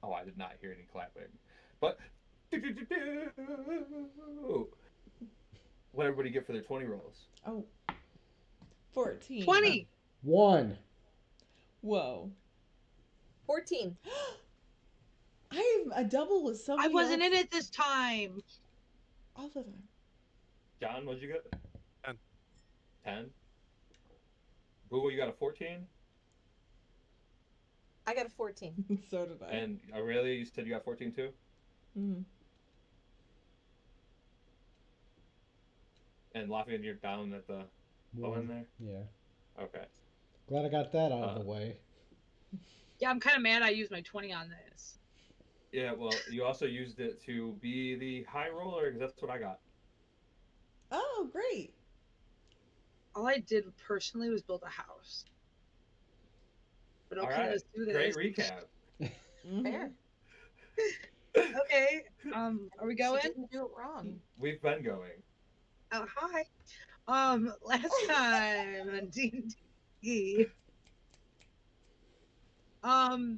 Oh, I did not hear any clapping. But what everybody get for their 20 rolls? Oh, 14. 20. One. Whoa. 14. I'm a double with I somebody wasn't else in it this time. all the time. John, what'd you get? And 10. Google, you got a 14. I got a 14. So did I. And Aurelia, you said you got 14 too? Mm. And Lafayette, you're down at the low end One. there? Yeah. Okay. Glad I got that out of Uh, the way. Yeah, I'm kind of mad I used my 20 on this. yeah, well, you also used it to be the high roller because that's what I got. Oh, great. All I did personally was build a house. But All okay, right. let's do Great this. recap. Mm-hmm. Fair. Okay. Are we She going? didn't do it wrong. We've been going. Oh, hi. Last time on D&D.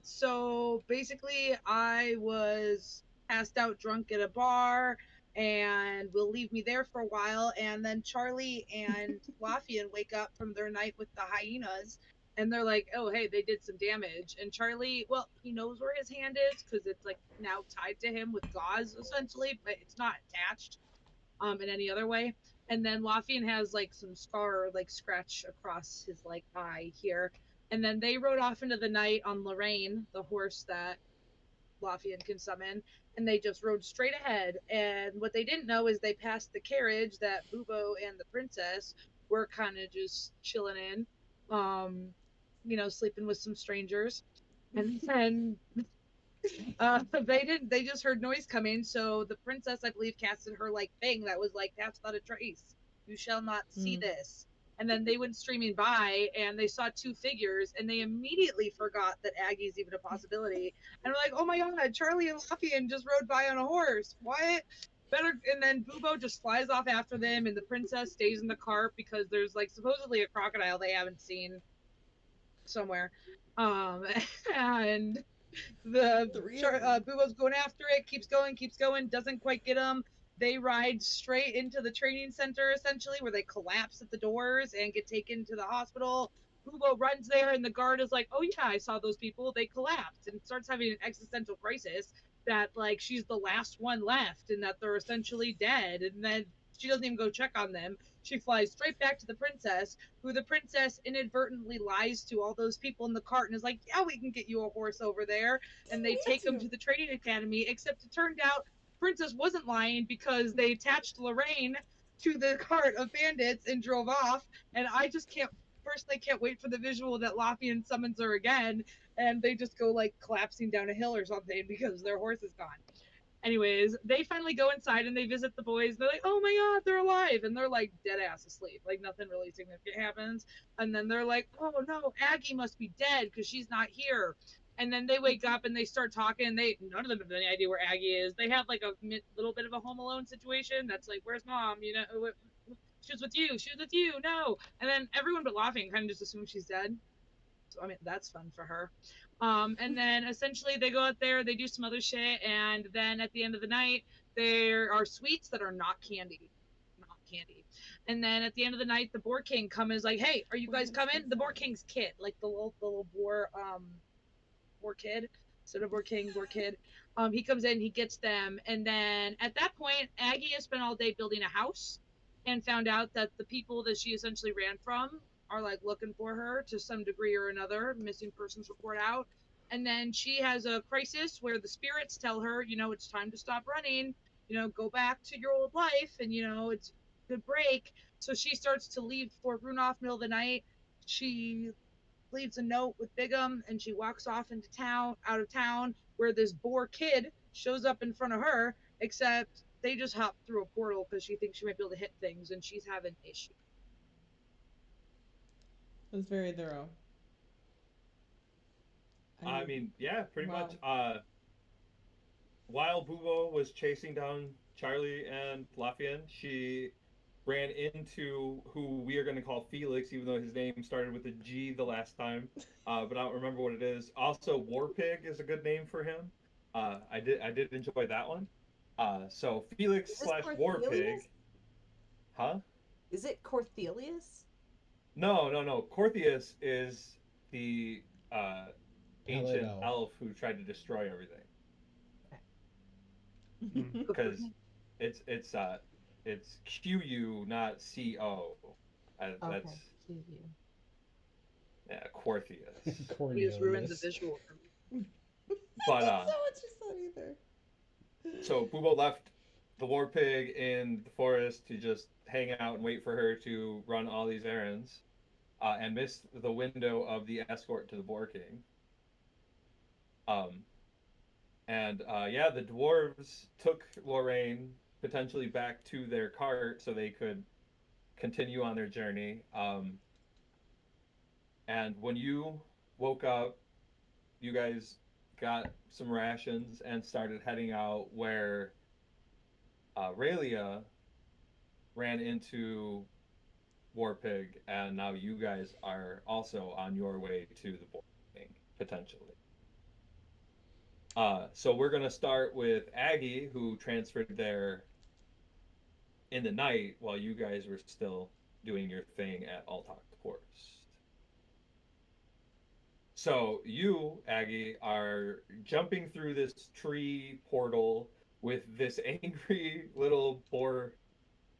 So basically I was passed out drunk at a bar and will leave me there for a while, and then Charlie and Lafayette wake up from their night with the hyenas, and they're like, oh hey, they did some damage. And Charlie, well, he knows where his hand is because it's like now tied to him with gauze essentially, but it's not attached in any other way. And then Lafayette has like some scar, like scratch across his like eye here. And then they rode off into the night on Lorraine, the horse that Lafayette can summon, and they just rode straight ahead. And what they didn't know is they passed the carriage that Bubo and the princess were kind of just chilling in, um, sleeping with some strangers. And then they didn't. They just heard noise coming. So the princess, I believe, casted her like thing that was like, "That's not a trace. You shall not see Mm. this." And then they went streaming by, and they saw two figures, and they immediately forgot that Aggie's even a possibility. And we're like, "Oh my god, Charlie and Lafayette just rode by on a horse. What?" Better. And then Bubo just flies off after them, and the princess stays in the cart because there's like supposedly a crocodile they haven't seen somewhere. Um, and the Three of them. Bubo's going after it, keeps going, doesn't quite get him. They ride straight into the training center essentially, where they collapse at the doors and get taken to the hospital. Bubo runs there, and the guard is like, "Oh yeah, I saw those people. They collapsed," and starts having an existential crisis that like she's the last one left, and that they're essentially dead. And then she doesn't even go check on them. She flies straight back to the princess, who the princess inadvertently lies to all those people in the cart and is like, "Yeah, we can get you a horse over there." And they take Didn't him need to the training academy, except it turned out Princess wasn't lying because they attached Lorraine to the cart of bandits and drove off. And I just can't personally can't wait for the visual that Lafayette summons her again, and they just go like collapsing down a hill or something because their horse is gone. Anyways, they finally go inside and they visit the boys. They're like, "Oh my god, they're alive!" And they're like dead ass asleep. Like nothing really significant happens. And then they're like, "Oh no, Aggie must be dead because she's not here." And then they wake up and they start talking. They none of them have any idea where Aggie is. They have like a little bit of a Home Alone situation. That's like, "Where's mom?" She was with you. She was with you. No. And then everyone but laughing kind of just assumes she's dead. So I mean, that's fun for her. And then essentially they go out there, they do some other shit, and then at the end of the night, there are sweets that are not candy. Not candy. And then at the end of the night, the Boar King comes and is like, "Hey, are you What guys kind of coming?" sweets The are Boar they? King's kid, like the little boar kid. So the Boar King, Boar Kid. He comes in, he gets them, and then at that point, Aggie has spent all day building a house and found out that the people that she essentially ran from are like looking for her to some degree or another, missing persons report out. And then she has a crisis where the spirits tell her, it's time to stop running, go back to your old life, and it's a good break. So she starts to leave for Runoff middle of the night. She leaves a note with Bigum, and she walks off into town, out of town, where this Boar kid shows up in front of her, except they just hop through a portal because she thinks she might be able to hit things, and she's having issues. It was very thorough. I I need. mean, yeah, pretty much. Wow. While Bubo was chasing down Charlie and Lafayette, she ran into who we are going to call Felix, even though his name started with a G the last time. But I don't remember what it is. Also, War Pig is a good name for him. I did enjoy that one. So Felix Is this slash War Corthelius? Pig, huh? Is it Corthelius? No. Corthius is the uh, Pallid ancient elf. elf who tried to destroy everything. Good for Because him. it's QU, not CO. Okay, That's QU. yeah, Corthius. You just ruined the Cornelius. visual for me. But That's not what you said either. so Boobo left the war pig in the forest to just hang out and wait for her to run all these errands, and missed the window of the escort to the Boar King. Um, and yeah, the dwarves took Lorraine potentially back to their cart so they could continue on their journey. And when you woke up, you guys got some rations and started heading out where Raylia ran into Warpig, and now you guys are also on your way to the Boar King, potentially. So we're gonna start with Aggie, who transferred there in the night while you guys were still doing your thing at Altok Forest. So you, Aggie, are jumping through this tree portal with this angry little boar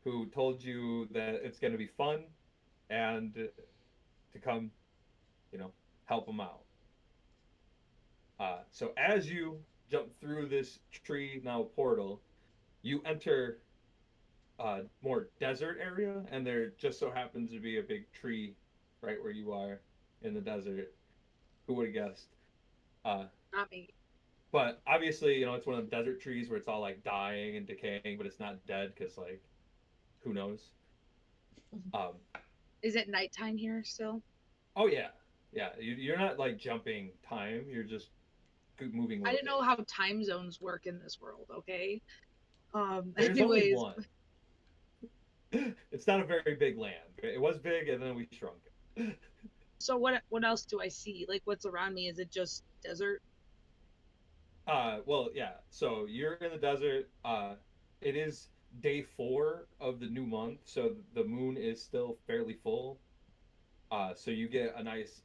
who told you that it's going to be fun and to come, you know, help him out. So as you jump through this tree now portal, you enter a more desert area, and there just so happens to be a big tree right where you are in the desert. Who would have guessed? Not me. But obviously, it's one of the desert trees where it's all like dying and decaying, but it's not dead because like, who knows? Um, Is it nighttime here still? oh yeah. You're not like jumping time. You're just moving. I didn't know locally. how time zones work in this world. Okay. There's only Anyways, one. It's not a very big land. It was big, and then we shrunk it. so what else do I see? Like what's around me? Is it just desert? Well, yeah. So you're in the desert. It is day 4 of the new month, so the moon is still fairly full. So you get a nice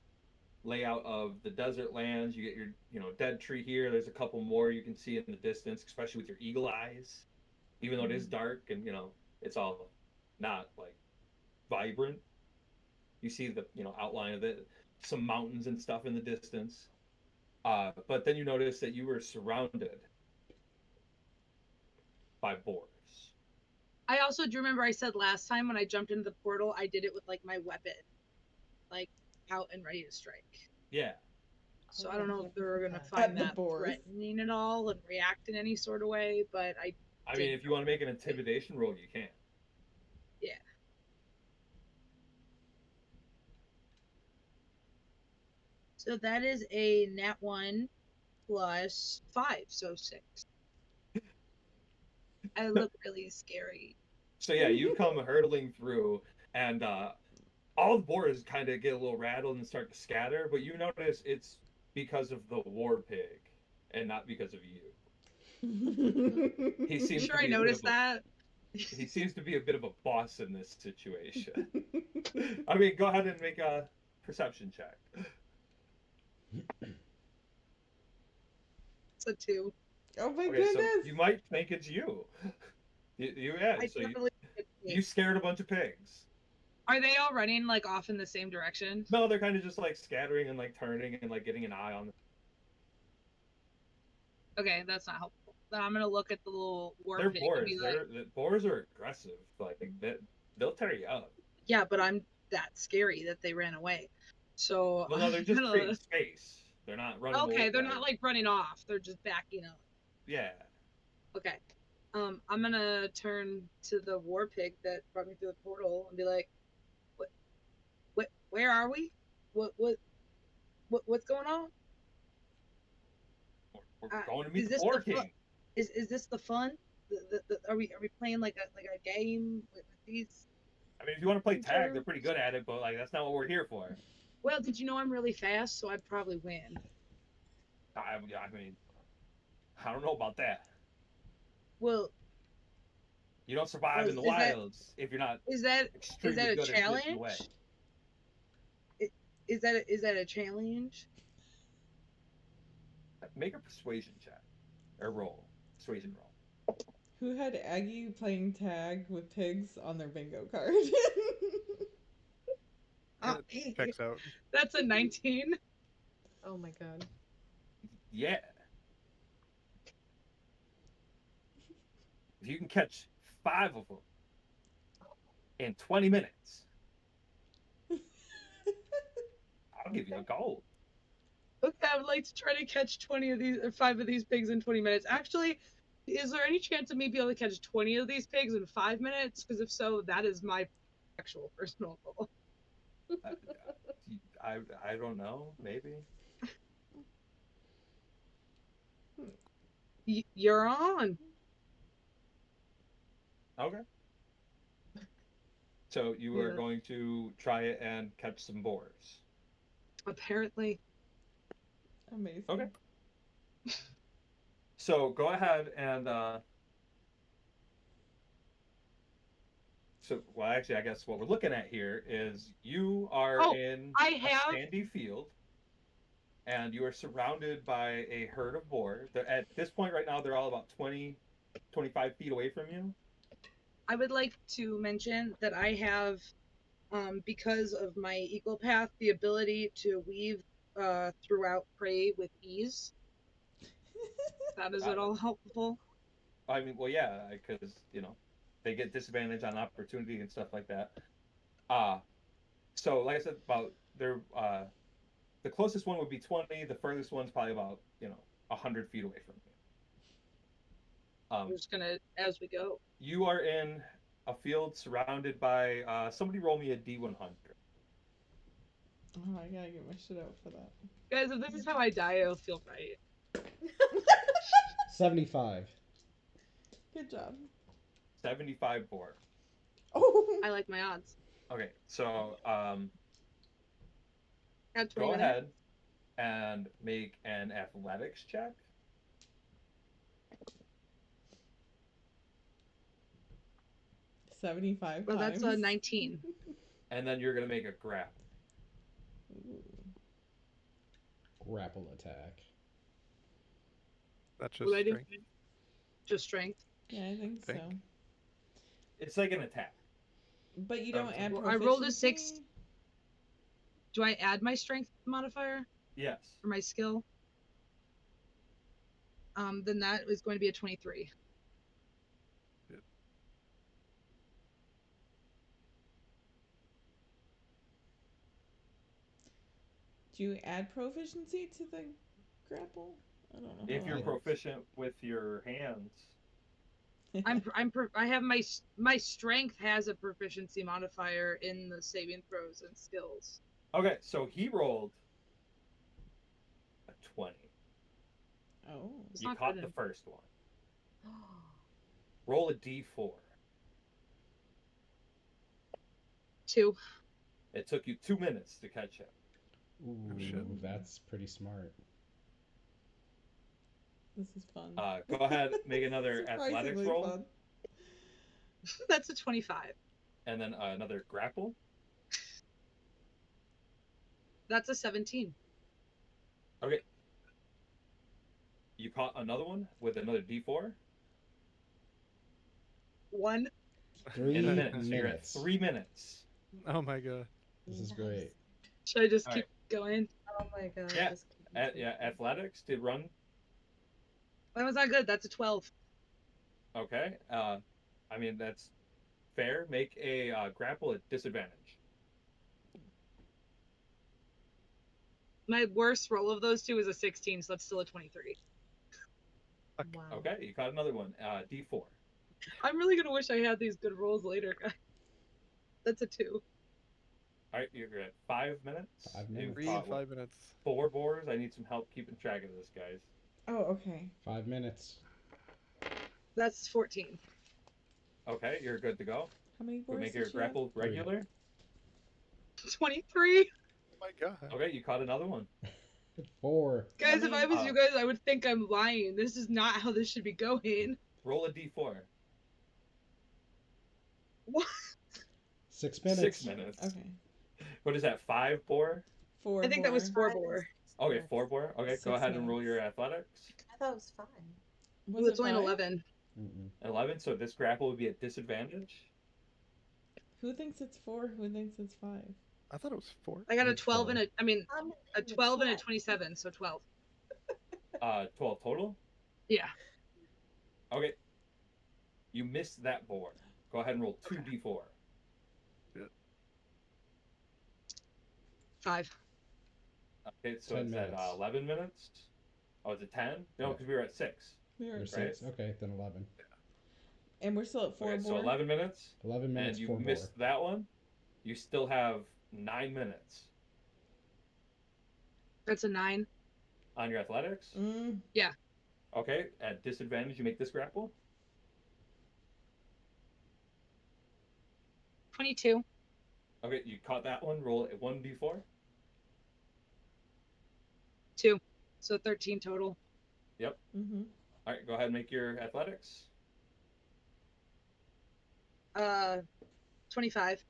layout of the desert lands. You get your, dead tree here. There's a couple more you can see in the distance, especially with your eagle eyes. Even though it is dark and it's all not like vibrant. You see the outline of it, some mountains and stuff in the distance. But then you notice that you were surrounded by boars. I also do remember I said last time when I jumped into the portal, I did it with like my weapon, like out and ready to strike. Yeah. So I don't know if they're gonna At find the that boars. threatening at all and react in any sort of way, but I mean, if you want to make an intimidation roll, you can. Yeah. So that is a nat 1 plus 5, so 6. I look really scary. So yeah, you come hurtling through, and all the boars kind of get a little rattled and start to scatter. But you notice it's because of the war pig, and not because of you. He seems Sure, to I be noticed that. He seems to be a bit of a boss in this situation. I mean, go ahead and make a perception check. It's a 2. Oh my Okay, goodness. so you might think it's you. Yeah. I So definitely think it's me. you scared a bunch of pigs. Are they all running like off in the same direction? No, they're kind of just like scattering and like turning and like getting an eye on them. Okay, that's not helpful. Then I'm gonna look at the little war They're pig boars. and be like, The boars are aggressive. Like they'll tear you up. yeah, but I'm that scary that they ran away. So Well, no, they're I'm just gonna... creating space. They're not running. Okay, they're not like running off. They're just backing up. Yeah. Okay. I'm gonna turn to the war pig that brought me through the portal and be like, where are we? What's going on? We're going to meet Is the this Boar the fun? King. Is this the fun? Are we playing like a game with these? I mean, if you want to play tag, they're pretty good at it, but like that's not what we're here for. Well, did you know I'm really fast, so I'd probably win. I mean, I don't know about that. Well, You don't survive in the is that wilds if you're not is that extremely a good at getting away. challenge? Is that a challenge? Make a persuasion check or roll. Persuasion roll. Who had Aggie playing tag with pigs on their bingo card? Checks out. That's a 19. Oh my god. Yeah. If you can catch 5 of them in 20 minutes, I'll give you a gold. Okay, I would like to try to catch 20 of these, or 5 of these pigs in 20 minutes. Actually, is there any chance of me being able to catch 20 of these pigs in 5 minutes? Because if so, that is my actual personal goal. I don't know. Maybe. You're on. Okay. So you are Yeah. going to try it and catch some boars. Apparently. Amazing. Okay. So go ahead and well, actually, I guess what we're looking at here is you are in I a have sandy field, and you are surrounded by a herd of boar. At this point right now, they're all about 20, 25 feet away from you. I would like to mention that I have, because of my eagle path, the ability to weave throughout prey with ease. That is at all helpful. I mean, well, yeah, because they get disadvantage on opportunity and stuff like that. So like I said, about the closest one would be 20. The furthest one's probably about 100 feet away from you. I'm just gonna as we go. You are in a field surrounded by somebody roll me a D100. Oh, I gotta get my shit out for that. Guys, if this is how I die, I'll feel right. 75. Good job. 75 boar. Oh, I like my odds. Okay, so Add 20 go in there. ahead and make an athletics check. $75. Well, that's a 19. And then you're gonna make a grab. Grapple attack. That's What just do I do? strength. Just strength. Yeah, I think so. It's like an attack. But you don't add Well, proficiency? I rolled a 6. Do I add my strength modifier Yes. or my skill? Then that is going to be a 23. Do you add proficiency to the grapple? I don't know. If how you're that works. proficient with your hands. I have my strength has a proficiency modifier in the saving throws and skills. Okay, so he rolled a 20. Oh. It's You not caught good the enough. first one. Roll a D4. 2. It took you 2 minutes to catch him. Ooh, shit. that's pretty smart. This is fun. Go ahead, make another athletics Surprisingly roll, fun. That's a 25. and then another grapple. That's a 17. Okay. You caught another one with another D4 1. 3 in a minute. So you're at minutes. 3 minutes. Oh my god. This is great. Should I just All keep going? Oh my god. Yeah. just keep Yeah, athletics did run. That was not good. That's a 12. Okay. I mean that's fair. Make a grapple at disadvantage. My worst roll of those two is a 16, so that's still a 23. Wow. Okay, you caught another one. D4. I'm really gonna wish I had these good rolls later, guys. That's a 2. All right, you're at 5 minutes. 5 You've minutes. 3 caught and 5 minutes. 4 boars. I need some help keeping track of this, guys. Oh, okay. 5 minutes. That's 14. Okay, you're good to go. How many We boards make did your she have? grapple regular. 23. Oh my god. Okay, you caught another one. 4. Guys, if I was Uh, you guys, I would think I'm lying. This is not how this should be going. roll a d4. What? 6 minutes. 6 minutes. Okay. What is that? 5 boar? 4 I think that was boar. 4 bore. Okay, 4 boar. Okay, go 6 ahead and roll minutes. your athletics. I thought it was 5. Was Ooh, it it's only an 5? 11. 11, so this grapple would be at disadvantage. Who thinks it's 4? Who thinks it's 5? I thought it was 4. I got a It's 12 4. and I'm a in the 12 and a chat. 27, so 12. 12 total. Yeah. Okay. You missed that boar. Go ahead and roll 2d4. 5. Okay, so 10 it's at minutes. 11 minutes. Oh, is it 10? No, Yeah. because we were at 6. We were Or at 6. Okay, then 11. And we're still at 4 Okay, so boar. 11 minutes. 11 minutes, And you 4 missed that one. You still have 9 minutes That's a 9. on your athletics. Mm. Okay, at disadvantage, you make this grapple. 22. Okay, you caught that one. Roll a 1d4. 2. So 13 total. Mm-hmm. All right, go ahead and make your athletics. 25.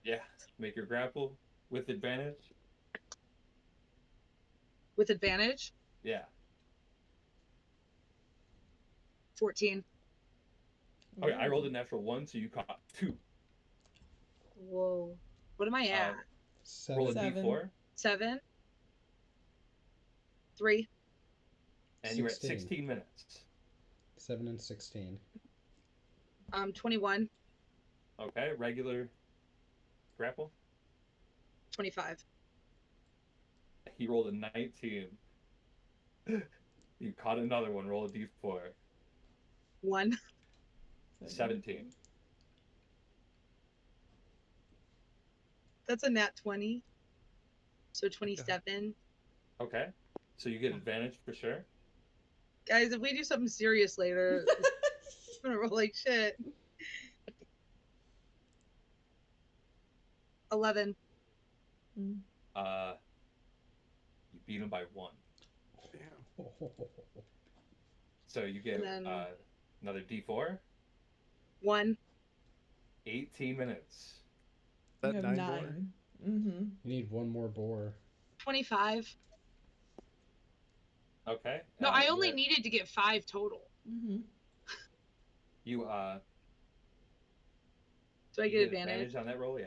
Yeah, make your grapple with advantage. With advantage. Yeah. 14. Okay, I rolled a natural 1, so you caught 2. Whoa. What am I at? 7. Roll a 7. d4, 7. 3. and you're at 16. 16 minutes. 7 and 16. 21. Okay, regular grapple. 25. He rolled a 19. You caught another one. Roll a d4. 1. 17. That's a nat 20. So 27. Okay, so you get advantage for sure. Guys, if we do something serious later, I'm gonna roll like shit. 11. Mm. You beat him by 1. Damn. So you get And then- another d4. 1. 18 minutes. You That have 9 boar? 9. Mm-hmm. You need one more boar. 25. Okay. No, I only you're- needed to get 5 total. Mm-hmm. You Do I you get advantage? on that roll? Yeah.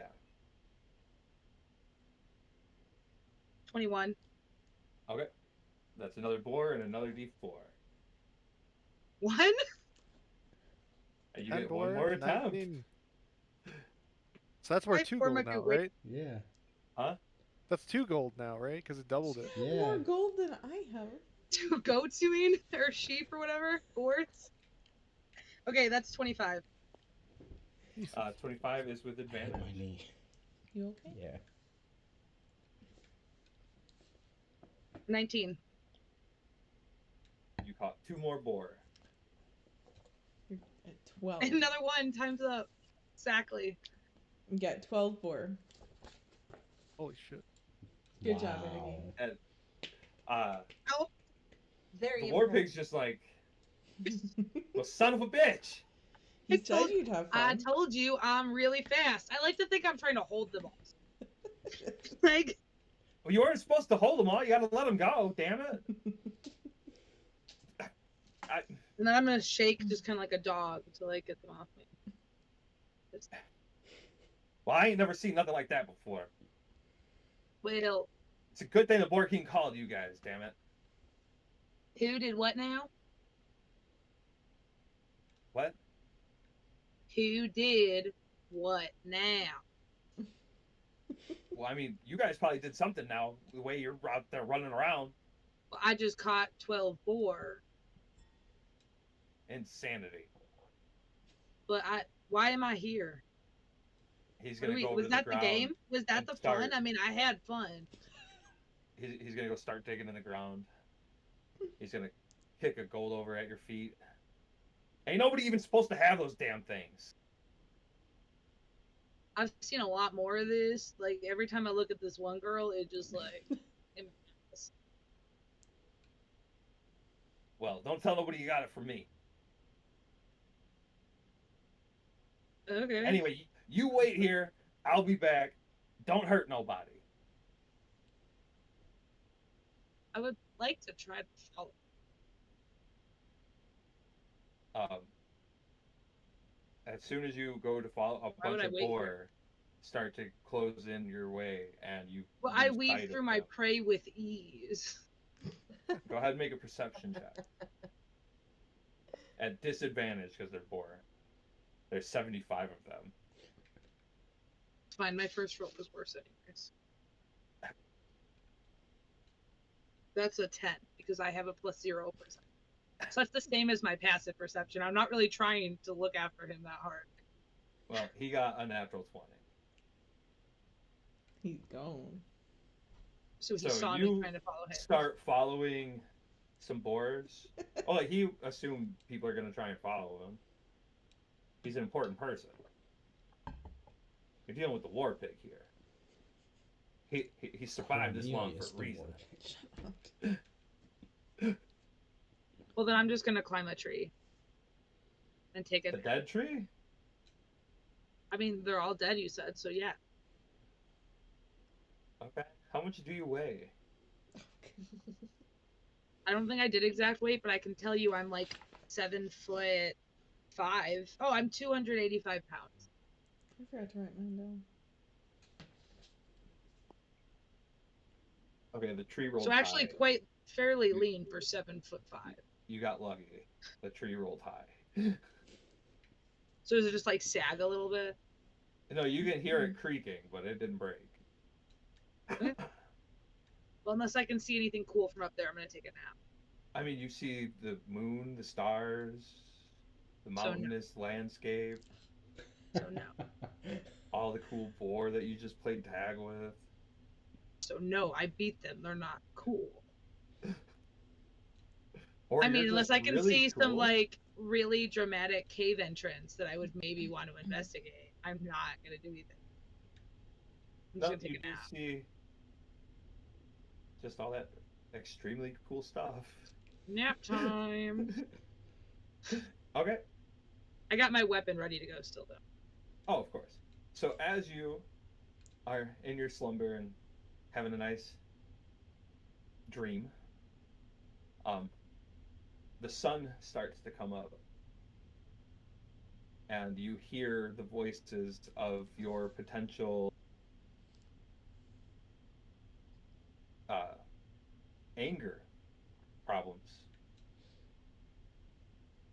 21. Okay. That's another boar and another d4. 1? And you 10 get boar, one more attempt. 19. So that's worth Right, 2 four gold might be now, way- right? Yeah. That's 2 gold now, right? Because it doubled it. Yeah. More gold than I have. 2 goats, you mean? Or sheep or whatever? Boars? Okay, that's 25. 25 is with My advantage. knee. You okay? Yeah. 19. You caught 2 more boar. You're at 12. And another 1. Time's up. Exactly. You got 12 boar. Holy shit. Good job, Wow. Eddie. Very The war impressive. pig's just like, well, son of a bitch. You I said told- you'd have I fun. told you I'm really fast. I like to think I'm trying to hold them all. Like, Well, you weren't supposed to hold them all. You got to let them go. Damn it. and then I'm gonna shake just kind of like a dog until I get them off me. Just- Well, I ain't never seen nothing like that before. Well, It's a good thing the Boar King called you guys. Damn it. who did what now? What? Who did what now? Well, I mean, you guys probably did something now. The way you're out there running around. Well, I just caught 12 boar, Insanity. but why am I here? He's What gonna do go over was to that the the ground. game? Was that and the start- fun? I mean, I had fun. He's gonna go start digging in the ground. He's gonna kick a gold over at your feet. Ain't nobody even supposed to have those damn things. I've seen a lot more of this. Like every time I look at this one girl, it just like Well, don't tell nobody you got it from me. Okay. Anyway, you wait here. I'll be back. Don't hurt nobody. I would like to try to follow. Um, as soon as you go to follow, a Why would bunch I of wait here? boar start to close in your way, and you Well, I lose weave sight through of my them. prey with ease. Go ahead and make a perception check. At disadvantage because they're boar. There's 75 of them. It's fine. My first roll was worse anyways. That's a 10 because I have a plus 0%. So that's the same as my passive perception. I'm not really trying to look after him that hard. Well, he got a natural 20. He's gone. So he So saw me you trying to follow him. start following some boars. Oh, like he assumed people are going to try and follow him. He's an important person. You're dealing with the war pig here. He survived this long for Cornelius a reason. the War. Well, then I'm just going to climb a tree and take The it. dead tree? I mean, they're all dead, you said, so yeah. Okay. How much do you weigh? I don't think I did exact weight, but I can tell you I'm like 7'5". Oh, I'm 285 pounds. I forgot to write mine down. Okay, the tree rolled So actually high. quite fairly lean for 7'5". You got lucky. The tree rolled high. So does it just like sag a little bit? No, you can hear it creaking, but it didn't break. Well, unless I can see anything cool from up there, I'm going to take a nap. I mean, you see the moon, the stars, the So no. mountainous landscape, So no. all the cool boar that you just played tag with. So no, I beat them. They're not cool. Or I you're mean, unless just I can really see some cool. like really dramatic cave entrance that I would maybe want to investigate, I'm not going to do anything. I'm just No, going to you take a do nap. see just all that extremely cool stuff. Nap time. Okay. I got my weapon ready to go still though. Oh, of course. So as you are in your slumber and having a nice dream, the sun starts to come up, and you hear the voices of your potential anger problems,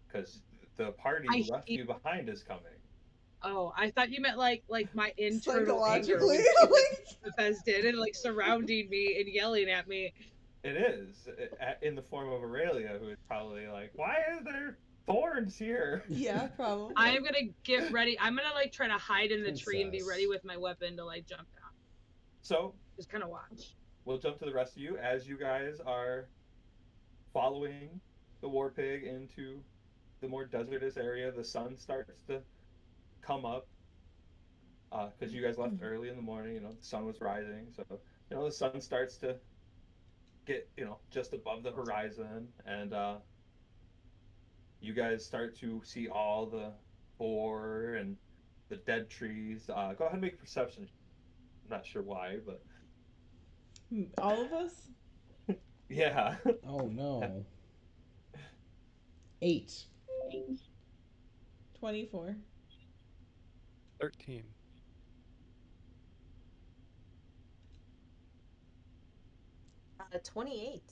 because the party I left hate- you behind is coming. Oh, I thought you meant like my internal anger Psychologically, was like manifested and like surrounding me and yelling at me. It is in the form of Aurelia, who is probably like, "Why are there thorns here?" yeah, probably. I am gonna get ready. I'm gonna like try to hide in the tree and be Princess. ready with my weapon to like jump down. So Just kind of watch. we'll jump to the rest of you as you guys are following the war pig into the more desertous area. The sun starts to come up because you guys left early in the morning. You know, the sun was rising, so you know the sun starts to get just above the horizon, and you guys start to see all the boar and the dead trees. Go ahead and make a perception. I'm not sure why, but All of us? yeah. Oh no. 8. 24. 13. Uh, 28.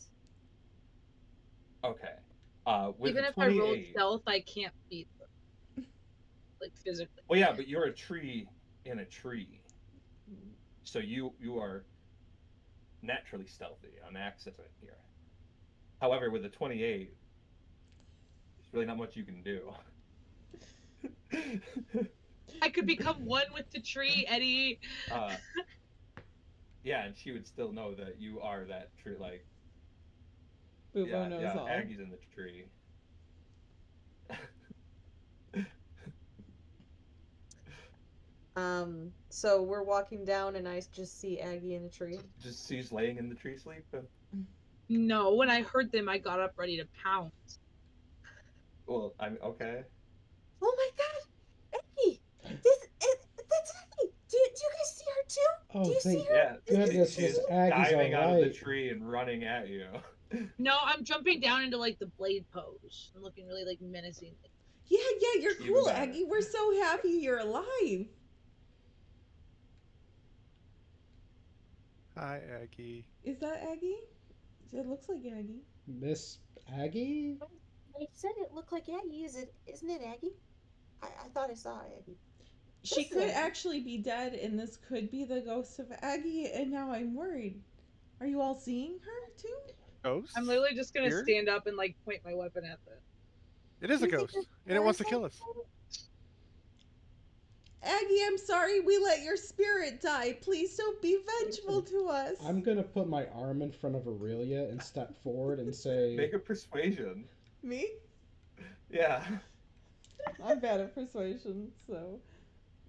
Okay. With Even the if I rolled 28, stealth, I can't beat them. Like physically. well, yeah, but you're a tree in a tree, so you are naturally stealthy on accident here. However, with the 28, there's really not much you can do. I could become one with the tree, Eddie. Yeah, and she would still know that you are that tree. Like, Boobo knows all. Aggie's in the tree. So we're walking down and I just see Aggie in a tree. Just she's laying in the tree sleeping. No, when I heard them, I got up ready to pounce. Well, I'm okay. Oh my god! Eggy! That's Eggy! Do you guys see her too? Oh, Do you see thank her? Yeah, goodness, she's Miss Aggie's diving out of the alright. tree and running at you. No, I'm jumping down into like the blade pose. I'm looking really like menacing. Yeah, you're Even cool, better. Aggie. We're so happy you're alive. Hi, Aggie. Is that Aggie? It looks like Aggie. Miss Aggie? I said it looked like Aggie. Isn't it Aggie? I thought I saw Aggie. She This is could Aggie. actually be dead, and this could be the ghost of Aggie, and now I'm worried. Are you all seeing her too? Ghost? I'm literally just gonna Here? stand up and like point my weapon at them. It is Do a you think ghost, there's and it wants to more kill us. Aggie, I'm sorry we let your spirit die. Please don't be vengeful to us. I'm gonna put my arm in front of Aurelia and step forward and say, Make a persuasion. Me? Yeah. I'm bad at persuasion, so.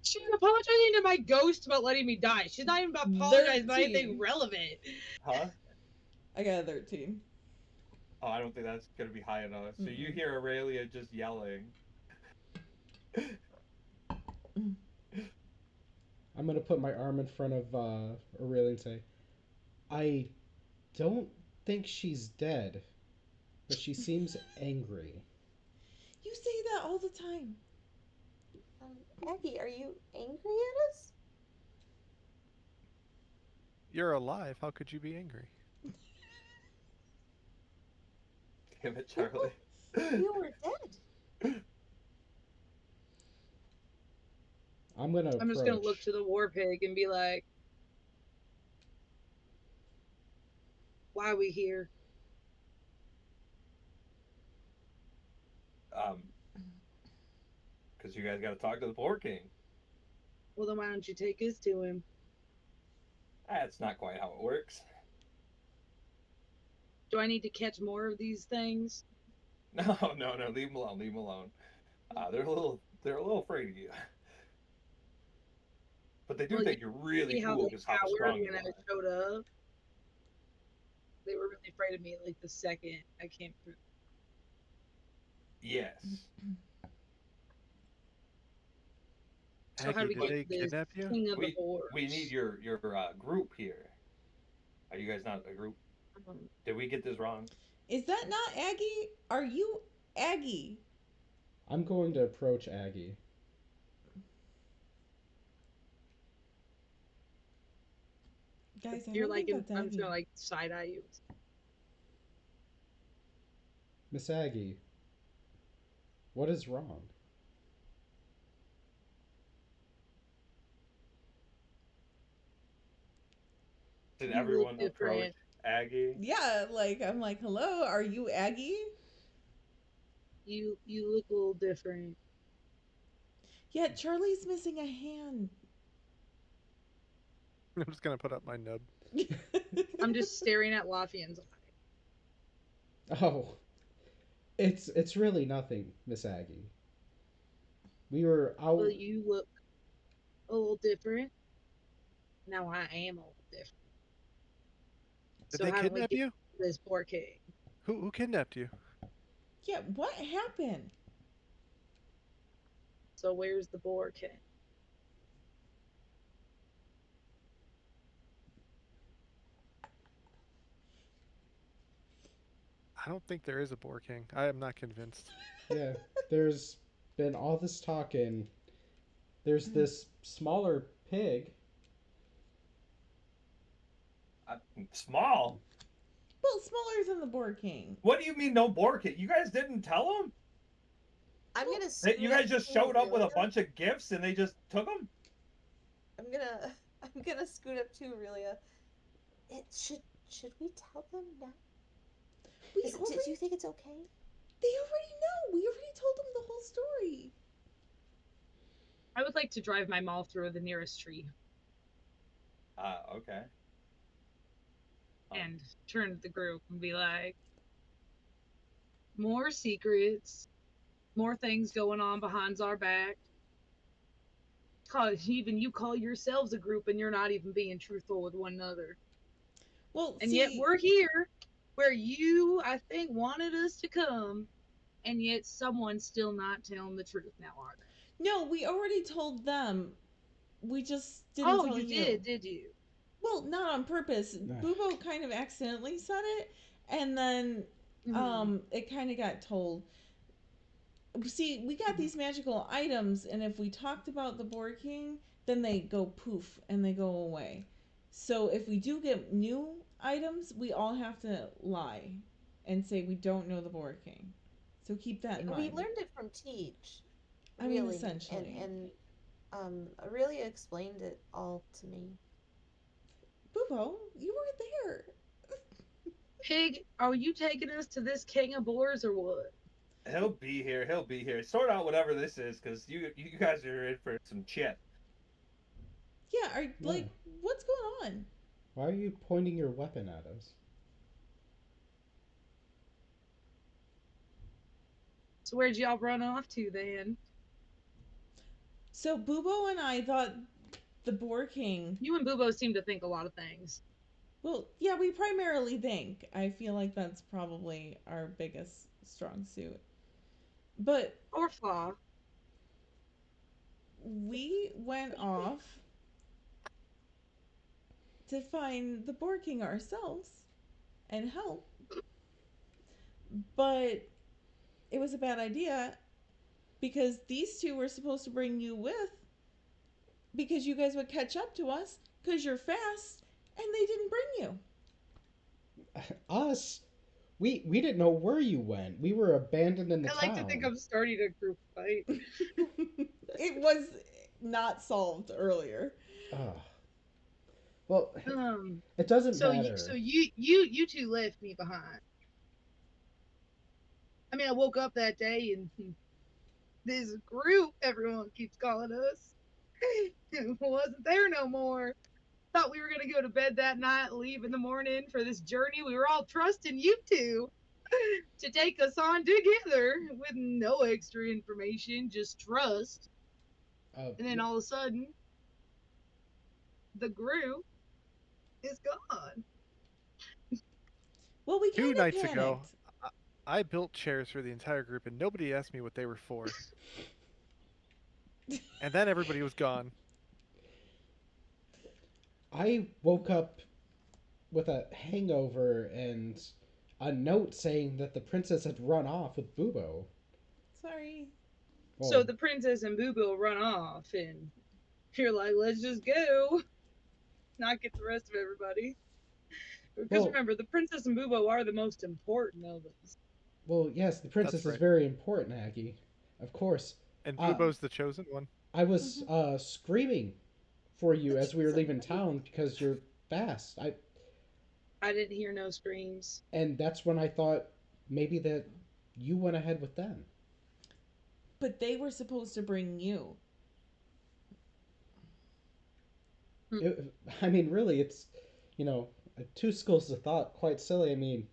She's apologizing to my ghost about letting me die. She's not even about apologizing about 13. anything relevant. Huh? I got a 13. Oh, I don't think that's gonna be high enough. So you hear Aurelia just yelling. I'm gonna put my arm in front of Aurelia and say, I don't think she's dead, but she seems angry. You say that all the time. Aggie, are you angry at us? You're alive. How could you be angry? Damn it, Charlie. You were dead. I'm gonna approach. I'm just gonna look to the war pig and be like, why are we here? Because you guys gotta talk to the Boar King. Well, then why don't you take us to him? That's not quite how it works. Do I need to catch more of these things? No, leave them alone. Leave them alone. They're a little afraid of you. But they do Well, think you're really See how cool they because how cowered strong you when I are. showed up? They were really afraid of me like the second I came through. Yes. So how do we Aggie, did they get this kidnap you? king of the boars? We need your group here. Are you guys not a group? Did we get this wrong? Is that not Aggie? Are you Aggie? I'm going to approach Aggie. Guys, I You're don't like, think that's I'm just Aggie. gonna like side eye you. Miss Aggie, what is wrong? Did You look everyone approach different. Aggie? Yeah, like, I'm like, hello, are you Aggie? You look a little different. Yeah, Charlie's missing a hand. I'm just gonna put up my nub. I'm just staring at Lafian's eye. Oh, it's really nothing, Miss Aggie. We were out. Well, you look a little different. Now I am a little different. Did So they how do we kidnap get you? this poor king? Who kidnapped you? Yeah, what happened? So where's the boar king? I don't think there is a Boar King. I am not convinced. Yeah, there's been all this talking. There's this smaller pig. Small? Well, smaller than the Boar King. What do you mean no Boar King? You guys didn't tell them? I'm gonna. You guys just showed up with a bunch of gifts and they just took them? I'm gonna scoot up to Aurelia. Should we tell them now? Do you think it's okay? They already know. We already told them the whole story. I would like to drive my maul through the nearest tree Okay. and turn to the group and be like, more secrets, more things going on behind our back. Even you call yourselves a group and you're not even being truthful with one another. Well, And see, yet we're here. where you, I think, wanted us to come, and yet someone's still not telling the truth now, are they? No, we already told them. We just didn't Oh, tell you you. did you? Well, not on purpose. Ugh. Bubo kind of accidentally said it, and then Mm-hmm. it kind of got told. See, we got Mm-hmm. these magical items, and if we talked about the Boar King, then they go poof and they go away. So if we do get new items, we all have to lie and say we don't know the Boar King. So keep that in We mind. learned it from Teach, I mean, really, and essentially. Aurelia explained it all to me. Bubo, you were there. Pig, are you taking us to this king of boars or what? He'll be here. He'll be here. Sort out whatever this is, because you guys are in for some shit. Yeah, are Yeah. like, what's going on? Why are you pointing your weapon at us? So where'd y'all run off to then? So Bubo and I thought the Boar King. You and Bubo seem to think a lot of things. Well, yeah, we primarily think. I feel like that's probably our biggest strong suit. But Or flaw. we went off to find the Boar King ourselves and help. But it was a bad idea because these two were supposed to bring you with because you guys would catch up to us because you're fast and they didn't bring you. Us? We didn't know where you went. We were abandoned in the I like to think town. I'm starting a group fight. It was not solved earlier. Ugh. Well, Um, it doesn't so you, so matter. you, you, you two left me behind. I mean, I woke up that day and this group everyone keeps calling us wasn't there no more. Thought we were gonna go to bed that night, leave in the morning for this journey. We were all trusting you two to take us on together with no extra information, just trust. Uh, And then all of a sudden, the group is gone. Well, we Two kind of nights ago, panicked. I, I built chairs for the entire group, and nobody asked me what they were for. And then everybody was gone. I woke up with a hangover and a note saying that the princess had run off with Bubo. Sorry. So Well, the princess and Boo Boo run off, and you're like, let's just go, not get the rest of everybody. Because well, remember, the princess and Boo Boo are the most important of us. well. Yes, the princess That's is right. very important, Aggie. Of course. And Uh, Bubo's the chosen one. I was Mm-hmm. screaming for you The as we were chosen leaving one. town because you're fast. I didn't hear no screams. And that's when I thought maybe that you went ahead with them. But they were supposed to bring you. It, I mean, really, it's you know two schools of thought. Quite silly. I mean,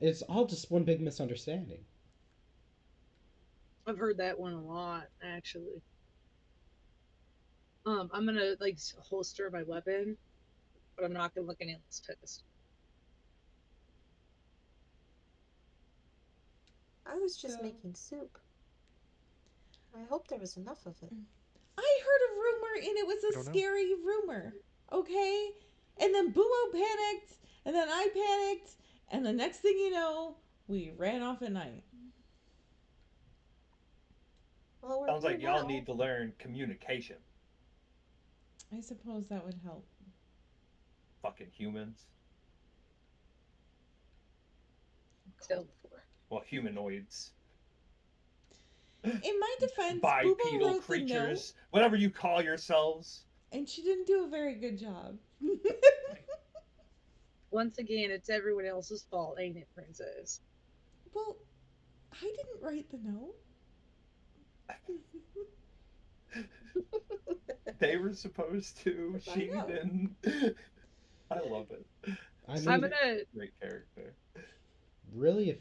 it's all just one big misunderstanding. I've heard that one a lot, actually. I'm gonna like holster my weapon, but I'm not gonna look any less pissed. I was just So making soup. I hope there was enough of it. I heard a rumor and it was I a don't know. scary rumor. Okay? And then Buo panicked, and then I panicked, and the next thing you know, we ran off at night. Well, we're Sounds here like y'all now. need to learn communication. I suppose that would help. Fucking humans. Still, For. Well, humanoids. In my defense, Bubo Bipedal wrote the note, creatures. Whatever you call yourselves. and she didn't do a very good job. once again, it's everyone else's fault, ain't it, princess? Well, I didn't write the note. They were supposed to. I She know. didn't. I love it. I I'm mean, gonna, Great character. really, if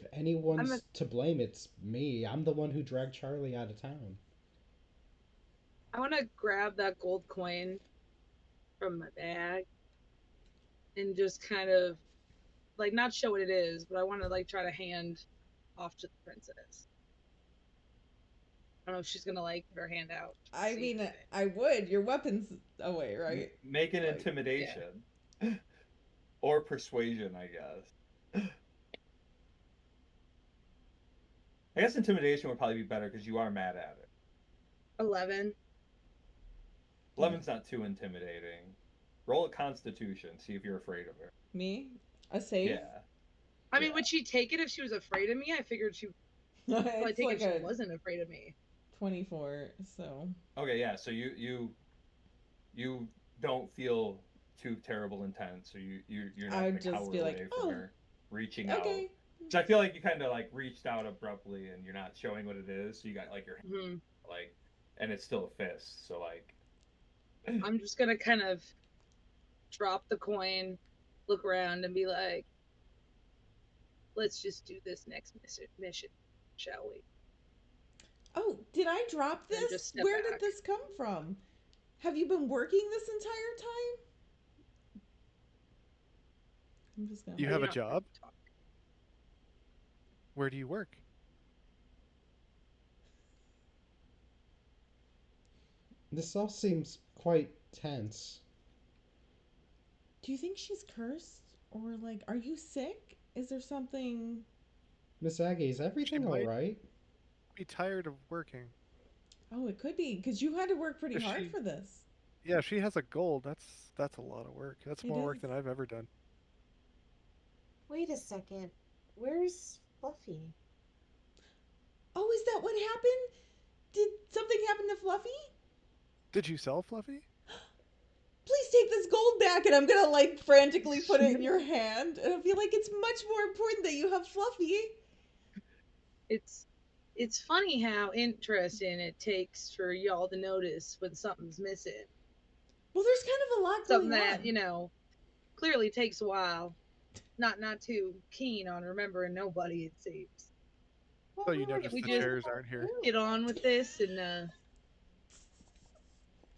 I'm gonna, anyone's to blame, it's me. I'm the one who dragged Charlie out of town. I want to grab that gold coin from my bag and just kind of like not show what it is, but I want to like try to hand off to the princess. I don't know if she's gonna like put her hand out. I See mean, if I would. Your weapon's away, right? Make an Like, intimidation or persuasion, I guess. I guess intimidation would probably be better because you are mad at it. 11. 11's not too intimidating. Roll a Constitution, see if you're afraid of her. Me? A save? Yeah. I mean, Yeah. would she take it if she was afraid of me? I figured she would probably It's take like it if a she wasn't afraid of me. 24, so. Okay, yeah. So you don't feel too terrible intense, so you're not I'd gonna just cower be like, away from oh, her reaching out. okay. So I feel like you kind of like reached out abruptly and you're not showing what it is. So you got like your hand, Hmm. like, and it's still a fist. So like, I'm just gonna kind of drop the coin, look around, and be like, "Let's just do this next mission, shall we?" Oh, did I drop And this? just step Where back. did this come from? Have you been working this entire time? I'm just gonna. You Oh, have a don't job? talk. Where do you work? This all seems quite tense. Do you think she's cursed? Or, like, are you sick? Is there something. Miss Aggie, is She everything might alright? be tired of working. Oh, it could be, because you had to work pretty If hard she- for this. Yeah, she has a gold. That's a lot of work. That's It more work is. than I've ever done. Wait a second. Where's Fluffy? Oh, is that what happened? Did something happen to Fluffy? Did you sell Fluffy? Please take this gold back, and I'm gonna like frantically put it in your hand, and I feel like it's much more important that you have Fluffy. It's funny how interesting it takes for y'all to notice when something's missing. Well, there's kind of a lot Something going that, on. you know, clearly takes a while. Not too keen on remembering nobody, it seems. So you noticed we the just chairs aren't here. get on with this and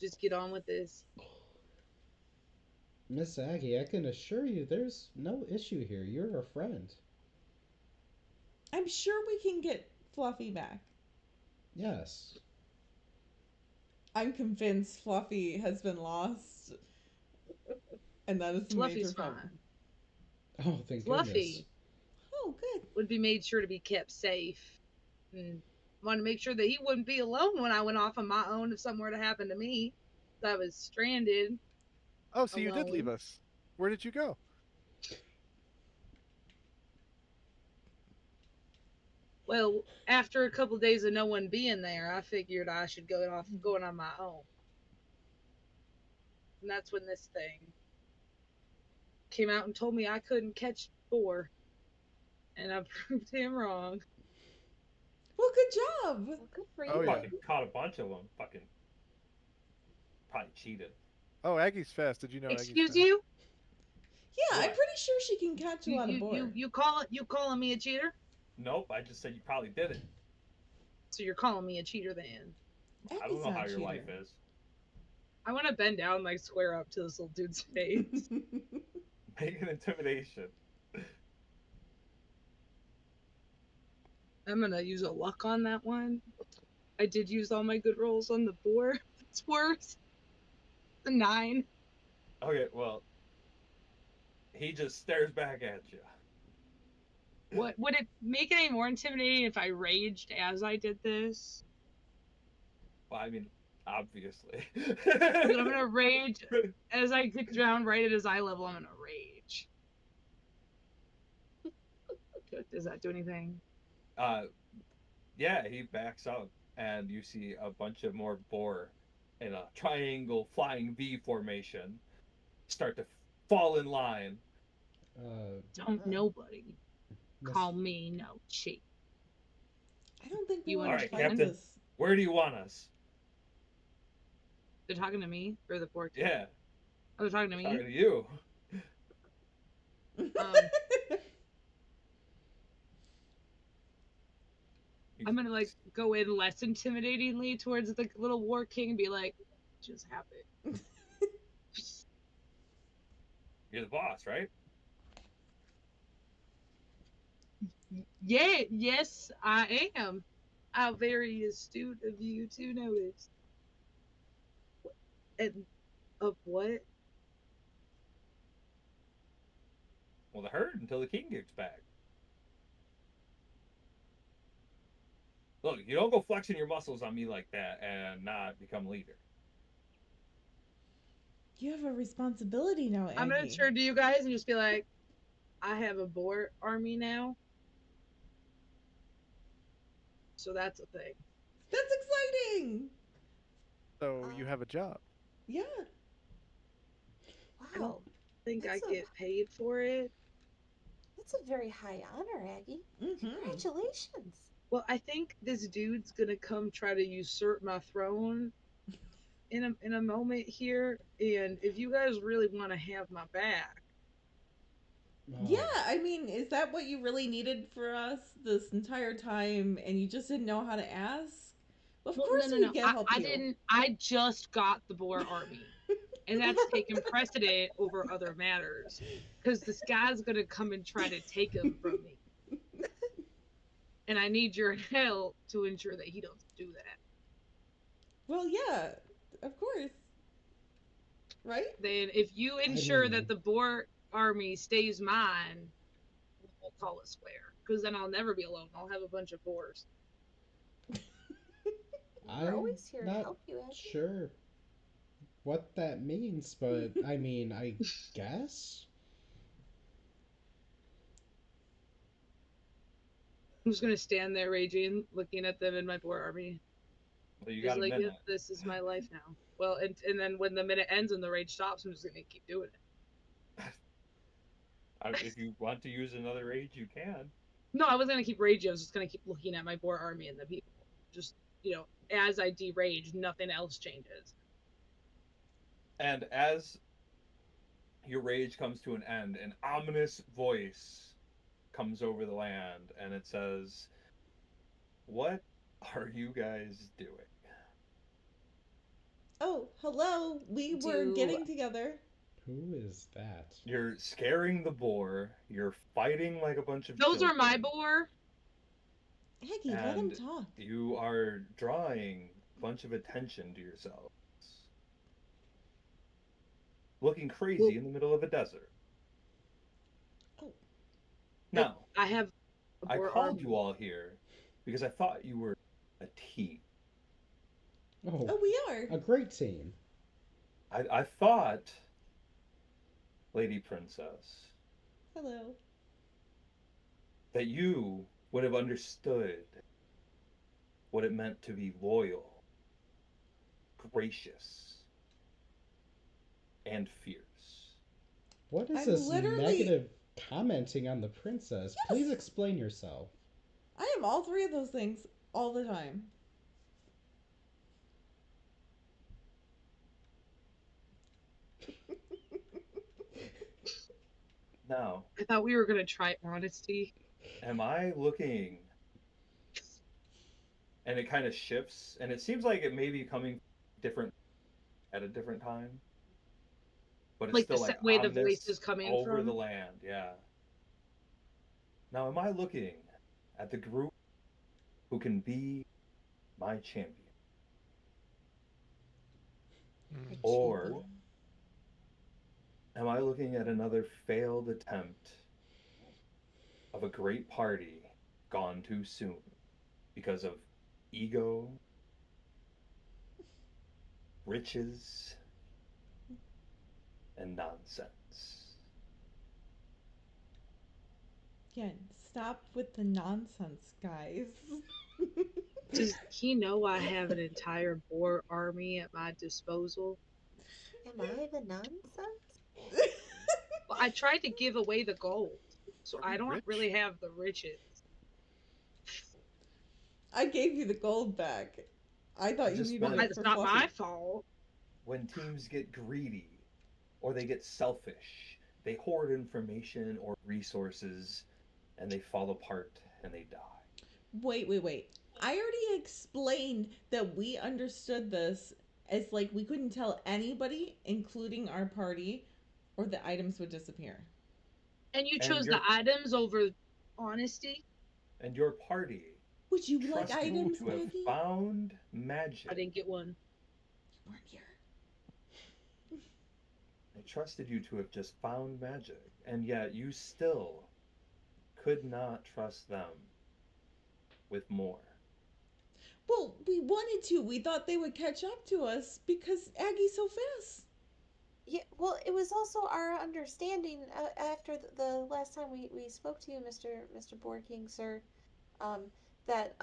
just get on with this. Miss Aggie, I can assure you there's no issue here. You're a friend. I'm sure we can get Fluffy back. Yes. I'm convinced Fluffy has been lost, and that is the major Fluffy's problem. fine. Oh, thank Fluffy goodness. Oh, good. would be made sure to be kept safe. And wanted to make sure that he wouldn't be alone when I went off on my own if something were to happen to me. So I was stranded. Oh, so you did leave Alone. us. Where did you go? Well, after a couple of days of no one being there, I figured I should go going on my own. And that's when this thing came out and told me I couldn't catch Boar. And I proved him wrong. Well, good job. Well, good for you. Oh, yeah. Fucking caught a bunch of them. Fucking probably cheated. Oh, Aggie's fast. Did you know Aggie's Excuse fast? you? Yeah, I'm What? pretty sure she can catch a lot of boar. You calling me a cheater? Nope, I just said you probably did it. So you're calling me a cheater then? I Aggie's don't know not how a your cheater. life is. I want to bend down and like square up to this little dude's face. Make an intimidation. I'm gonna use a luck on that one. I did use all my good rolls on the boar. It's worse. The 9. Okay, well, he just stares back at you. What would it make it any more intimidating if I raged as I did this? Well, I mean, obviously. But I'm gonna rage as I get down right at his eye level. I'm gonna rage. Does that do anything? Yeah, he backs out, and you see a bunch of more boar in a triangle flying V formation start to fall in line. Don't nobody Miss- call me no cheat. I don't think we You want to Alright, fight Captain. this. Where do you want us? They're talking to me or the poor kid? Yeah, Oh, they're talking to talking me. to you. I'm gonna like go in less intimidatingly towards the little war king and be like, just happen. You're the boss, right? Yeah, yes, I am. How very astute of you to notice. And of what? Well, the herd until the king gets back. Look, you don't go flexing your muscles on me like that and not become leader. You have a responsibility now, I'm gonna Aggie. turn to you guys and just be like, I have a boar army now, so that's a thing. That's exciting. So you Uh, have a job. Yeah. I don't wow. think I That's a get paid for it. that's a very high honor, Aggie. Mm-hmm. Congratulations. Well, I think this dude's gonna come try to usurp my throne in a moment here, and if you guys really want to have my back, Yeah, Oh, I mean, is that what you really needed for us this entire time and you just didn't know how to ask? Of well, course no, no, we no. can I, help I you. didn't. I just got the boar army, and that's taken precedent over other matters, because this guy's gonna come and try to take him from me, and I need your help to ensure that he doesn't do that. Well, yeah, of course. Right? Then, if you I ensure that mean, the boar army stays mine, we'll call it square. Because then I'll never be alone. I'll have a bunch of boars. We're I'm always here to not help you, Aggie. sure what that means, but I mean, I guess. I'm just gonna stand there raging, looking at them in my boar army. Well, you Just got a like, yep, minute. this is my life now. Well, and then when the minute ends and the rage stops, I'm just gonna keep doing it. If you want to use another rage, you can. No, I wasn't gonna keep raging. I was just gonna keep looking at my boar army and the people. Just as I derage, nothing else changes. And as your rage comes to an end, an ominous voice comes over the land and it says, "What are you guys doing? Oh, hello. We were Do getting together. Who is that? You're scaring the boar, you're fighting like a bunch of Those are my children, boar. Aggie, let him and talk. you are drawing a bunch of attention to yourselves. Looking Well, crazy in the middle of a desert. Oh, Now, I have a I boar called army. you all here because I thought you were a team. Oh, oh, we are. a great team. I thought, Lady Princess, Hello. that you would have understood what it meant to be loyal, gracious, and fierce. What is I'm this literally. negative commenting on the princess? Please Yes! explain yourself. I am all three of those things all the time. Now, I thought we were gonna try honesty. am I looking, and it kind of shifts, and it seems like it may be coming different at a different time, but it's Like the still like way the voice ominous is coming over the from. land. Yeah. Now, am I looking at the group who can be my champion? a Mm. Or champion. am I looking at another failed attempt of a great party gone too soon because of ego, riches, and nonsense? Again, stop with the nonsense, guys. Does he know I have an entire boar army at my disposal? Am I the nonsense? Well, I tried to give away the gold, so Are I we don't rich? really have the riches. I gave you the gold back. I I thought you just needed meant it It's for not my Fluffy. fault. when teams get greedy or they get selfish, they hoard information or resources and they fall apart and they die. Wait, wait, wait. I already explained that we understood this as like we couldn't tell anybody, including our party, or the items would disappear. And you And chose the you're items over honesty. and your party Would you like trusted you items, to have Aggie? found I magic. didn't get one. You weren't here. They trusted you to have just found magic, and yet you still could not trust them with more. Well, we wanted to. We thought they would catch up to us because Aggie's so fast. Yeah, well, it was also our understanding after the last time we spoke to you, Mr. Boar King, sir, um, that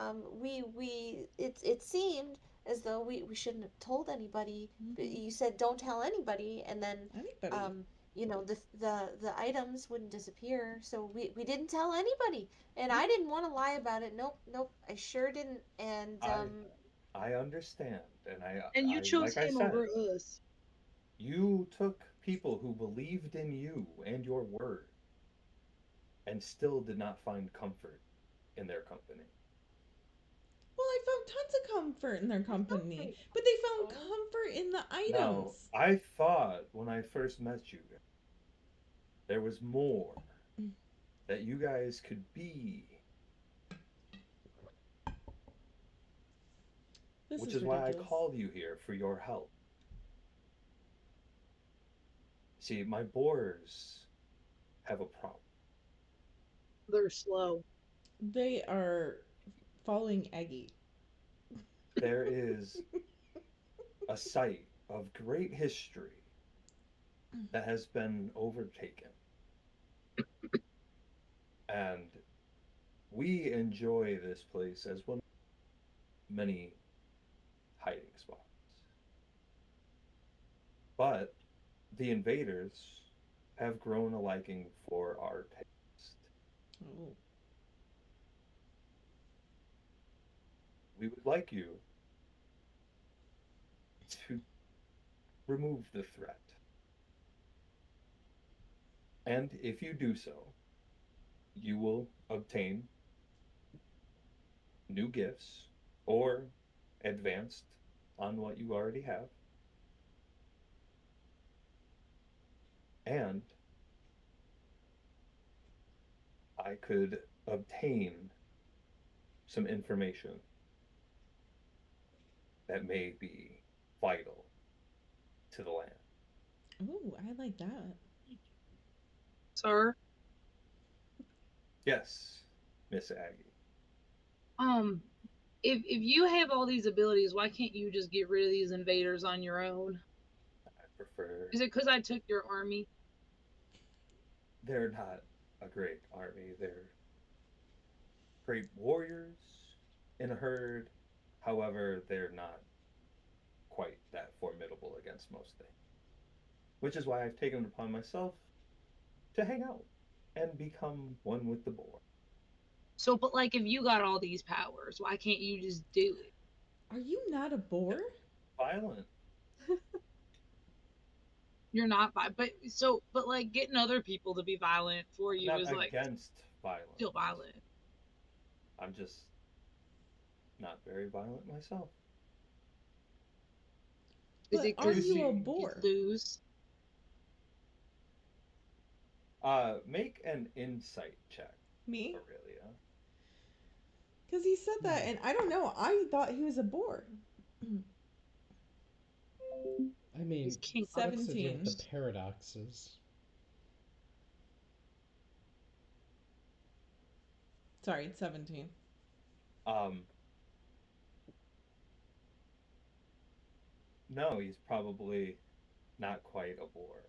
it seemed as though we shouldn't have told anybody. But Mm-hmm. you said don't tell anybody, and then Anybody. um, the items wouldn't disappear. So we didn't tell anybody, and I Mm-hmm. didn't want to lie about it. Nope, nope, I sure didn't. And I I understand, and And you I chose like I him said, over us. you took people who believed in you and your word, and still did not find comfort in their company. Well, I found tons of comfort in their I felt company, pretty but they found comfortable. comfort in the Now, items. I thought when I first met you, there was more that you guys could be, This which is is why I ridiculous. called you here for your help. See, my boars have a problem. They're slow. They are following Aggie. There is a site of great history that has been overtaken, and we enjoy this place as one of many hiding spots. But the invaders have grown a liking for our taste. Oh. We would like you to remove the threat. And if you do so, you will obtain new gifts or advanced on what you already have. And I could obtain some information that may be vital to the land. Oh, I like that. Sir, Yes, Miss Aggie. um, if you have all these abilities, why can't you just get rid of these invaders on your own? I prefer. Is it because I took your army? They're not a great army. They're great warriors in a herd. However, they're not quite that formidable against most things. Which is why I've taken it upon myself to hang out and become one with the boar. So, but like, if you got all these powers, why can't you just do it? Are you not a boar? Violent. You're not, but so, but like, getting other people to be violent for I'm you not is like against still violence. violent. I'm just not very violent myself. Is But it are You because you a see, you boar? lose? make an insight check, Me? Aurelia. Because he said that, Hmm. and I don't know. I thought he was a boar. I mean, He's King what's the deal with the 17. Arthas. paradoxes? Sorry, it's 17. Um, no, he's probably not quite a boar.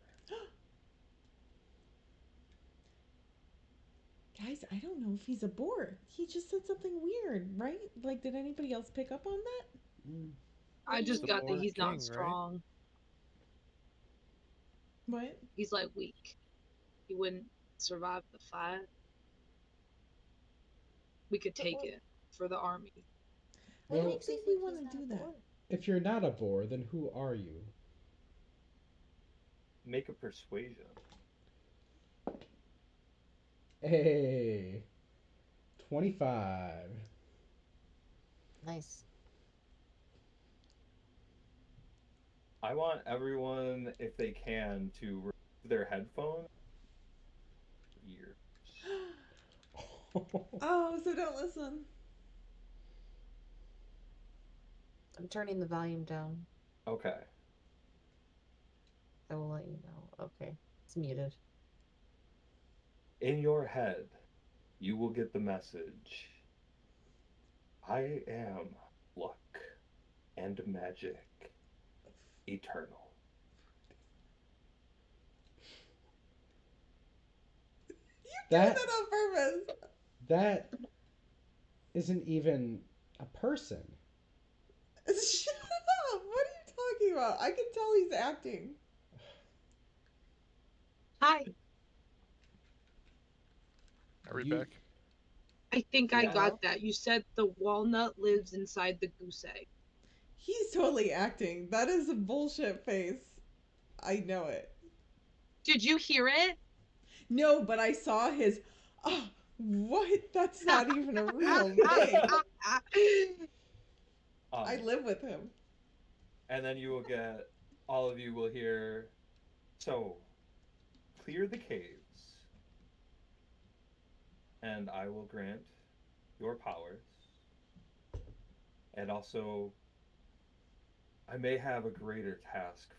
Guys, I don't know if he's a boar. He just said something weird, right? Like, did anybody else pick up on that? Mm. What I do you just The got that Boar mean? he's not King, right? strong. What? He's like weak. He wouldn't survive the fight. We could But take it for the army. what I Well, don't makes you think we think want he's to not a do that. boar? if you're not a boar, then who are you? Make a persuasion. Hey, 25. Nice. I want everyone, if they can, to remove their headphones. Ears. Oh, so don't listen. I'm turning the volume down. Okay. I will let you know. Okay, it's muted. In your head, you will get the message: I am luck and magic eternal. Doing That that on purpose. that isn't even a person. Shut up. What are you talking about? I can tell he's acting. Hi. Are we You back? I think I Yeah. Hello? got that. You said the walnut lives inside the goose egg. He's totally acting. That is a bullshit face. I know it. Did you hear it? No, but I saw his. Oh, what? That's not even a real thing. I Um, live with him. and then you will get, all of you will hear, so clear the caves, and I will grant your powers. And also, I may have a greater task.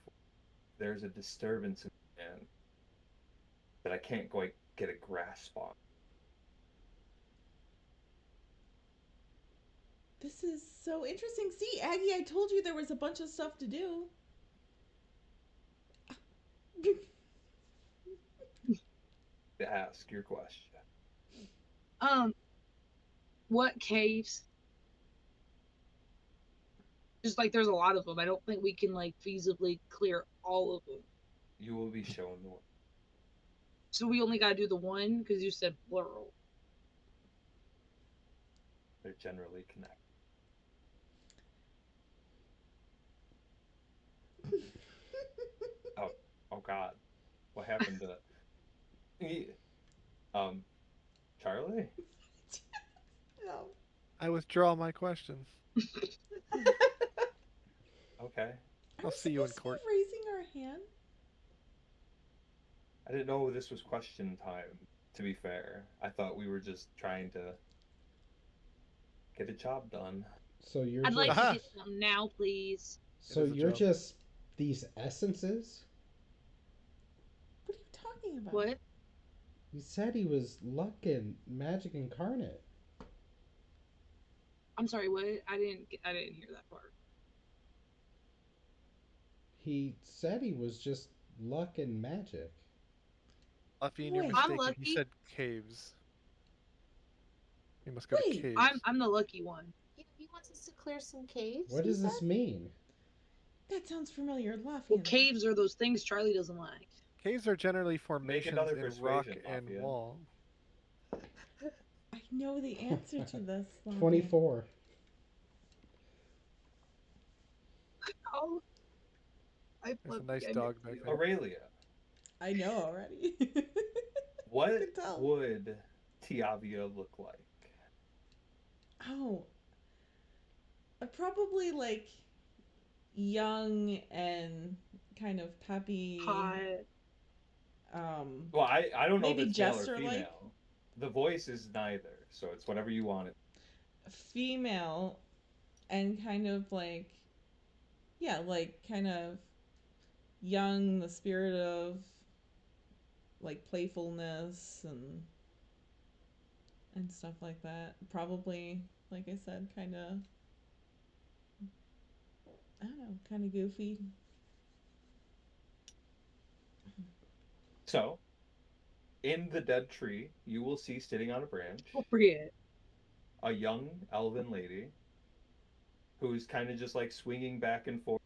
There's a disturbance in the land that I can't quite get a grasp on. This is so interesting. See, Aggie, I told you there was a bunch of stuff to do. To ask your question. um, what caves? Just like there's a lot of them. I don't think we can like feasibly clear all of them. You will be shown the way. So we only gotta do the one because you said plural. They're generally connected. Oh, oh God, what happened to? Um, Charlie. No. I withdraw my question. Okay. Are I'll we see you in supposed to court. be raising our hand? I didn't know this was question time. To be fair, I thought we were just trying to get a job done. so you're I'd like just to Aha! get some now, please. It so is a you're job. just these essences? What are you talking about? What? You said he was luck and magic incarnate. I'm sorry. What? I didn't hear that part. He said he was just luck and magic. Luffy, you're Wait, I'm mistaken. He lucky. said caves. We must go to wait. caves. I'm the lucky one. Yeah, he wants us to clear some caves, What he does said? this mean? That sounds familiar. Well, Laughing. caves are those things Charlie doesn't like. Caves are generally Make formations another in rock persuasion, and Mafia. wall. I know the answer to this. Laughing. 24. Oh, I There's a flipped nice again dog next to back you. there. Aurelia, I know already. I what can tell. would Tiavia look like? Oh, probably like young and kind of peppy. Hot. Well, I don't know if Maybe it's male or jester like female. The voice is neither, so it's whatever you want it. female and kind of like yeah, like kind of young, the spirit of like playfulness and stuff like that. Probably, like I said, kind of I don't know, kind of goofy. So, in the dead tree, you will see sitting on a branch Appropriate. a young elven lady who's kind of just like swinging back and forth,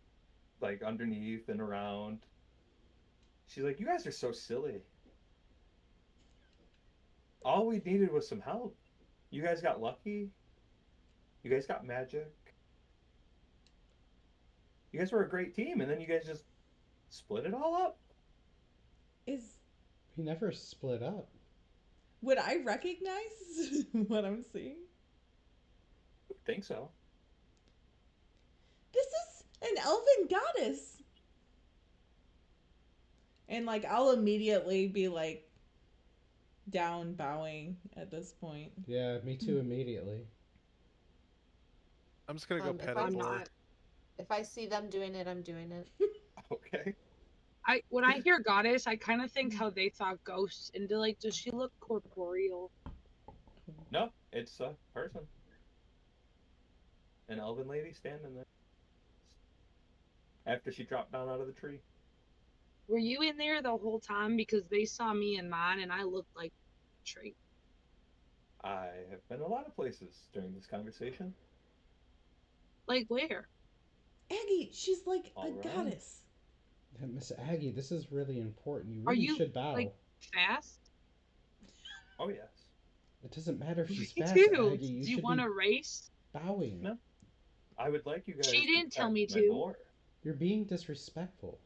like underneath and around. She's like, "You guys are so silly. All we needed was some help. You guys got lucky. You guys got magic. You guys were a great team, and then you guys just split it all up." Is He never split up. would I recognize what I'm seeing? I think so. This is an elven goddess. And like I'll immediately be like down, bowing at this point. Yeah, me too. Immediately. I'm just gonna go pet If a I I'm boar. not. if I see them doing it, I'm doing it. Okay. When I hear goddess, I kind of think how they thought ghosts, and they're like, does she look corporeal? No, it's a person. An elven lady standing there after she dropped down out of the tree. Were you in there the whole time? Because they saw me in mine, and I looked like a tree. I have been a lot of places during this conversation. Like where? Aggie, she's like a All around. goddess. Miss Aggie, this is really important. You Are really you should bow. like fast? Oh yes. It doesn't matter if Me she's fast, too. Aggie. You Do you should want be to race? bowing. No, I would like you She guys to didn't tell pet me my to. boar. You're being disrespectful.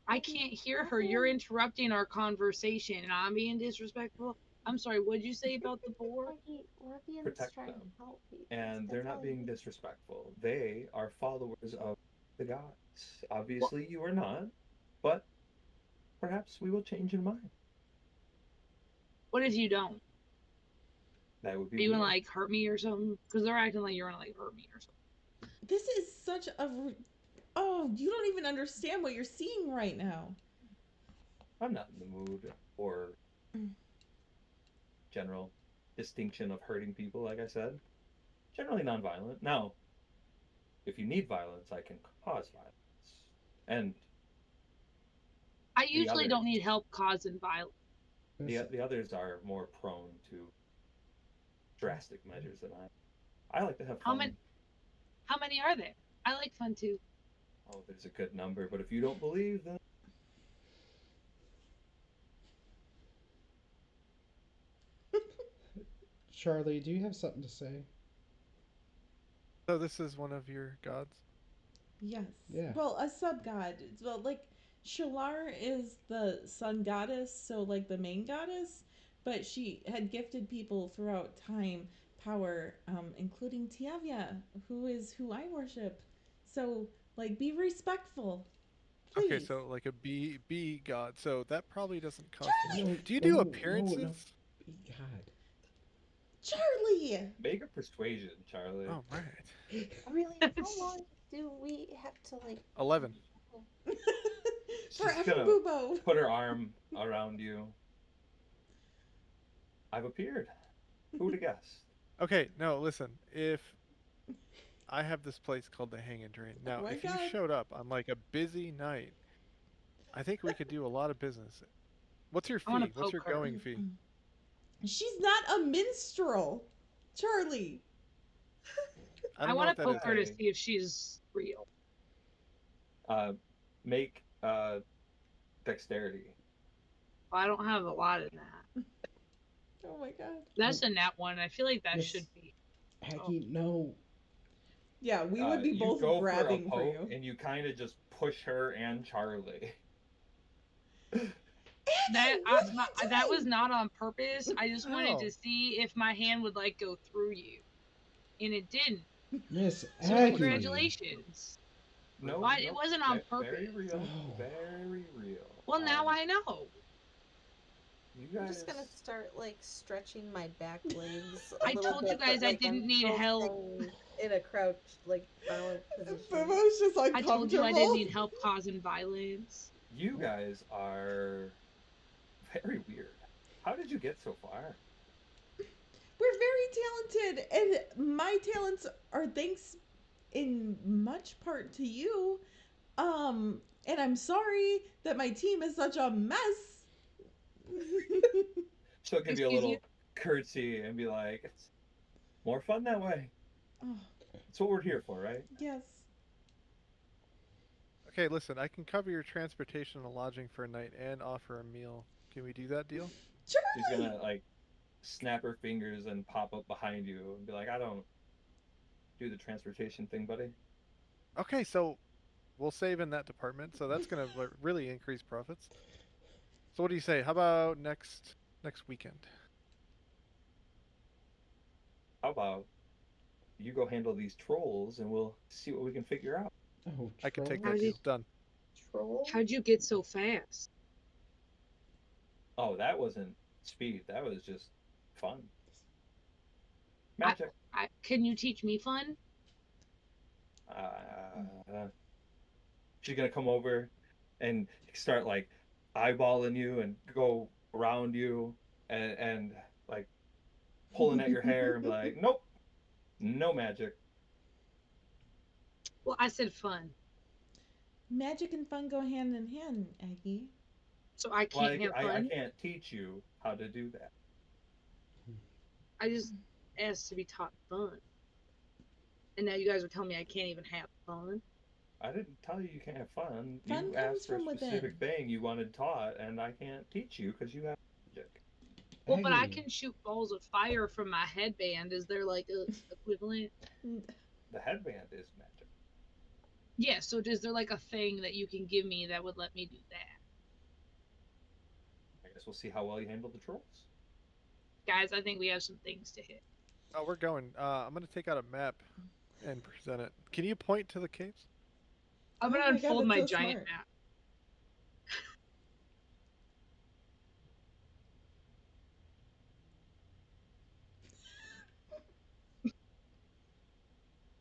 I can't hear her. You're interrupting our conversation, and I'm being disrespectful. I'm sorry. What'd you say about the boar? Orphean's Protect trying them. to help people. And they're That's not all being it is. disrespectful. They are followers of the gods. What? Obviously, you are not, but perhaps we will change your mind. What if you don't? That would be Are you gonna weird. like hurt me or something? Because they're acting like you're gonna like hurt me or something. This is such a. Oh, you don't even understand what you're seeing right now. I'm not in the mood for general distinction of hurting people, like I said. Generally nonviolent. Now, if you need violence, I can cause violence. And I the usually others, don't need help causing violence. the others are more prone to drastic measures than I. I like to have How fun. many? How many are there? I like fun too. Oh, there's a good number, but if you don't believe, then Charlie, do you have something to say? So this is one of your gods. Yes. Yeah. Well, a sub god. Well, like Shalar is the sun goddess, so like the main goddess, but she had gifted people throughout time power, including Tiavia, who I worship. So like, be respectful, Okay, please. so like a bee god. So that probably doesn't cost too much. No, Do you do no, no, no. appearances? God. Charlie. make a persuasion, Charlie. Oh right. Really, how long do we have to like? 11. She's Forever gonna Boobo. put her arm around you. I've appeared. Who would have guessed? Okay, no, listen. If I have this place called the Hang and Drain. Oh Now, my if you god. showed up on like a busy night, I think we could do a lot of business. What's your I want fee? to What's your poke her. going fee? She's not a minstrel. Charlie. I I don't know want what to that poke is. her to Okay. see if she's real. Make dexterity. Well, I don't have a lot in that. Oh my god. That's a nat one. I feel like that Miss should be. Aggie, no. Yeah, we would be You both go grabbing for for a you. poke, and you kind of just push her and Charlie. That what are you that was doing? not on purpose. I just wanted to Oh. see if my hand would like go through you, and it didn't. Miss So Aggie. congratulations. No, Why no, it wasn't on very purpose. real, Oh. very real. Well, now I know. You I'm guys. just gonna start like stretching my back legs a I little told you bit, guys but I like I'm didn't need still help. staying in a crouched, like balanced position. Boobo's just I told you I didn't uncomfortable. need help causing violence. You guys are very weird. How did you get so far? We're very talented, and my talents are thanks in much part to you. And I'm sorry that my team is such a mess. She'll give you a Excuse you? little curtsy and be like, "It's more fun that way. Oh, That's what we're here for, right?" yes. Okay, listen. I can cover your transportation and lodging for a night and offer a meal. Can we do that deal? She's Charlie! gonna like snap her fingers and pop up behind you and be like, "I don't do the transportation thing, buddy." Okay, so we'll save in that department. So that's gonna really increase profits. So what do you say? How about next weekend? How about you go handle these trolls and we'll see what we can figure out. Oh, I can take troll. that deal. Done. Troll? How'd you get so fast? Oh, that wasn't speed. That was just fun. I, Magic. can you teach me fun? Uh, she's gonna come over and start like eyeballing you and go around you and like pulling at your hair and be like, nope, no magic. Well, I said fun, Magic and fun go hand in hand, Aggie. so I Well, can't have I fun. can't teach you how to do that. I just asked to be taught fun, and now you guys are telling me I can't even have fun. I didn't tell you you can't have fun. Fun You comes asked for a from within. specific thing you wanted taught, and I can't teach you because you have magic. Well, but I Aggie, can shoot balls of fire from my headband. Is there like a equivalent? The headband is magic. Yeah. So is there like a thing that you can give me that would let me do that? I guess we'll see how well you handle the trolls. Guys, I think we have some things to hit. Oh, we're going. I'm gonna take out a map and present it. Can you point to the caves? I'm Oh gonna my God, unfold that's my so giant smart. map.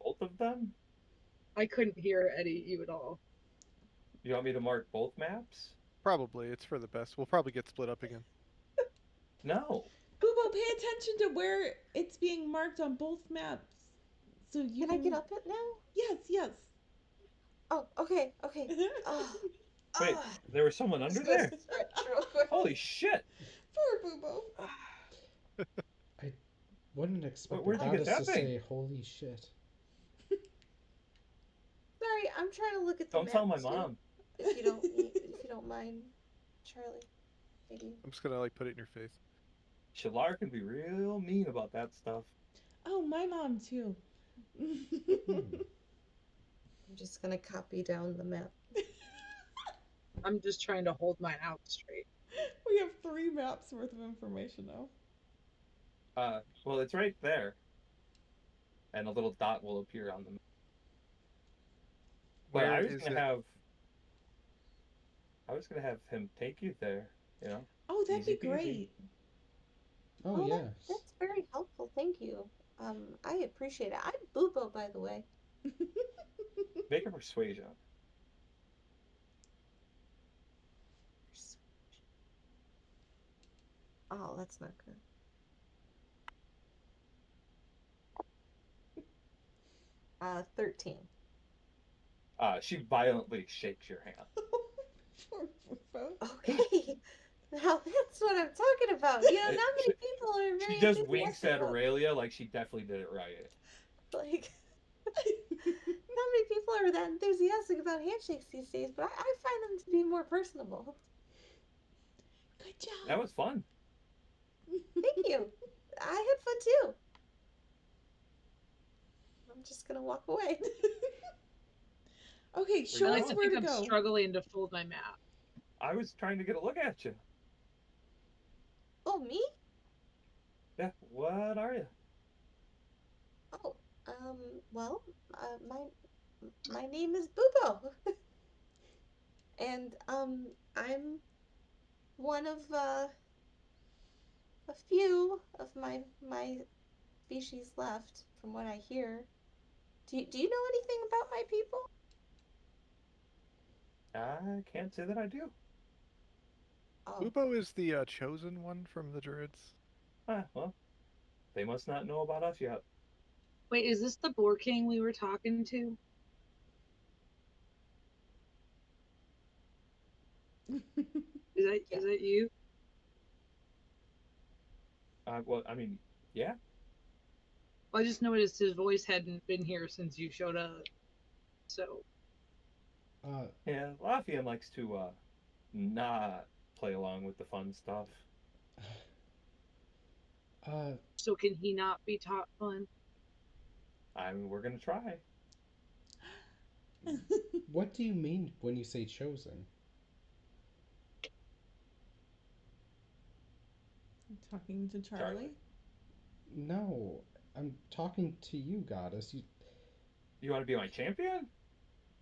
Both of them? I couldn't hear Eddie you at all. You want me to mark both maps? Probably. It's for the best. We'll probably get split up again. No. Boobo, pay attention to where it's being marked on both maps. So you Can I get up it now? Yes, yes. Oh, okay, okay. Wait, there was someone under Just gonna there? stretch real quick. Holy shit! Poor Boobo. I wouldn't expect the Where'd you get goddess to that thing? say "holy shit." Sorry, I'm trying to look at the Don't map tell my too. mom. If you don't mind, Charlie, maybe. I'm just gonna like put it in your face. Shalar can be real mean about that stuff. Oh, my mom too. I'm just gonna copy down the map. I'm just trying to hold mine out straight. We have 3 maps worth of information now. Well, it's right there. And a little dot will appear on the map. But Where is it? I was gonna have him take you there, you know? Oh, that'd Easy be peasy. great. Oh yes. That's very helpful. Thank you. I appreciate it. I'm Boobo, by the way. Make a persuasion. Oh, that's not good. 13. She violently shakes your hand. Poor Boobo. Okay. Now that's what I'm talking about. You know, not many people are very She just winks enthusiastic at about- Aurelia like she definitely did it right. Like, not many people are that enthusiastic about handshakes these days, but I find them to be more personable. Good job. That was fun. Thank you. I had fun too. I'm just gonna walk away. Okay, show I like us to where think to I'm go. struggling to fold my map. I was trying to get a look at you. Oh, me? Yeah, what are you? Oh, well, my name is Bubo. And, I'm one of, a few of my species left, from what I hear. Do you know anything about my people? I can't say that I do. Oh, Ubo is the chosen one from the druids. Well, they must not know about us yet. Wait, is this the Boar King we were talking to? yeah. Is that you? Well, I mean, yeah. Well, I just noticed his voice hadn't been here since you showed up. So Uh, Yeah, Lafian likes to not play along with the fun stuff. so can he not be taught fun? I mean, we're gonna try. what do you mean when you say chosen? Talking to Charlie. No, I'm talking to you, goddess. You want to be my champion?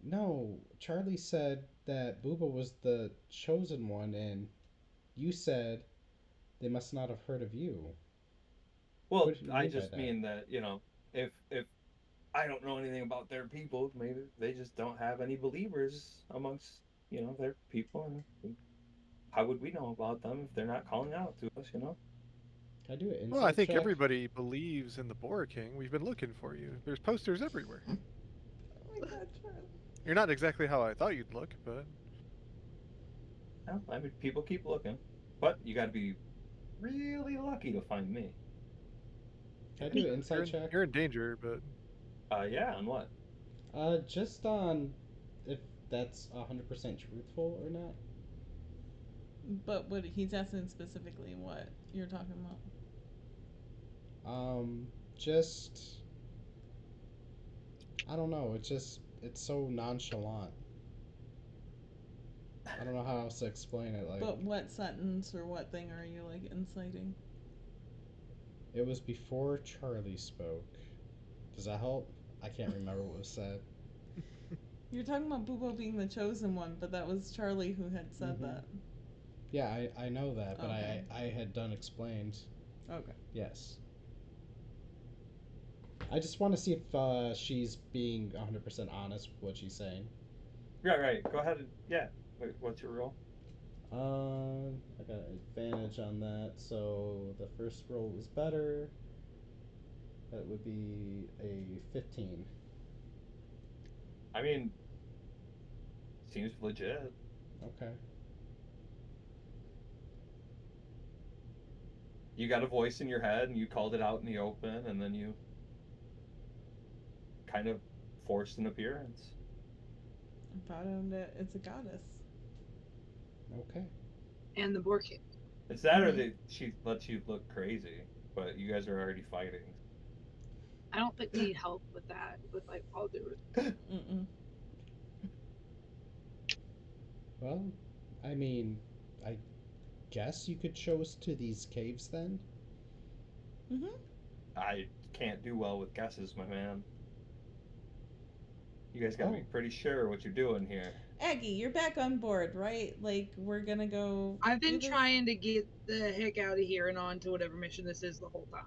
No, Charlie said that Booba was the chosen one, and you said They must not have heard of you. Well, What do you I mean by just that? mean that, if I don't know anything about their people, maybe they just don't have any believers amongst, their people, and how would we know about them if they're not calling out to us? Can I do an Well, I insight think check? everybody believes in the Boar King. We've been looking for you. There's posters everywhere. Oh my god, Charlie. You're not exactly how I thought you'd look, but Well, I mean, people keep looking, but you got to be really lucky to find me. Can I do an you're insight in, check? you're in danger. But Yeah, on what? Just on if that's 100% truthful or not. But what he's asking specifically what you're talking about. Um, just I don't know. It's so nonchalant. I don't know how else to explain it. Like But what sentence or what thing are you like inciting? it was before Charlie spoke. Does that help? I can't remember what was said. You're talking about Bubo being the chosen one, but that was Charlie who had said Mhm. that. Yeah, I know that, but Okay. I had done explained. Okay. Yes. I just want to see if she's being 100% honest with what she's saying. Right. Go ahead and yeah. Wait, what's your role? I got an advantage on that, so the first roll was better. That would be a 15. I mean, seems legit. Okay. You got a voice in your head, and you called it out in the open, and then you kind of forced an appearance. I found it. It's a goddess. Okay. And the Boar King. It's that, or that she lets you look crazy, but you guys are already fighting. I don't think we need help with that. With like all due respect. Mm-mm. Well, I mean, I guess you could show us to these caves then? Mm-hmm. I can't do well with guesses, my man. You guys gotta be Oh. pretty sure what you're doing here. Aggie, you're back on board, right? Like we're gonna go. I've been do this? trying to get the heck out of here and on to whatever mission this is the whole time.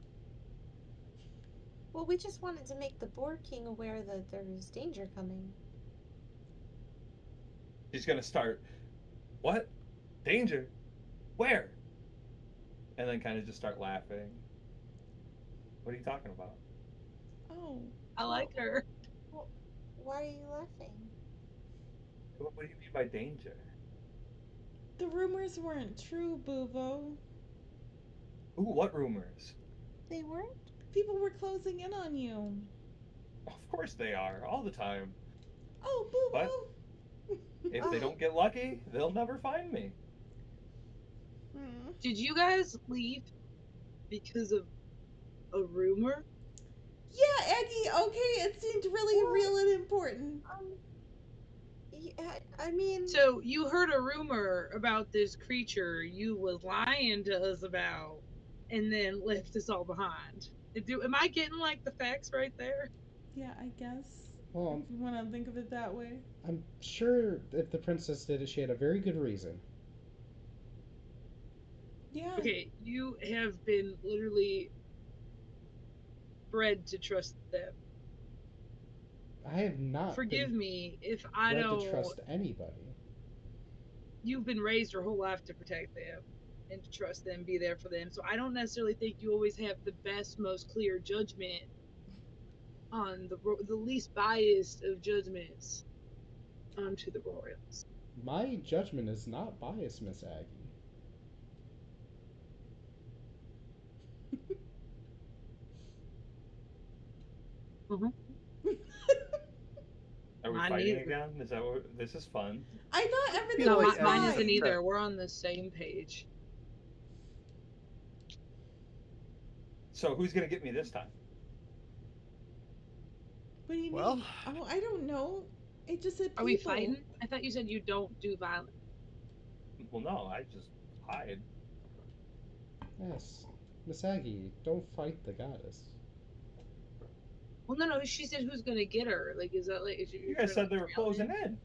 Well, we just wanted to make the Boar King aware that there's danger coming. She's gonna start. What? Danger? Where? And then kind of just start laughing. What are you talking about? Oh. I like her. Well, why are you laughing? What do you mean by danger? The rumors weren't true, Buvo. Ooh, what rumors? They weren't? People were closing in on you. Of course they are, all the time. Oh, But Buvo. if they don't get lucky, they'll never find me. Did you guys leave because of a rumor? Yeah, Aggie. Okay, it seemed really real and important. Yeah, I mean, So you heard a rumor about this creature you was lying to us about, and then left us all behind. Am I getting like the facts right there? Yeah, I guess. Well, If you want to think of it that way. I'm sure if the princess did it, she had a very good reason. Yeah. Okay, you have been literally bred to trust them. I have not Forgive been me if I bred don't. to trust anybody. You've been raised your whole life to protect them and to trust them, be there for them. So I don't necessarily think you always have the best, most clear judgment on the least biased of judgments onto the royals. My judgment is not biased, Miss Aggie. Are we Mine fighting neither. again? Is that what? This is fun. I thought everything No, was mine fine. isn't either. We're on the same page. So who's gonna get me this time? What do you Well- mean? Oh, I don't know. It just said people. Are we fighting? I thought you said you don't do violence. Well, no, I just hide. Yes. Miss Aggie, don't fight the goddess. Well, no. She said who's gonna get her. Like, is that like? You guys said they were closing in.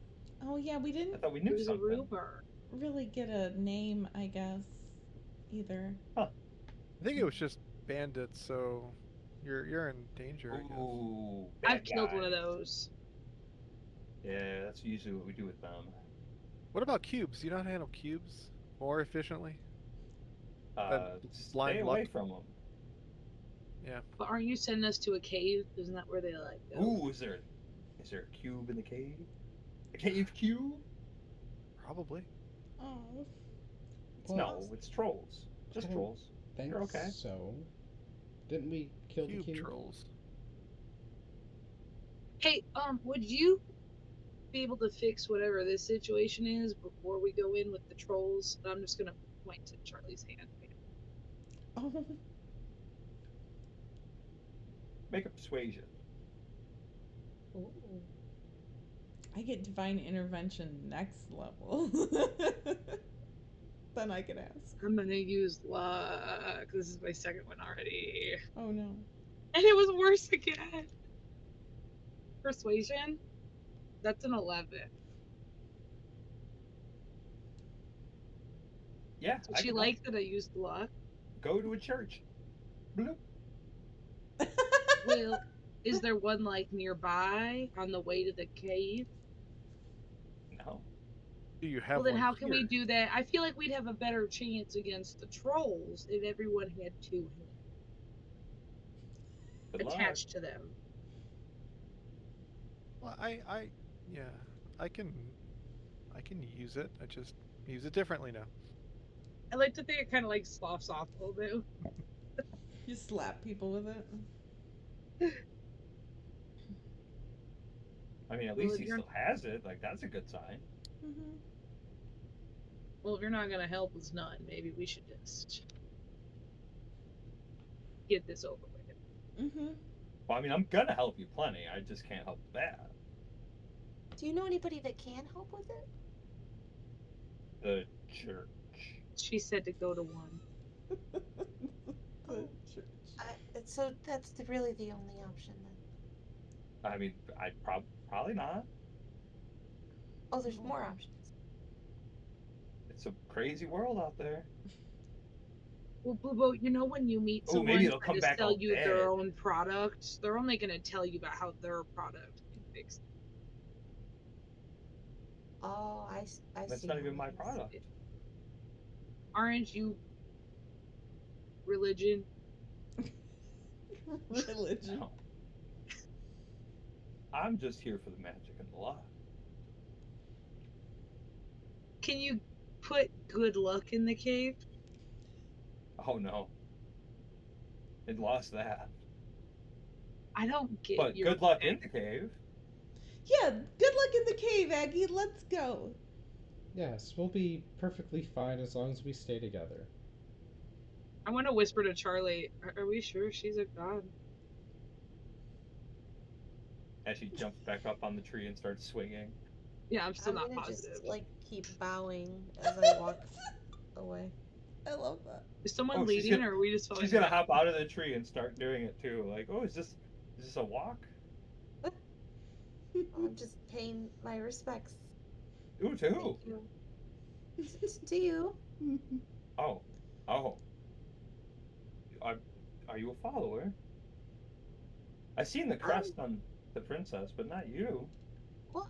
Oh yeah, we I didn't thought we It knew was a something. rumor. really get a name, I guess. either. Huh. I think it was just bandits, so you're in danger, I guess. Ooh, I've bad killed one of guys. those. Yeah, that's usually what we do with them. What about cubes? Do you know how to handle cubes more efficiently than Stay blind luck? away from them. Yeah, But aren't you sending us to a cave? Isn't that where they like go? Ooh, is there a cube in the cave? A cave cube? probably. Oh, Well, No, it's trolls. I Just don't trolls. think You're okay. so. Didn't we kill the Cube cube? trolls. Hey, would you be able to fix whatever this situation is before we go in with the trolls? And I'm just gonna point to Charlie's hand. oh, Make a persuasion. Ooh. I get divine intervention next level. Then I can ask. I'm gonna use luck. This is my second one already. Oh no. And it was worse again. Persuasion? That's an 11. Yeah, Did I she can like that I used luck? go to a church. Bloop. Well, is there one like nearby on the way to the cave? No. Do you have Well, then one how can we here? do that? I feel like we'd have a better chance against the trolls if everyone had two hands Good luck. attached to them. Well, yeah, I can, I can use it. I just use it differently now. I like to think it kind of like sloughs off a little bit. You slap people with it. I mean, at Well, least if he you're still has it. Like, that's a good sign. Mm-hmm. well, if you're not gonna help us none, maybe we should just get this over with. Mm-hmm. Well, I mean, I'm gonna help you plenty. I just can't help that. Do you know anybody that can help with it? The church. She said to go to one. The church. So that's really the only option then. I mean, probably not. Oh, there's more options. It's a crazy world out there. Well, Boobo, you know when you meet Oh, someone maybe it'll trying come to back sell all you dead. their own product, they're only gonna tell you about how their product can fix it. Oh, I That's see. not how even it my is. product. Aren't you religion? Religion. No. I'm just here for the magic and the luck. Can you put good luck in the cave? Oh no. It lost that. I don't get But your good luck in the cave. Yeah, good luck in the cave, Aggie. Let's go. Yes, we'll be perfectly fine as long as we stay together. I want to whisper to Charlie, are we sure she's a god? As she jumps back up on the tree and starts swinging. Yeah, I'm still I'm not gonna positive. just like keep bowing as I walk away. I love that. Is someone Oh, she's leading gonna- or are we just following She's gonna her? hop out of the tree and start doing it too. Like, oh, is this a walk? I'm just paying my respects. Ooh, to who? Thank you. To you. Oh. Are you a follower? I seen the crest on the princess, but not you. Well,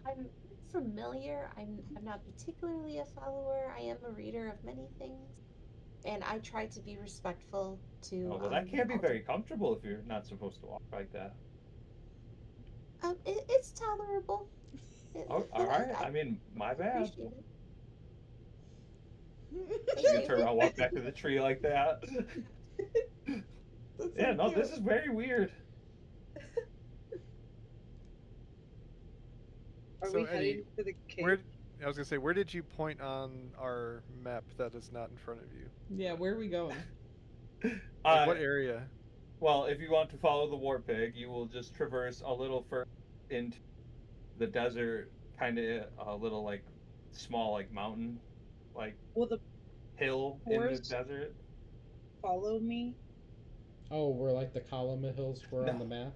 I'm familiar. I'm not particularly a follower. I am a reader of many things, and I try to be respectful to. Oh, well, that can't be all very comfortable if you're not supposed to walk like that. it's tolerable. Oh, But all right. I mean, my bad. appreciate it. She's gonna turn around, and walk back to the tree like that. That's Yeah, so no, cute. this is very weird. Are So, we Eddie, heading to the cave? I was gonna say, where did you point on our map that is not in front of you? Yeah, where are we going? Like, what area? Well, if you want to follow the war pig, you will just traverse a little further into the desert, kind of a little like small like mountain, like Will the hill in the Forest? desert. follow me? Oh, we're like the column of hills were on No. the map?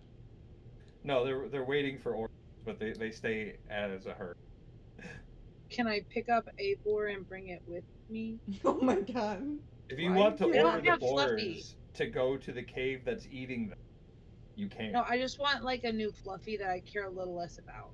No, they're waiting for orders, but they stay as a herd. Can I pick up a boar and bring it with me? Oh my god. If you Why want to do I you order don't the have want- Fluffy. boars to go to the cave that's eating them, you can. No, I just want like a new Fluffy that I care a little less about.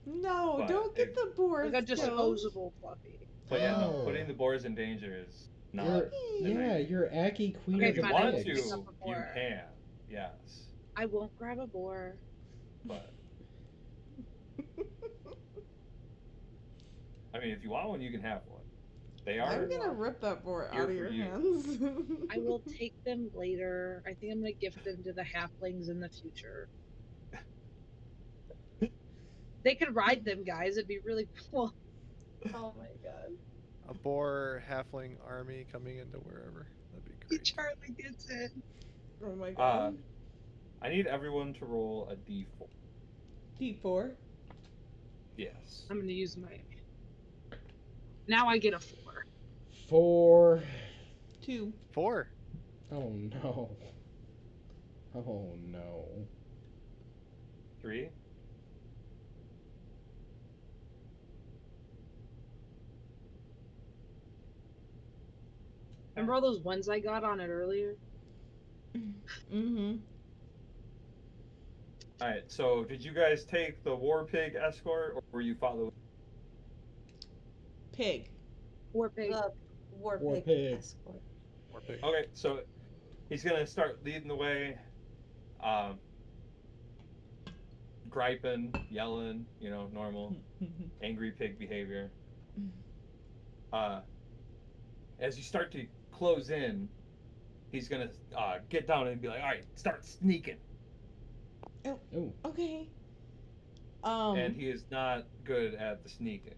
No, But don't get if- the boars Like a killed. disposable Fluffy. But yeah, no, Oh. putting the boars in danger is not. You're, a Aggie. nice yeah, thing. you're Aggie, queen Okay, If of you the fine, I want will pick pigs. up to, a you boar. can. Yes, I won't grab a boar. but I mean, if you want one, you can have one. They I'm are. gonna rip that boar Here out of for your you. hands. I will take them later. I think I'm gonna gift them to the halflings in the future. They could ride them, guys. It'd be really cool. Oh my god. A boar halfling army coming into wherever. That'd be great. Charlie gets it. Oh my Uh, god. I need everyone to roll a d4. D4. Yes. I'm gonna use my. Now I get a 4. 4. 2. 4. Oh no. Oh no. 3. Remember all those ones I got on it earlier? Mm-hmm. All right. So, did you guys take the war pig escort, or were you following? Pig. War pig. The war War pig, pig. escort. Or pig. Okay, so he's gonna start leading the way, um, griping, yelling, normal angry pig behavior. As you start to close in, he's gonna get down and be like, "All right, start sneaking." Oh. Okay. And he is not good at the sneaking.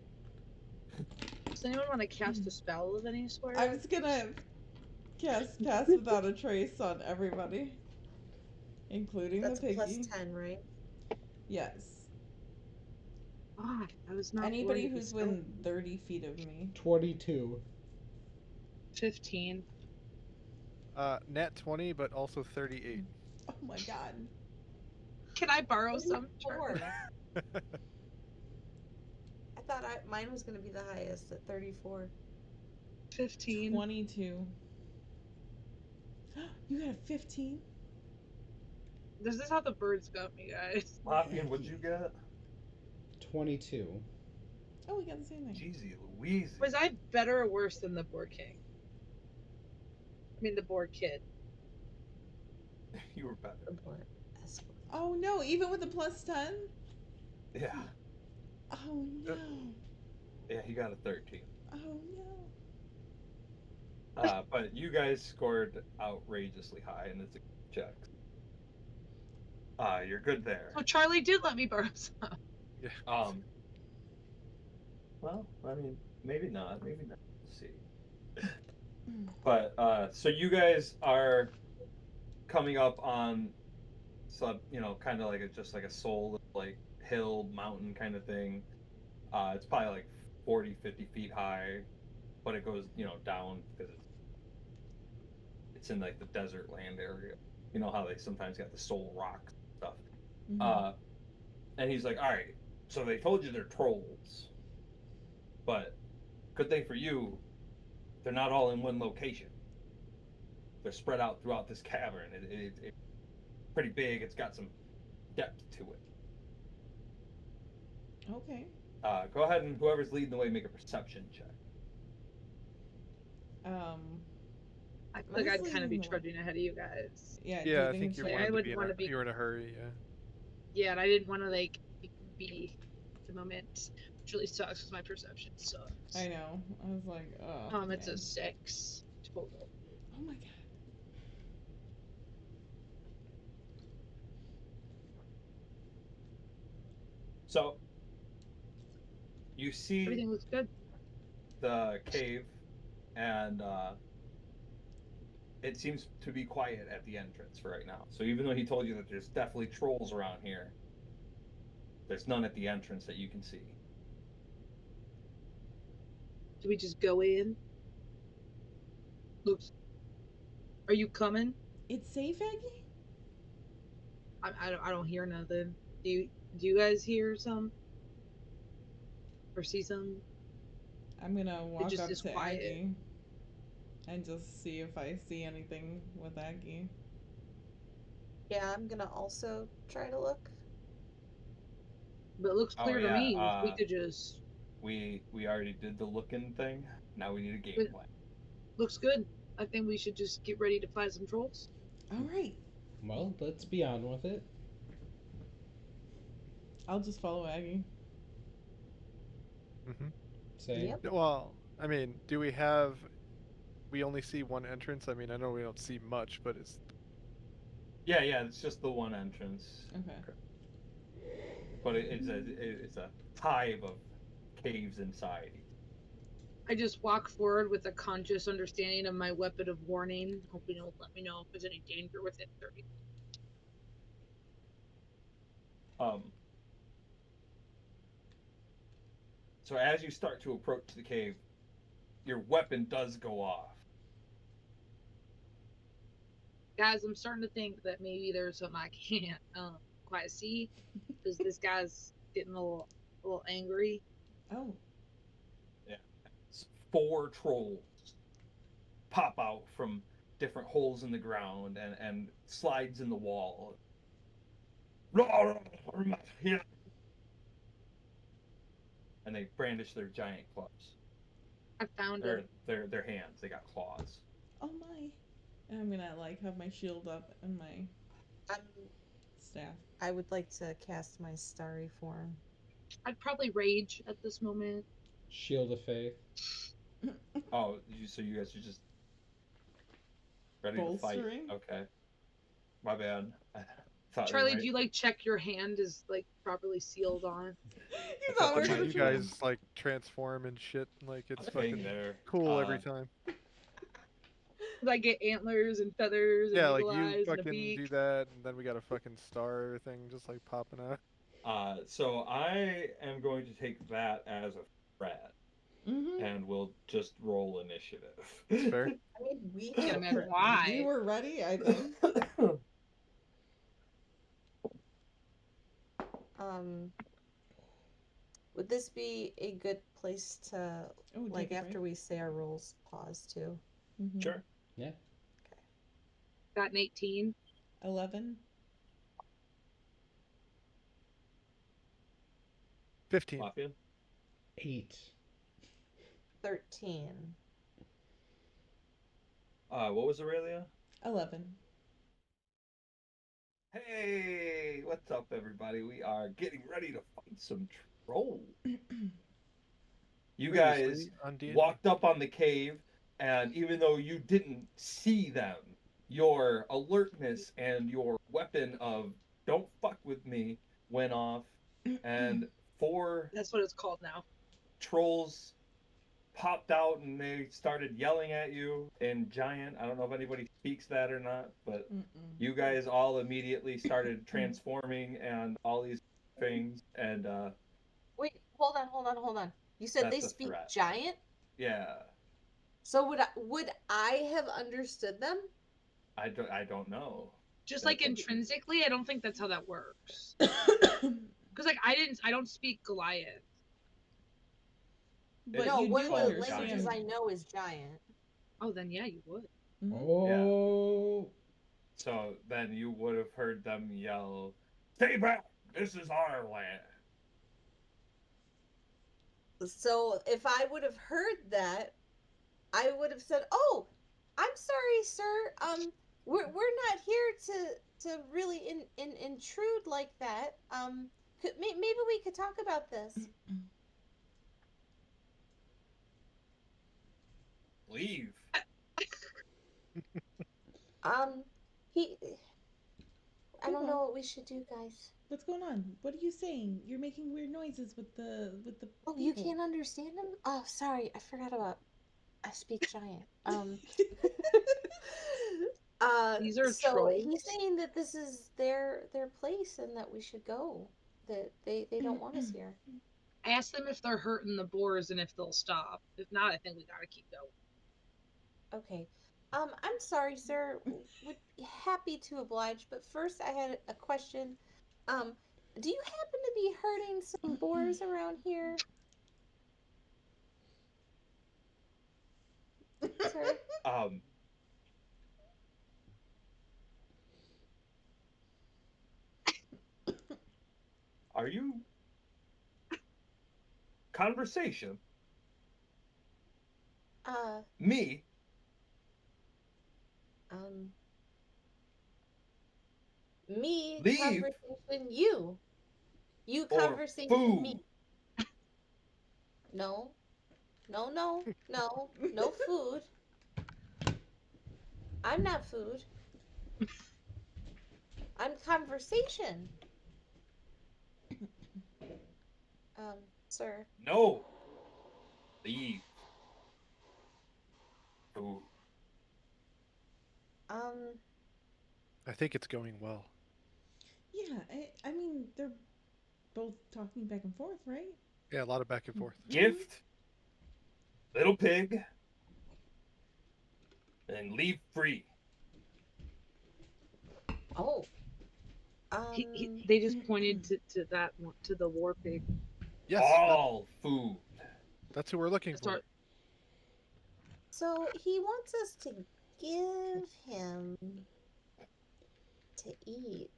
Does anyone want to cast a spell of any sort? I was gonna cast Pass Without a Trace on everybody, including That's the a plus piggy. 10, right? Yes. God, I was not. Anybody worried who's to spell. within 30 feet of me. 22. 15. Nat 20, but also 38. Oh my god. Can I borrow some? Charlie? 34. I thought mine was going to be the highest at 34. 15. 22. You got a 15? This is how the birds got me, guys. Lothian, what'd you get? 22. Oh, we got the same thing. Jeezy Louise. Was I better or worse than the Boar King? I mean, the Boar Kid. You were better. The boar escort. Oh no, even with a plus 10? Yeah. Oh no. Yeah, he got a 13. Oh no. But you guys scored outrageously high in this check. You're good there. Oh, Charlie did let me borrow some. Yeah. Well, I mean, maybe not. Maybe not. Let's see. But so you guys are coming up on some, kind of like just like a soul, like hill, mountain kind of thing. It's probably like 40, 50 feet high, but it goes, down because it's in like the desert land area. You know how they sometimes got the soul rock stuff. Mhm. And he's like, all right, so they told you they're trolls, but good thing for you, they're not all in one location. They're spread out throughout this cavern. It's pretty big. It's got some depth to it. Okay. Go ahead and whoever's leading the way, make a perception check. I feel like I'd Honestly, kind of be no. trudging ahead of you guys. Yeah, Yeah, I do think you it's I wanted to would be in wanna a, be- you were in a hurry, yeah. Yeah, and I didn't want to like be at the moment. Which really sucks because my perception sucks. I know. I was like, oh. It's man. a 6 total. Oh my god. So you see Everything looks good. the cave, and it seems to be quiet at the entrance for right now. So even though he told you that there's definitely trolls around here, there's none at the entrance that you can see. Do we just go in? Looks. Are you coming? It's safe, Aggie? I don't hear nothing. Do you guys hear some? Or see some? I'm gonna It walk just up is to quiet. Aggie and just see if I see anything with Aggie. Yeah, I'm gonna also try to look. But it looks Oh clear to yeah, me. We could just. we already did the looking thing. Now we need a game It plan. looks good. I think we should just get ready to find some trolls. All right, Well, let's be on with it. I'll just follow Aggie. Hmm. Same. Yep. Well, I mean, do we have? We only see one entrance. I mean, I know we don't see much, but it's Yeah, it's just the one entrance, Okay. but it's a hive of caves inside. I just walk forward with a conscious understanding of my weapon of warning, hoping it'll let me know if there's any danger within 30. Um, so as you start to approach the cave, your weapon does go off. Guys, I'm starting to think that maybe there's something I can't quite see because this guy's getting a little angry. Oh. Yeah, four trolls pop out from different holes in the ground and slides in the wall. And they brandish their giant clubs. I found Or him. their hands, they got claws. Oh my. And I'm gonna like have my shield up and my I'm. staff. I would like to cast my starry form. I'd probably rage at this moment. Shield of Faith. Oh, so you guys are just ready to fight? Bolstering. Okay, my bad. I thought there Charlie, do might. you like check your hand is like properly sealed on? You I thought thought we there were watching might gonna you be try. a, guys like transform and shit. Like it's a thing fucking there. cool every time. I get antlers and feathers and Yeah, like eagle you eyes and a fucking do beak. that, and then we got a fucking star thing just like popping out. So I am going to take that as a threat, Mm-hmm. and we'll just roll initiative. It's fair. I mean, we Can't can. imagine We why. were ready, I think. Um, would this be a good place to, Oh, take like, a after break. we say our rules, pause too? Mm-hmm. Sure. Yeah. Got an 18. 11. 15. Mafia. 8. 13. What was Aurelia? 11. Hey, what's up, everybody? We are getting ready to fight some trolls. You guys Previously on D&D. walked up on the cave, and even though you didn't see them, your alertness and your weapon of "don't fuck with me" went off, and four That's what it's called now. trolls popped out and they started yelling at you in giant. I don't know if anybody speaks that or not, but Mm-mm. you guys all immediately started transforming and all these things, and Wait, hold on. You said they that's a speak threat. giant? Yeah, So would I have understood them? I don't know. Just That's like up to you. intrinsically, I don't think that's how that works. Because like I don't speak Goliath. But No, you one do of the called languages understand. I know is giant. Oh, then yeah, you would. Mm-hmm. Yeah. Oh. So then you would have heard them yell, "Stay back! This is our land." So if I would have heard that, I would have said, "Oh, I'm sorry, sir. We're not here to really intrude like that. Maybe we could talk about this." Leave. Um, he. I don't Google, know what we should do, guys. what's going on? What are you saying? You're making weird noises with the Oh, you people. can't understand him? Oh, sorry, I forgot about. I speak giant. These are So trolls. he's saying that this is their place and that we should go. That they don't want us here. Ask them if they're hurting the boars and if they'll stop. If not, I think we gotta keep going. Okay. I'm sorry, sir. Would happy to oblige, but first I had a question. Um, do you happen to be hurting some boars around here? Sir. Um, are you conversation? Uh, Me um, me leave conversation you. You or conversation food? me. No, no food. I'm not food. I'm conversation. Sir. No, leave food. Um, I think it's going well. Yeah, I mean, they're both talking back and forth, right? Yeah, a lot of back and forth. Mm-hmm. Gift, little pig, and leave free. oh, They just pointed to that one, to the war pig. Yes, All food. that's who we're looking Start. for. so he wants us to give him to eat.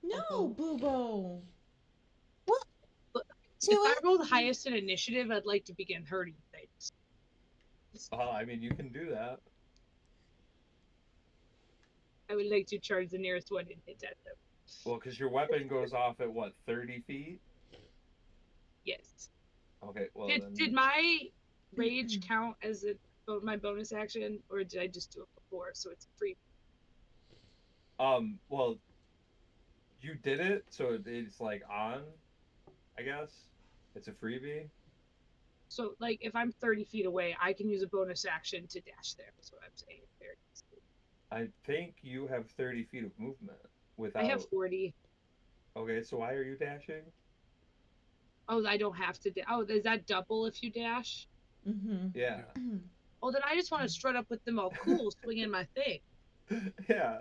I No, think. Boobo. What? But To if I it? roll the highest in initiative, I'd like to begin hurting things. I mean, you can do that. I would like to charge the nearest one and hit at them. Well, because your weapon goes off at what, 30 feet? Yes. Okay, well Did then. my rage count as my bonus action, or did I just do it before? So it's free. Well, you did it, so it's like on, I guess. It's a freebie. So like if I'm 30 feet away, I can use a bonus action to dash there. That's what I'm saying. Very easily. I think you have 30 feet of movement I have without. 40. Okay, so why are you dashing? Oh, I don't have to. Oh, is that double if you dash? Mm-hmm. Yeah. Yeah. Oh, then I just want to strut up with them all cool, swinging my thing. Yeah.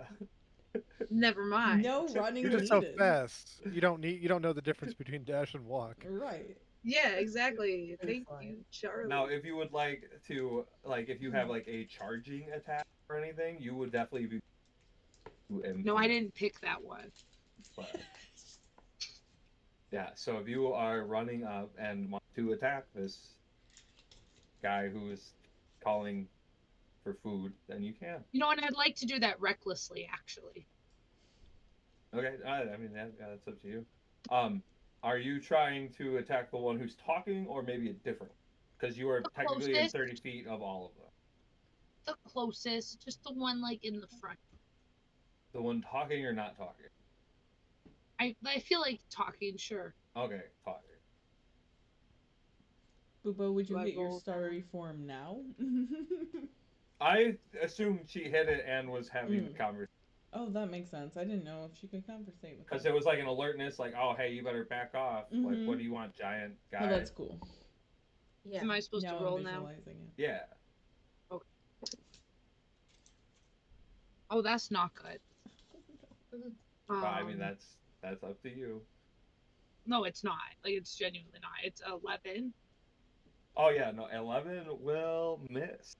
Never mind. No running You're just so needed. fast. You don't know the difference between dash and walk. Right. Yeah, exactly. It's Thank fine. you, Charlie. Now, if you would like to, like, if you have like a charging attack or anything, you would definitely be. No, I didn't pick that one. But yeah, so if you are running up and want to attack this guy who is calling for food, then you can. You know, and I'd like to do that recklessly, actually. Okay, I mean that's up to you. Um, are you trying to attack the one who's talking, or maybe a different? Because you are The technically in closest. 30 feet of all of them. The closest, just the one like in the front. The one talking or not talking? I feel like talking, sure. Okay, talking. Boobo, would you Do I hit your roll starry form now? I assumed she hit it and was having the conversation. Oh, that makes sense. I didn't know if she could conversate with Because it. it was like an alertness, like, oh, hey, you better back off. Like, what do you want, giant guy? Oh, that's cool. Yeah. Am I supposed Now to roll I'm now? visualizing it. Yeah. Okay. Oh, that's not good. I mean, that's up to you. No, it's not. Like, it's genuinely not. It's 11, Oh yeah, no, 11 will miss.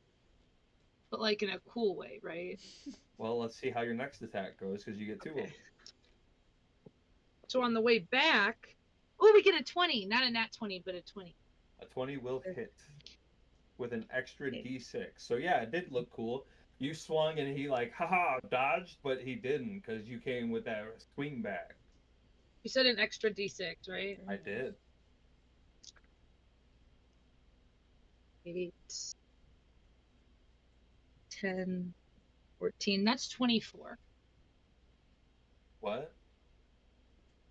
but like in a cool way, right? Well, let's see how your next attack goes because you get two of them. So on the way back, oh, we get a 20. Not a nat 20, but a 20. A 20 will hit with an extra d6. So yeah, it did look cool. You swung and he like, haha, dodged, but he didn't because you came with that swing back. You said an extra d6, right? I did. 8, 10, 14. That's 24. What?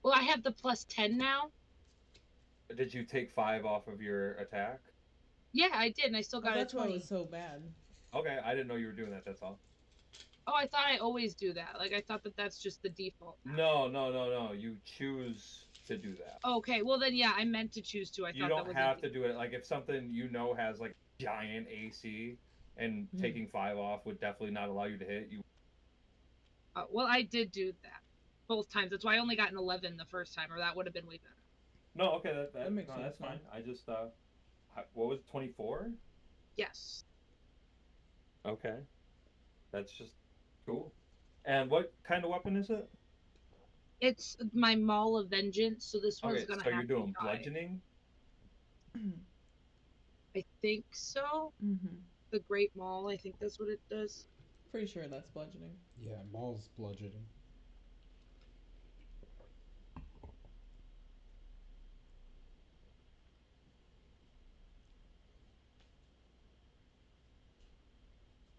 Well, I have the plus 10 now. Did you take 5 off of your attack? Yeah, I did, and I still got that's a 20. why it was so bad. Okay, I didn't know you were doing that. That's all. Oh, I thought I always do that. Like, I thought that that's just the default. No. You choose to do that. Okay, well then, yeah, I meant to choose to. You don't have to do it. Like if something you know has like giant AC and taking 5 off would definitely not allow you to hit. You. Well, I did do that both times. That's why I only got an 11 the first time, or that would have been way better. No, okay, That makes that's sense, fine. I just what was it, 24? Yes. Okay, that's just cool. And what kind of weapon is it? It's my Maul of Vengeance, so this one's Okay, gonna so you're have to doing die. bludgeoning. I think so. Mm-hmm. The Great Maul, I think that's what it does. Pretty sure that's bludgeoning. Yeah, Maul's bludgeoning.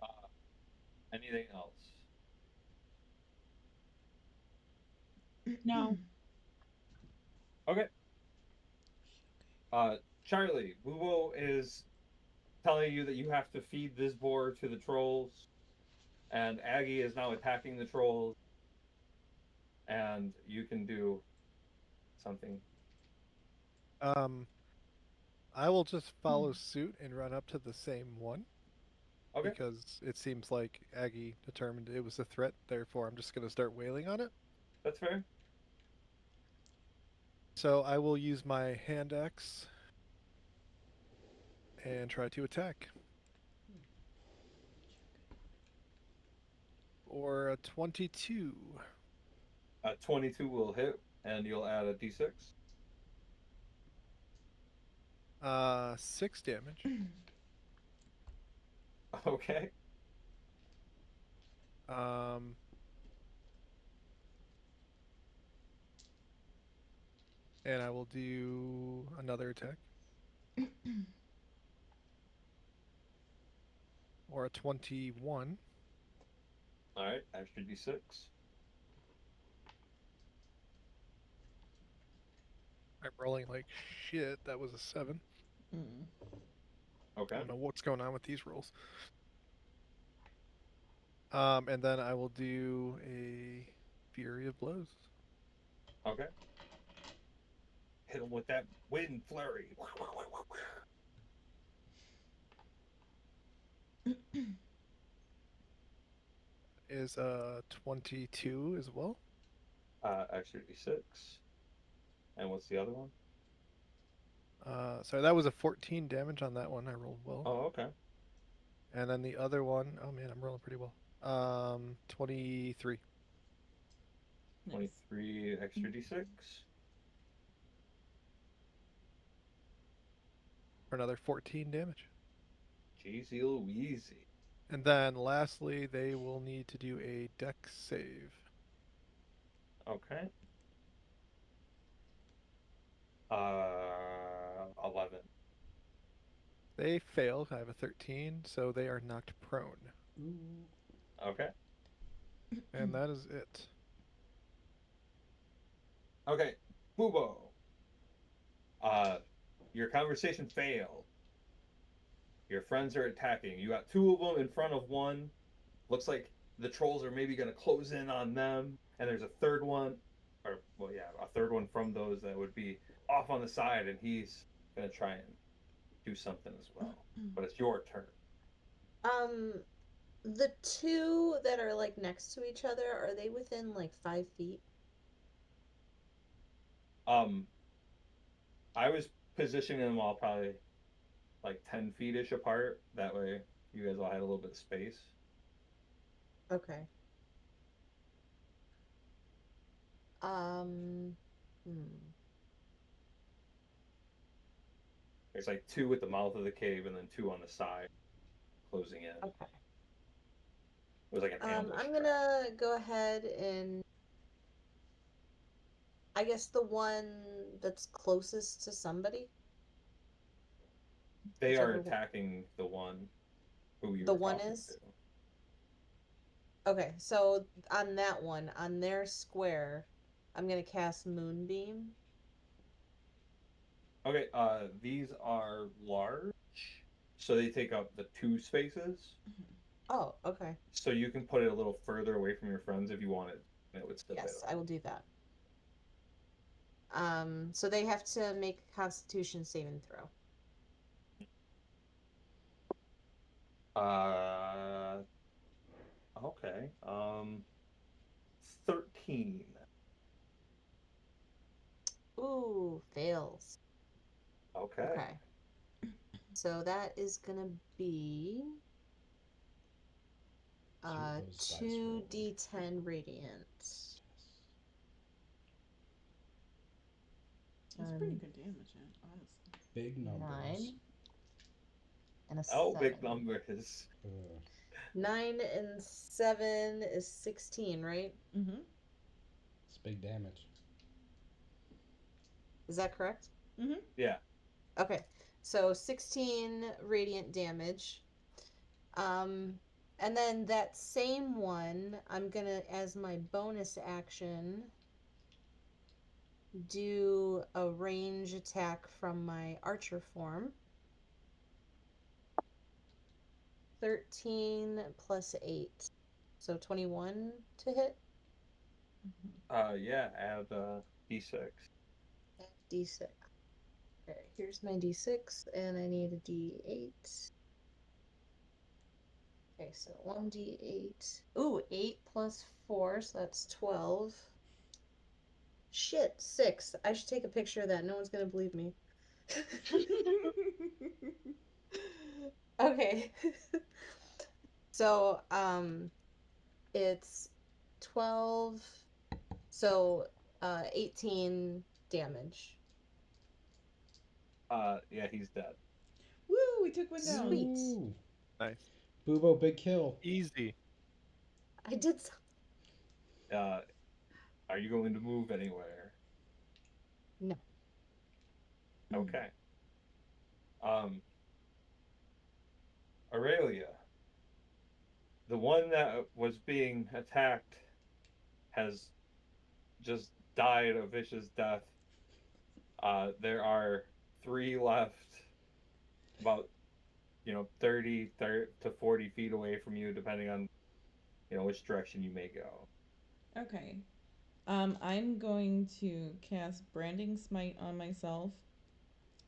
Uh, anything else? No. Okay. Uh, Charlie, Bubo is telling you that you have to feed this boar to the trolls, and Aggie is now attacking the trolls, and you can do something. Um, I will just follow suit and run up to the same one Okay, because it seems like Aggie determined it was a threat. Therefore, I'm just going to start wailing on it. that's fair. So I will use my hand axe and try to attack. Or a 22. 22 will hit, and you'll add a d6. 6 damage. Okay. Um, and I will do another attack. Or a 21. All right, extra d6. I'm rolling like shit. That was a 7. Mm. I Okay, don't know what's going on with these rolls. And then I will do a Fury of Blows. okay. Hit him with that wind flurry. Is 22 as well. Extra d6. And what's the other one? So that was a 14 damage on that one. I rolled well. Oh, okay. And then the other one, oh man, I'm rolling pretty well. 23 Nice. 23 extra d6. for another 14 damage. Jeezy Louise. And then lastly, they will need to do a dex save. Okay. 11. They fail. I have a 13, so they are knocked prone. Ooh. Okay. And that is it. Okay. Bubo. Uh, your conversation failed. Your friends are attacking. You got two of them in front of one. Looks like the trolls are maybe going to close in on them. And there's a third one, or, well, yeah, a third one from those that would be off on the side, and he's going to try and do something as well. But it's your turn. Um, the two that are like next to each other, are they within like 5 feet? Um, I was positioning them all probably like 10 feet ish apart. That way you guys all had a little bit of space. Okay. Um, hmm. There's like two at the mouth of the cave and then two on the side closing in. It Okay. was like an ambush I'm trap. gonna go ahead and I guess the one that's closest to somebody, They are whichever one, attacking the one who you the were one talking to. is. Okay, so on that one, on their square, I'm gonna cast Moonbeam. Okay, these are large, so they take up the two spaces. Oh, okay. So you can put it a little further away from your friends if you wanted, and it would still hit Yes, them. I will do that. So they have to make a Constitution saving throw. Uh, okay. 13. Ooh, fails. Okay. Okay. So that is gonna be those dice two roll. D10 radiant. That's pretty good damage, honestly. Big numbers. 9 and a Oh, 7. big numbers. 9 and 7 is 16, right? Mm-hmm. It's big damage. Is that correct? Mm-hmm. Yeah. Okay, so 16 radiant damage. And then that same one, I'm gonna, as my bonus action, do a range attack from my archer form. 13 plus 8. So 21 to hit. Yeah, add D6. Add D6. Okay, here's my D6, and I need a D8. Okay, so 1d8. Ooh, 8 plus 4, so that's 12. Shit, 6. I should take a picture of that. No one's gonna believe me. Okay. So, it's 12, so 18 damage. Yeah, he's dead. Woo! We took one down. Sweet. Ooh. Nice. Boobo, big kill. Easy. I did something. Are you going to move anywhere? No. Okay. Aurelia, the one that was being attacked has just died a vicious death. There are 3 left, about 30 to 40 feet away from you, depending on which direction you may go. Okay. I'm going to cast Branding Smite on myself,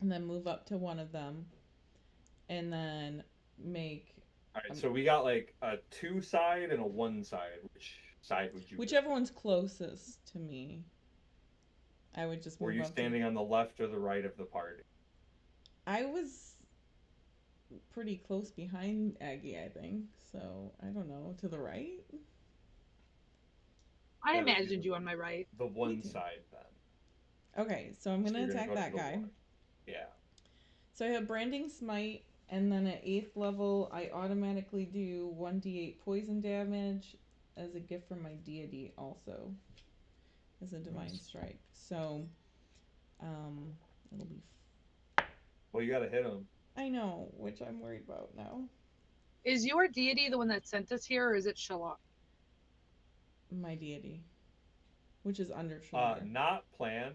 and then move up to one of them, and then make All right, so we got like a 2 side and a 1 side. Which side would you? whichever one's closest to me. I would just move Were you up standing on the left or the right of the party? I was pretty close behind Aggie, I think. So I don't know, to the right. I That would be imagined you on my right. The Me 1 too. side then. Okay, so I'm gonna you're attack go to that the guy. one. Yeah. So I have Branding Smite, and then at 8th level, I automatically do 1d8 poison damage as a gift from my deity, also as a divine strike. So, it'll be. Well, you gotta hit him. I know, which I'm worried about now. Is your deity the one that sent us here, or is it Shalak? My deity, which is under Shalar. Not planned.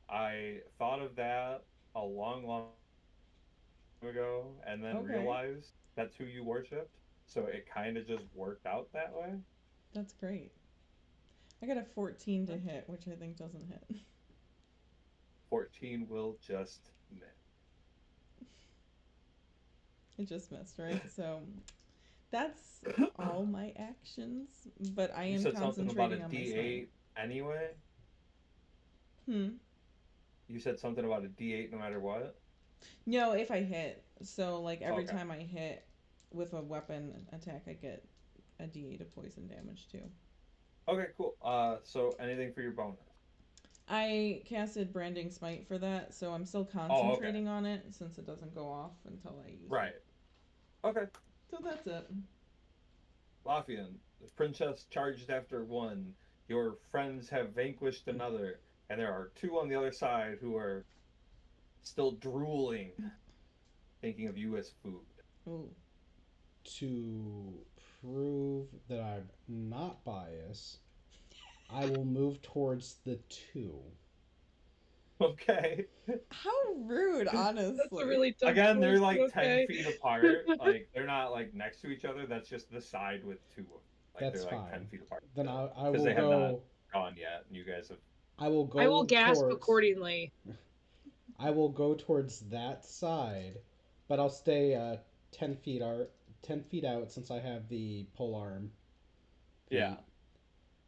I thought of that a long ago, and then Okay. realized that's who you worshipped. So it kind of just worked out that way. That's great. I got a 14 to hit, which I think doesn't hit. 14 will just miss. It just missed, right? So that's all my actions, but I You am said something about a concentrating on my D8 anyway. Hmm. You said something about a D8 no matter what. No, if I hit. So like every Okay. time I hit with a weapon attack, I get a D8 of poison damage too. Okay, cool. So anything for your bonus? I casted Branding Smite for that, so I'm still okay. concentrating on it since it doesn't go off until I use Right. it. Okay. So that's it. Lafian, the princess charged after one. Your friends have vanquished another, and there are 2 on the other side who are still drooling, thinking of you as food. Ooh. To prove that I'm not biased, I will move towards the 2. Okay. How rude, honestly. That's a really tough Again, they're choice, like okay. 10 feet apart. Like they're not like next to each other. That's just the side with 2 of them. Like That's they're like fine. 10 feet apart. Then I Because will they have not go. gone yet, and you guys have. I will go. I will gasp towards, accordingly. I will go towards that side, but I'll stay 10 feet 10 feet out since I have the pole arm. Yeah.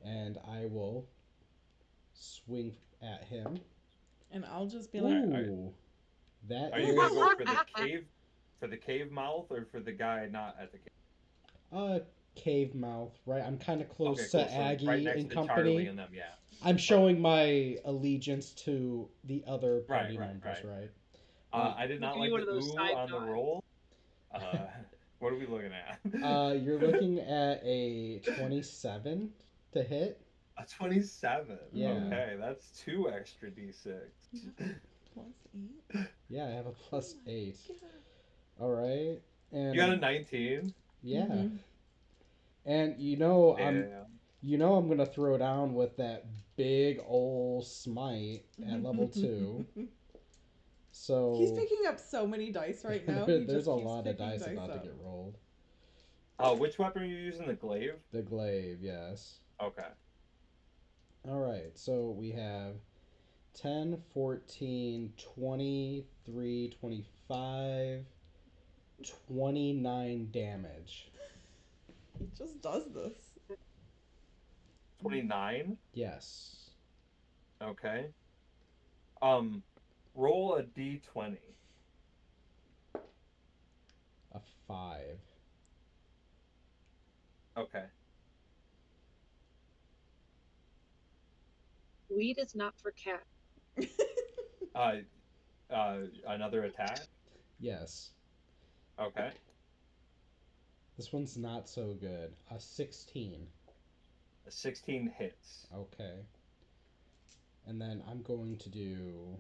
And I will swing at him. And I'll just be Ooh, like, that Are is. you gonna go for the cave mouth, or for the guy not at the cave? cave mouth, right? I'm kind of Okay, close cool. to So right Aggie next and to Charlie company. and them, yeah. I'm Perfect. showing my allegiance to the other Right, party right, members, right. right? Uh, I did We'll not give you like one the of those ooh side on the nods. roll. Uh, what are we looking at? you're looking at a 27 to hit. A 27. Yeah, Okay, that's two extra d6. You have a +8? yeah, I have a Oh plus my 8. god. All right, You got a and 19. yeah, Mm-hmm. and Damn. I'm gonna throw down with that big ol' smite at level 2. He's So picking up so many dice right now. He there's just a keeps lot of picking dice dice about to up. get rolled. Which weapon are you using? The glaive? The glaive, yes. Okay. All right, so we have 10, 14, 23, 25, 29 damage. He just does this. 29. Yes. Okay. Um, roll a d20. A 5. Okay. Weed is not for cats. Uh, another attack. Yes. Okay. This one's not so good. A 16. A 16 hits. Okay. And then I'm going to do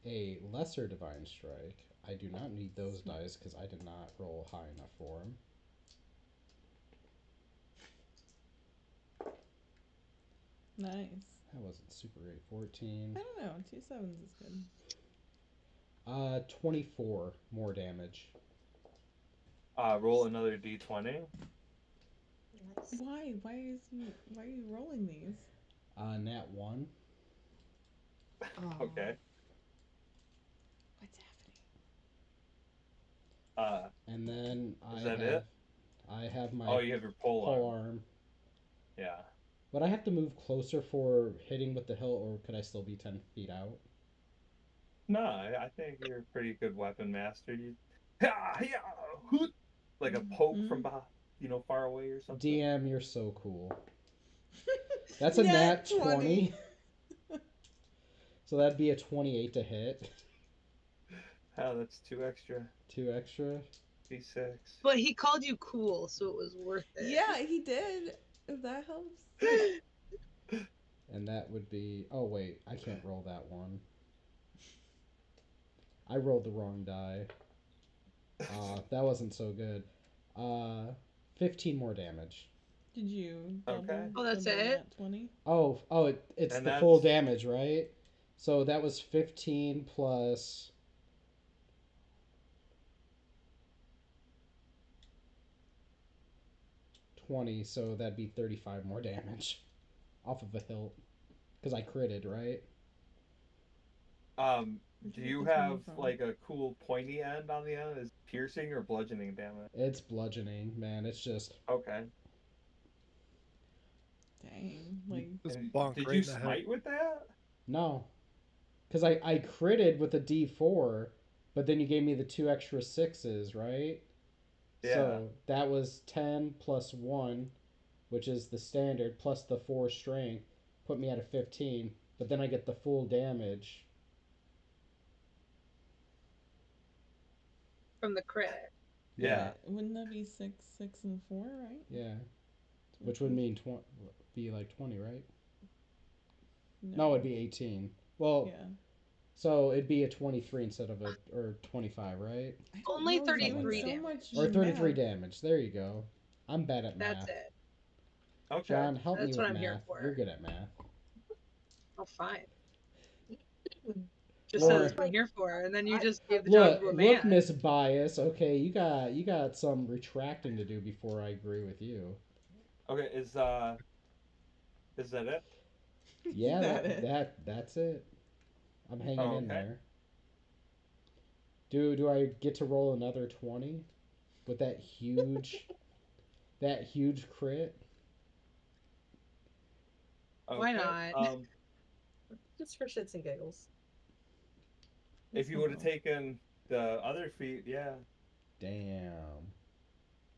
a lesser divine strike. I do not need those dice because I did not roll high enough for them. Nice. That wasn't super great. 14. I don't know. 2 sevens is good. 24 more damage. Roll another d20. Nice. Why? Why are you rolling these? Nat 1. Oh. Okay. What's happening? And then Is that it? I have my Oh, you have your pole pole arm. arm. Yeah. Would I have to move closer for hitting with the hilt, or could I still be 10 feet out? No, I think you're a pretty good weapon master. You, yeah, yeah, hoot, like a poke from Mm-hmm. behind, far away or something. DM, you're so cool. That's a Nat nat 20. So that'd be a 28 to hit. Oh, that's two extra 2 extra. d6. But he called you cool, so it was worth it. Yeah, he did. If that helps. And that would be. Oh, wait. I can't roll that one. I rolled the wrong die. That wasn't so good. Uh, 15 more damage. Did you Okay. double? Oh, that's double it? Nat 20? It's And the full that's damage, right? So that was 15 plus 20, so that'd be 35 more damage off of a hilt. Because I critted, right? Where'd do you get you the 20 have from? like a cool pointy end on the end? Is piercing or bludgeoning damage? It's bludgeoning, man. It's just. Okay. Dang. Like, Just And bonk did right you in the head. smite with that? No. Because I critted with a d4, but then you gave me the 2 extra 6s, right? Yeah. So that was 10 plus 1, which is the standard, plus the 4 strength, put me at a 15. But then I get the full damage. From the crit. Yeah. wouldn't that be 6, 6, and 4, right? Yeah. Which would mean be like 20, right? No. No, it'd be 18. Well, Yeah. so it'd be a 23 instead of or 25, right? I don't Only know. You're doing 33 so damage. much Or 33 math. damage. There you go. I'm bad at That's math. it. Okay. John, help me That's with what I'm here math. for. You're good at math. Oh, fine. Just Or- said that's what I'm here for, and then you just gave the Look, job to a look, man. Miss Bias. Okay, you got some retracting to do before I agree with you. Okay. Is that it? Yeah, That it? that's it. I'm hanging Oh, in okay. there. Do I get to roll another 20 with that huge crit? Why Okay. not? Just for shits and giggles. If you would have taken the other feat, yeah. Damn.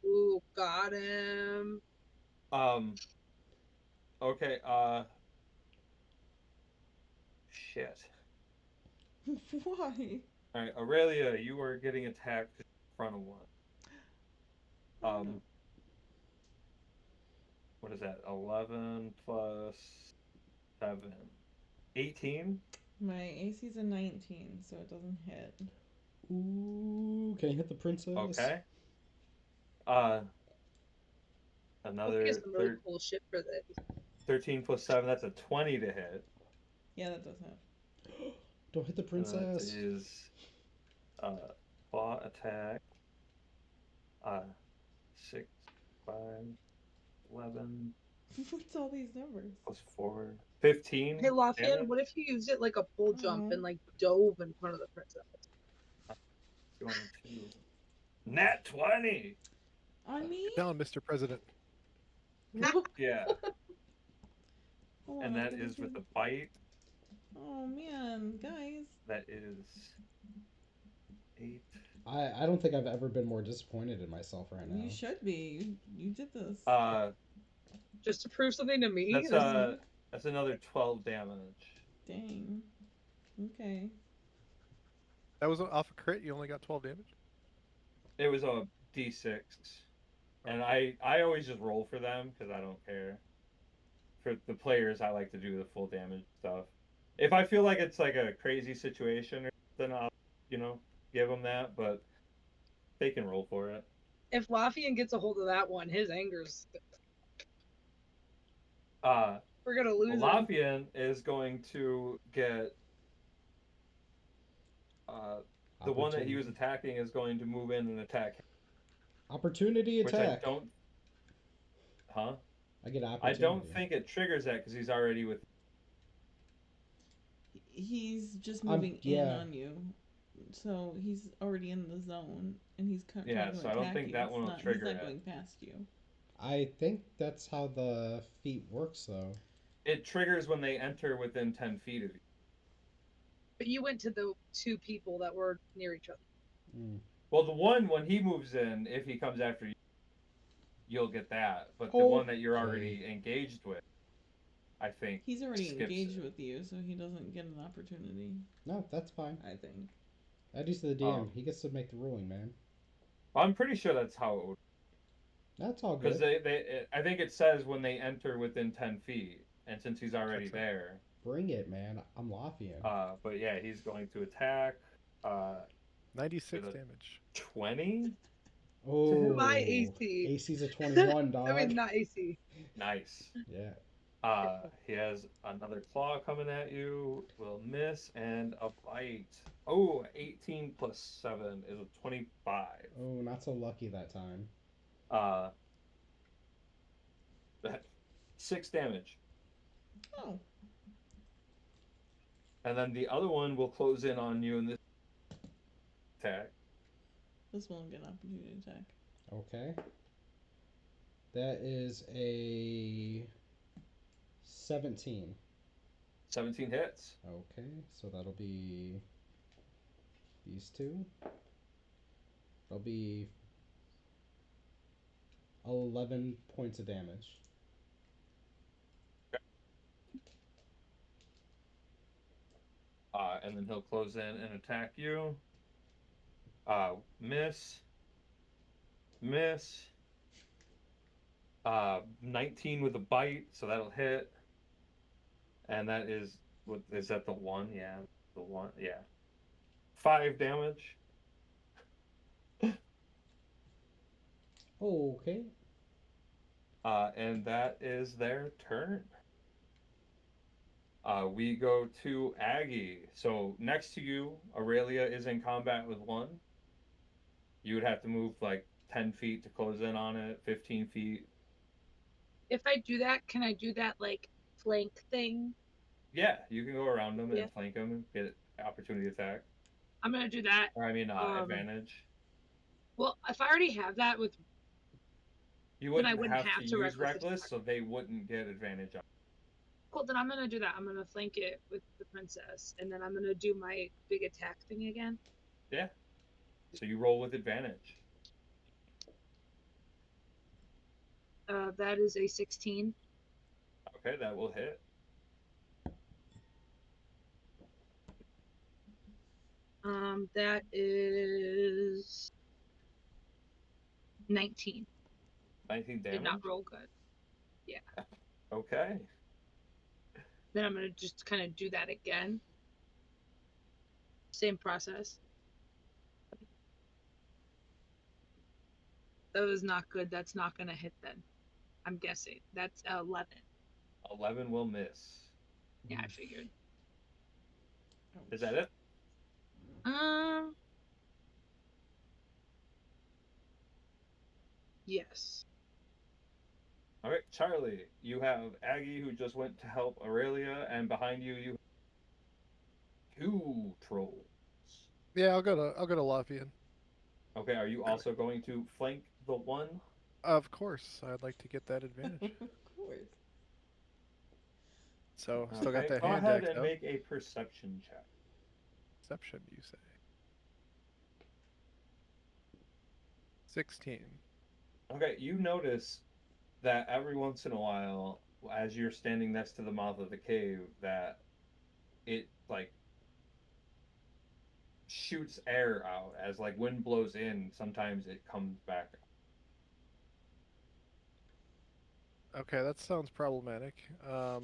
Ooh, got him. Okay. Shit. Why? All right, Aurelia, you are getting attacked in front of one. Oh no. Um, what is that? 11 plus 7. 18? My AC's a 19, so it doesn't hit. Ooh, can you hit the princess? Okay. Uh, Hope he has another some really cool shit for this. 13 plus 7. That's a 20 to hit. Yeah, that does hit. Don't hit the And that princess. is claw attack. 6, 5, 11 What's all these numbers? plus 4. 15 Hey, Lafayette, damage. what if you used it like a pull jump Oh. and like dove in front of the princess? Going to nat 20. On me? Get down, Mr. President. Yeah. Hold And on, that give is me with the two. bite. Oh man, guys. That is 8. I don't think I've ever been more disappointed in myself right now. You should be. You did this. Just to prove something to me? That's another 12 damage. Dang. Okay. That was off a crit. You only got 12 damage. It was a d6, and I always just roll for them because I don't care. For the players, I like to do the full damage stuff. If I feel like it's like a crazy situation, then I'll give them that. But they can roll for it. If Lafayette gets a hold of that one, his anger's. We're gonna lose him. Lafian is going to get the one that he was attacking is going to move in and attack him. Opportunity Which attack. I don't. Huh? I get opportunity. I don't think it triggers that because he's already with. He's just moving in on you, so he's already in the zone, and he's trying to attack I don't think you. that one will trigger. He's not going past you. I think that's how the feat works, though. It triggers when they enter within 10 feet of you. But you went to the two people that were near each other. Mm. Well, the one when he moves in, if he comes after you, you'll get that. But the one that you're already engaged with, I think he's already engaged with you, so he doesn't get an opportunity. No, that's fine. I think. Eddie's the DM. He gets to make the ruling, man. I'm pretty sure that's how it would. That's all good. Because I think it says when they enter within 10 feet, and since he's already there. Bring it, man. I'm Lafayette. But yeah, he's going to attack. 96 damage. 20? Oh, my AC. AC's a 21, dog. I mean, not AC. Nice. Yeah. He has another claw coming at you. Will miss and a bite. Oh, 18 plus 7 is a 25. Oh, not so lucky that time. 6 damage. Oh. And then the other one will close in on you in this attack. This one will get an opportunity attack. Okay. That is a 17. 17 hits. Okay, so that'll be these two. That'll be 11 points of damage. And then he'll close in and attack you. Miss. 19 with a bite, so that'll hit. And that is that the one? Yeah, the one. Yeah, 5 damage. Okay. And that is their turn. We go to Aggie. So next to you, Aurelia is in combat with one. You would have to move like 10 feet to close in on it, 15 feet. If I do that, can I do that like flank thing? Yeah, you can go around them and flank them and get opportunity attack. I'm gonna do that. Or I mean, advantage. Well, if I already have that with, you wouldn't have to use reckless, so they wouldn't get advantage on. Cool, then I'm gonna do that. I'm gonna flank it with the princess, and then I'm gonna do my big attack thing again. Yeah. So you roll with advantage. That is a 16. Okay, that will hit. That is 19. 19 Did not damage. roll good. Yeah. Okay. Then I'm gonna just kind of do that again. Same process. That was not good. That's not gonna hit then. I'm guessing. That's 11. 11 will miss. Yeah, I figured. Is that it? Um, yes. All right, Charlie, you have Aggie who just went to help Aurelia, and behind you, you have two trolls. Yeah, I'll go to Lothian. Okay, are you also going to flank the one? Of course, I'd like to get that advantage. Of course. So still got Okay, that go hand ahead axe and out. make a perception check. Perception, you say? 16. Okay, you notice that every once in a while, as you're standing next to the mouth of the cave, that it like shoots air out as like wind blows in. Sometimes it comes back. Okay, that sounds problematic. Oh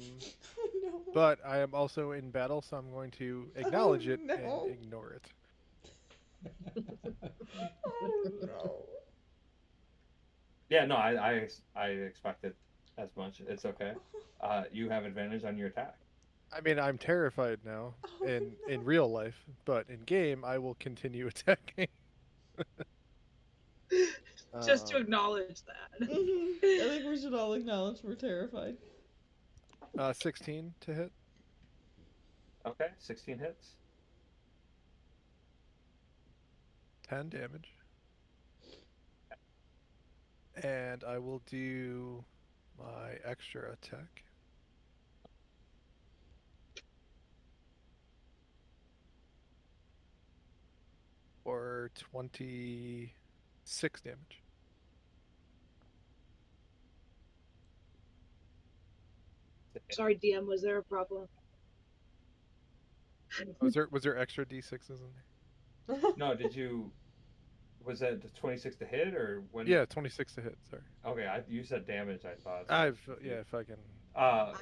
no. But I am also in battle, so I'm going to Oh acknowledge it and no. ignore it. Oh no. Yeah, no, I expected as much. It's okay. You have advantage on your attack. I mean, I'm terrified now Oh in no. real life, but in game, I will continue attacking. Just to Um, acknowledge that. I think we should all acknowledge we're terrified. 16 to hit, Okay, 16 hits. 10 damage, and I will do my extra attack for 26 damage. Sorry, DM, was there a problem? Was there extra d6s in there? No, did you? Was that the 26 to hit or when? Yeah, 26 to hit. Sorry. Okay, you said damage. I thought so. I was I've confused. yeah, fucking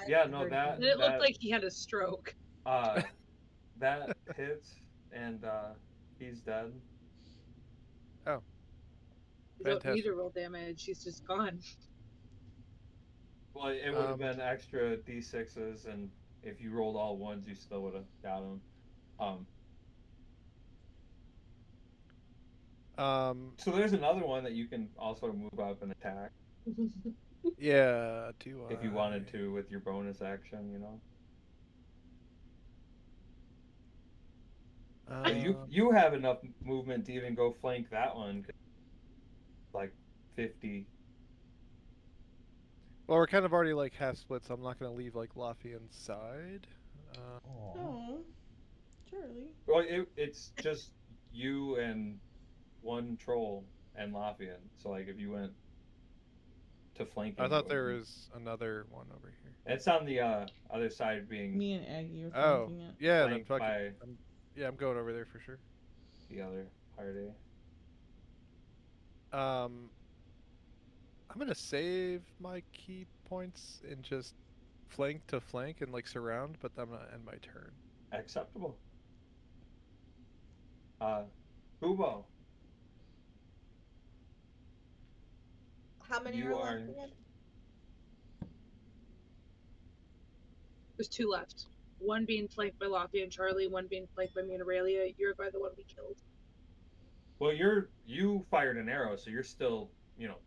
Yeah, I no, heard that It damage. looked that like he had a stroke. uh that hits, and he's dead. oh, You don't need to fantastic. roll damage. He's just gone. Well, it would have Um, been extra d6s, and if you rolled all ones, you still would have got him. Um, um, so there's another one that you can also move up and attack yeah. Do if you wanted to with your bonus action. I? But you have enough movement to even go flank that one, 'cause like 50. Well, we're kind of already like half split, so I'm not gonna leave like Lothian's side. Uh, Aw. Oh, Charlie. Well, it's just you and one troll and Lothian. So like if you went to I flanking, it thought would there be. was another one over here. It's on the other side, being Me and Aggie are Oh, flanking it. yeah, then flanked fuck it. by Yeah, I'm going over there for sure. the other party. Um, I'm gonna save my key points and just flank to flank and like surround, but I'm gonna end my turn. Acceptable. Uh, Kubo, How many you are are. left again? There's two left. One being flanked by Lafayette and Charlie, one being flanked by me and Aurelia. You're by the one we killed. Well, you fired an arrow, so you're still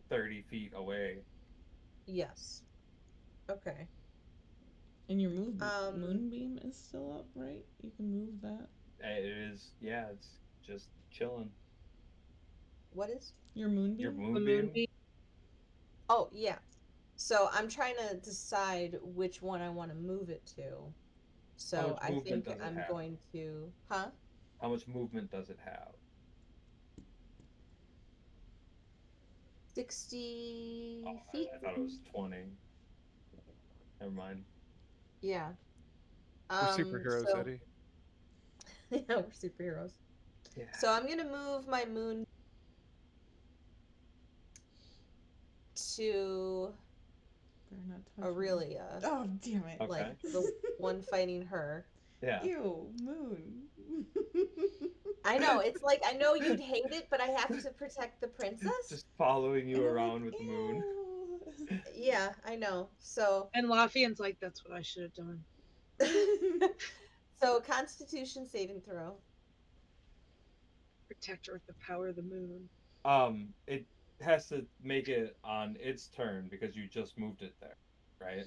30 feet away. Yes. Okay. And your Um, moonbeam is still up, right? You can move that. It is, yeah. It's just chilling. what is? Your Your moonbeam? A moonbeam. moonbeam. Oh, yeah. So I'm trying to decide which one I want to move it to. How So much I movement think does it I'm have? going to, huh? How much movement does it have? 60 Oh, feet. I thought it was 20. Never mind. Yeah. We're superheroes, So Eddie. yeah, we're superheroes. Yeah. So I'm gonna move my moon to Better not touch me. Aurelia, Oh, damn it. Okay. like the one fighting her. Yeah. Ew, moon. I know, it's like I know you'd hate it, but I have to protect the princess. Just following And you I'm like, around with the moon. ew. Yeah, I know. So And Lafian's like, that's what I should have done. so Constitution saving throw. Protect her with the power of the moon. It has to make it on its turn because you just moved it there, right?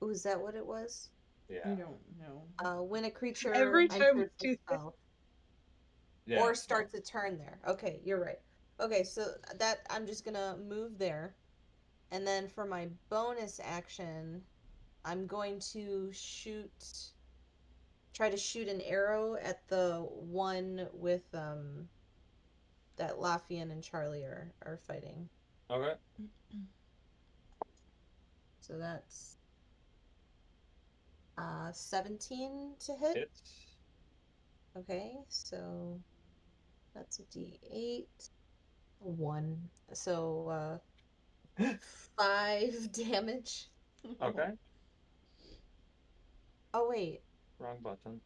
Ooh, is that what it was? I Yeah. don't know. When a creature Every time we enters the do this, spell Yeah. or starts a turn there. Okay, you're right. Okay, so that I'm just gonna move there. And then for my bonus action, I'm going to try to shoot an arrow at the one with that Lafian and Charlie are fighting. Okay. So that's 17 to hit. Hits. Okay, so that's a D8. 1. So 5 damage. Okay. Oh wait, Wrong button.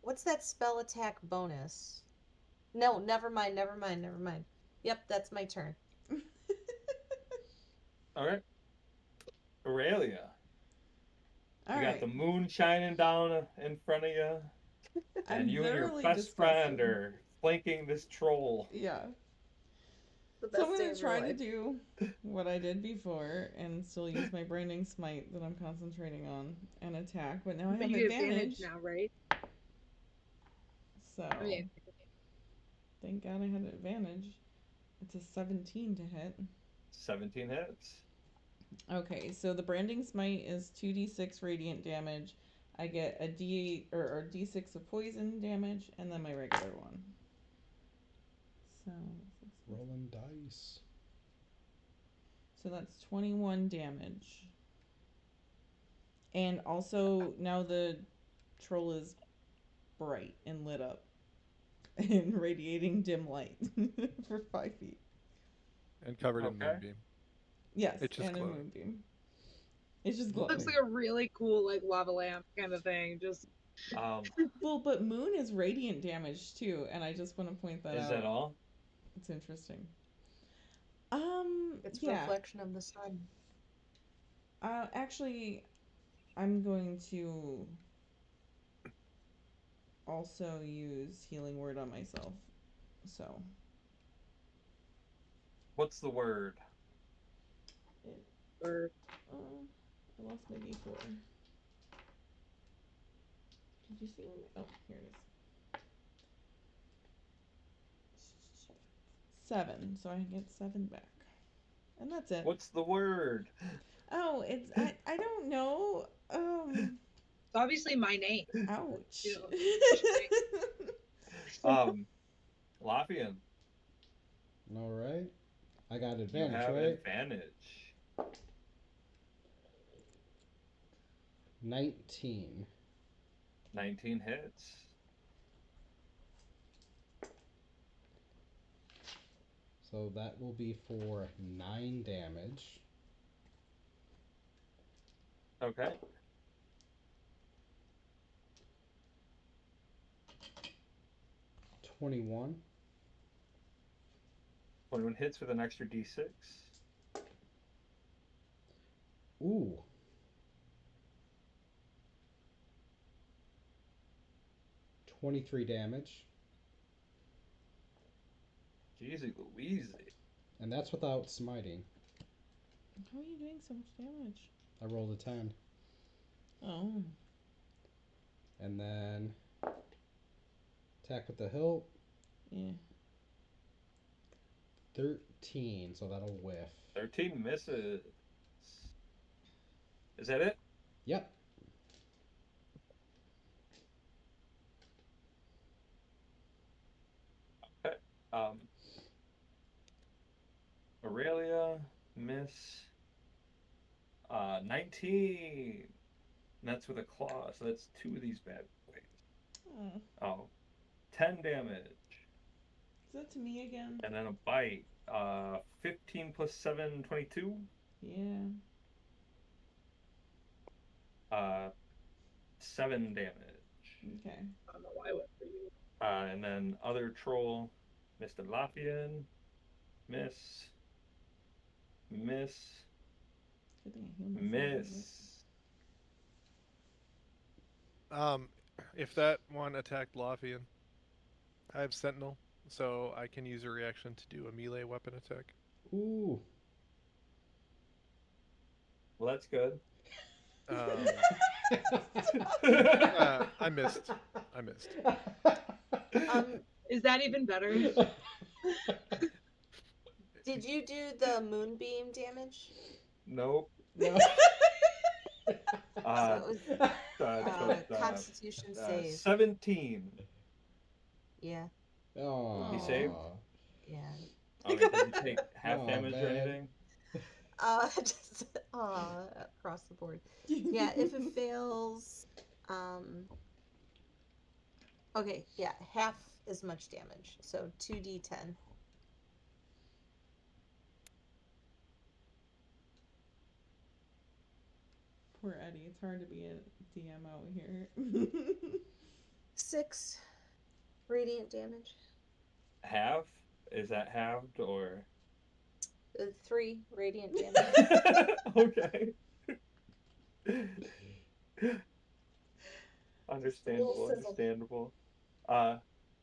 what's that spell attack bonus? No, never mind, never mind, never mind. Yep, that's my turn. Okay. Aurelia. All You got right. the moon shining down in front of you, and I'm you and your thoroughly best friend disgusted. are flanking this troll. Yeah. The So I'm best day gonna of your try to life. do what I did before and still use my branding smite that I'm concentrating on and attack, but now I but have you get advantage. advantage now, right? So Oh yeah. thank God I had advantage. It's a 17 to hit. 17 hits. Okay, so the branding smite is 2d6 radiant damage. I get a d8 or d6 of poison damage, and then my regular one. So Rolling dice. so that's 21 damage. And also now the troll is bright and lit up and radiating dim light for 5 feet. And covered in Okay. moonbeam. Yes, It's just and a glowing. moonbeam. It's just Looks glowing. like a really cool like lava lamp kind of thing. Just Well, but moon is radiant damage too, and I just want to point that is out. that all? It's interesting. It's a Yeah. reflection of the sun. Actually, I'm going to also use healing word on myself. So What's the word? or I lost my D4. Did you see me? Oh, here it is. 7, so I get 7 back, and that's it. What's the word? Oh, it's I don't know. it's obviously my name. Ouch. You know, Lafian, All right. I got you advantage, have right? advantage. 19. 19 hits. So that will be for 9 damage. Okay. 21. 21 hits with an extra d6. Ooh. 23 damage. Jeezy Louise. And that's without smiting. How are you doing so much damage? I rolled a 10. Oh. And then attack with the hilt. Yeah. 13. So that'll whiff. 13 misses. Is that it? Yep. Okay. And that's with a claw, so that's 2 of these bad boys. Oh, Oh, 10 damage. is that to me again? And then a bite. 15 plus 7, 22. Yeah. Uh, 7 damage. Okay. I don't know why I went for you. And then other troll, Mr. Lafayette. Miss. Miss. Good thing I healed myself a little bit. Miss. If that one attacked Lothian, I have Sentinel, so I can use a reaction to do a melee weapon attack. Ooh. Well, that's good. I missed. Is that even better? Did you do the moonbeam damage? Nope. No. So it was Constitution save. 17. Yeah. Oh. He saved? Yeah. Okay, does he take half Aw, damage or man. anything? Just across the board. Yeah, if it fails, okay, yeah, half as much damage. So 2d10. Poor Eddie. It's hard to be a DM out here. 6 radiant damage. Half? Is that halved or? 3 radiant damage. Okay. Understandable.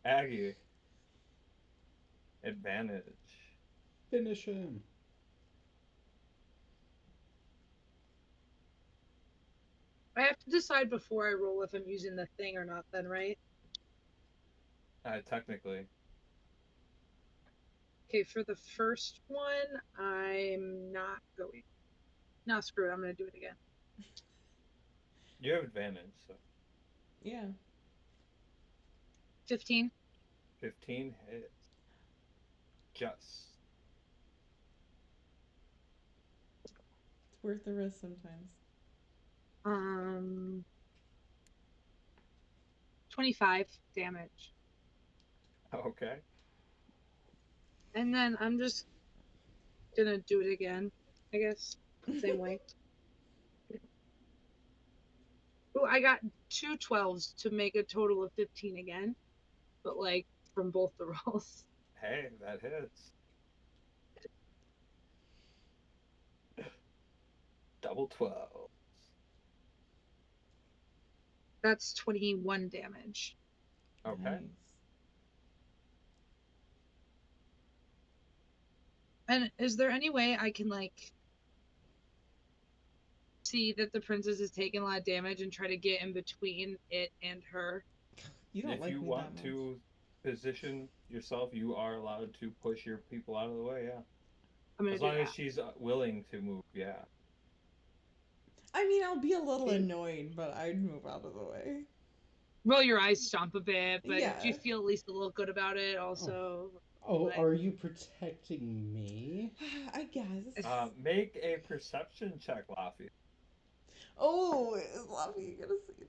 Aggie. Advantage. Finish him. I have to decide before I roll if I'm using the thing or not, then, right? Technically. Okay, for the first one, I'm not going. No, screw it. I'm going to do it again. You have advantage, so. Yeah. 15. 15 hits. Just. It's worth the risk sometimes. 25 damage. Okay. And then I'm just gonna do it again, I guess. Same way. Oh, I got 2 12s to make a total of 15 again. But like from both the rolls. Hey, that hits. Double 12. That's 21 damage. Okay. Nice. And is there any way I can like see that the princess is taking a lot of damage and try to get in between it and her? You don't If like you me want that to position yourself, you are allowed to push your people out of the way, yeah. I'm gonna As do long that. as she's willing to move, yeah. much. I mean, I'll be a little Okay. annoyed, but I'd move out of the way. Roll your eyes, stomp a bit, but Yeah. do you feel at least a little good about it also? Oh, Like- are you protecting me? I guess. Make a perception check, Laffy. Oh, is Laffy gonna see this?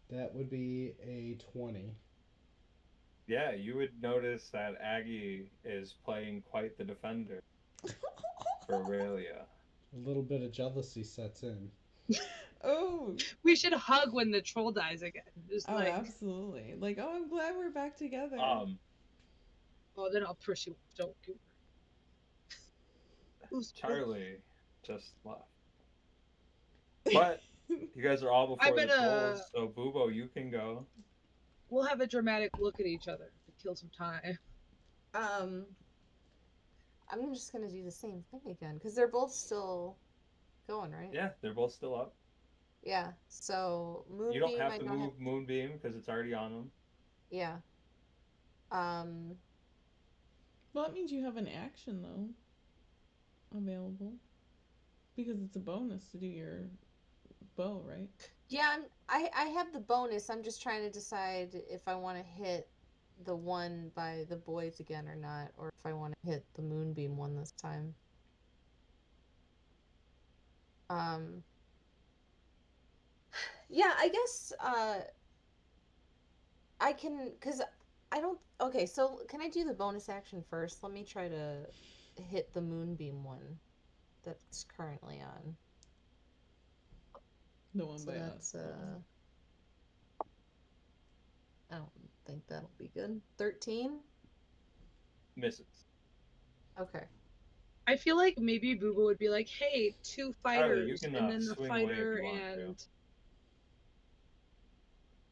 That would be a 20. Yeah, you would notice that Aggie is playing quite the defender for Aurelia. A little bit of jealousy sets in. Oh. We should hug when the troll dies again. Just Oh, like, absolutely. Like, oh, I'm glad we're back together. oh, then I'll push you. Don't do it. Charlie just left. But you guys are all before the trolls, so Boobo, you can go. We'll have a dramatic look at each other to kill some time. I'm just gonna do the same thing again because they're both still going, right? Yeah, they're both still up. Yeah. So moonbeam. You don't have to move Moonbeam because it's already on them. Yeah. Well, that means you have an action though available because it's a bonus to do your bow, right? Yeah, I have the bonus. I'm just trying to decide if I want to hit the one by the boys again or not, or if I want to hit the moonbeam one this time. Yeah, I guess I can, cause I don't. Okay, so can I do the bonus action first? Let me try to hit the moonbeam one that's currently on. The one So by us. that's I don't think that'll be good. 13. Misses. Okay. I feel like maybe Booba would be like, "Hey, two Charlie, you fighters," can and then the swing away if fighter you want to. and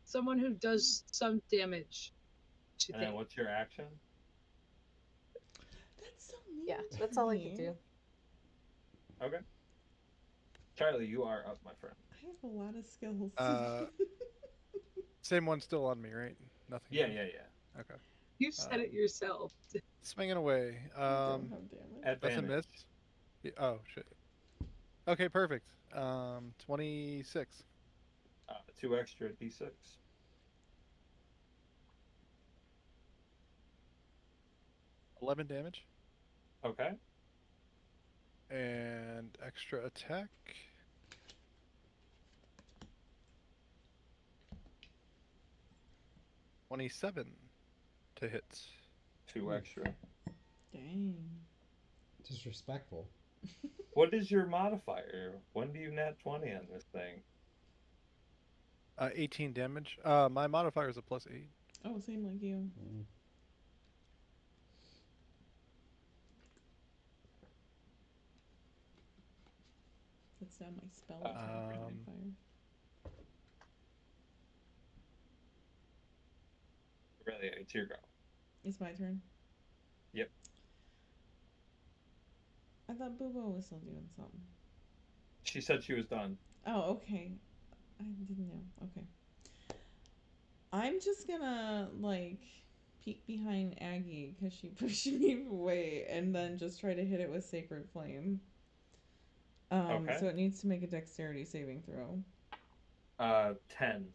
someone who does some damage to And things. what's your action? That's so mean Yeah, to that's all I could me. do. Okay. Charlie, you are up, my friend. I have a lot of skills. Same one still on me, right? Nothing Yeah, new. yeah, yeah. Okay. You said it yourself. Swinging away. I don't have damage. That's a miss. Advantage. Oh shit. Okay, perfect. 26. 2 extra d6. 11 damage. Okay. And extra attack. 27 to hit. 2 extra. Dang. Disrespectful. What is your modifier? When do you nat 20 on this thing? 18 damage. My modifier is a +8. Oh, same like you. Mm. That's now my spell attack modifier. Really, it's your go. It's my turn. Yep. I thought Boobo was still doing something. She said she was done. Oh, okay. I didn't know. Okay. I'm just gonna, like, peek behind Aggie because she pushed me away and then just try to hit it with Sacred Flame. Okay. So it needs to make a dexterity saving throw. 10.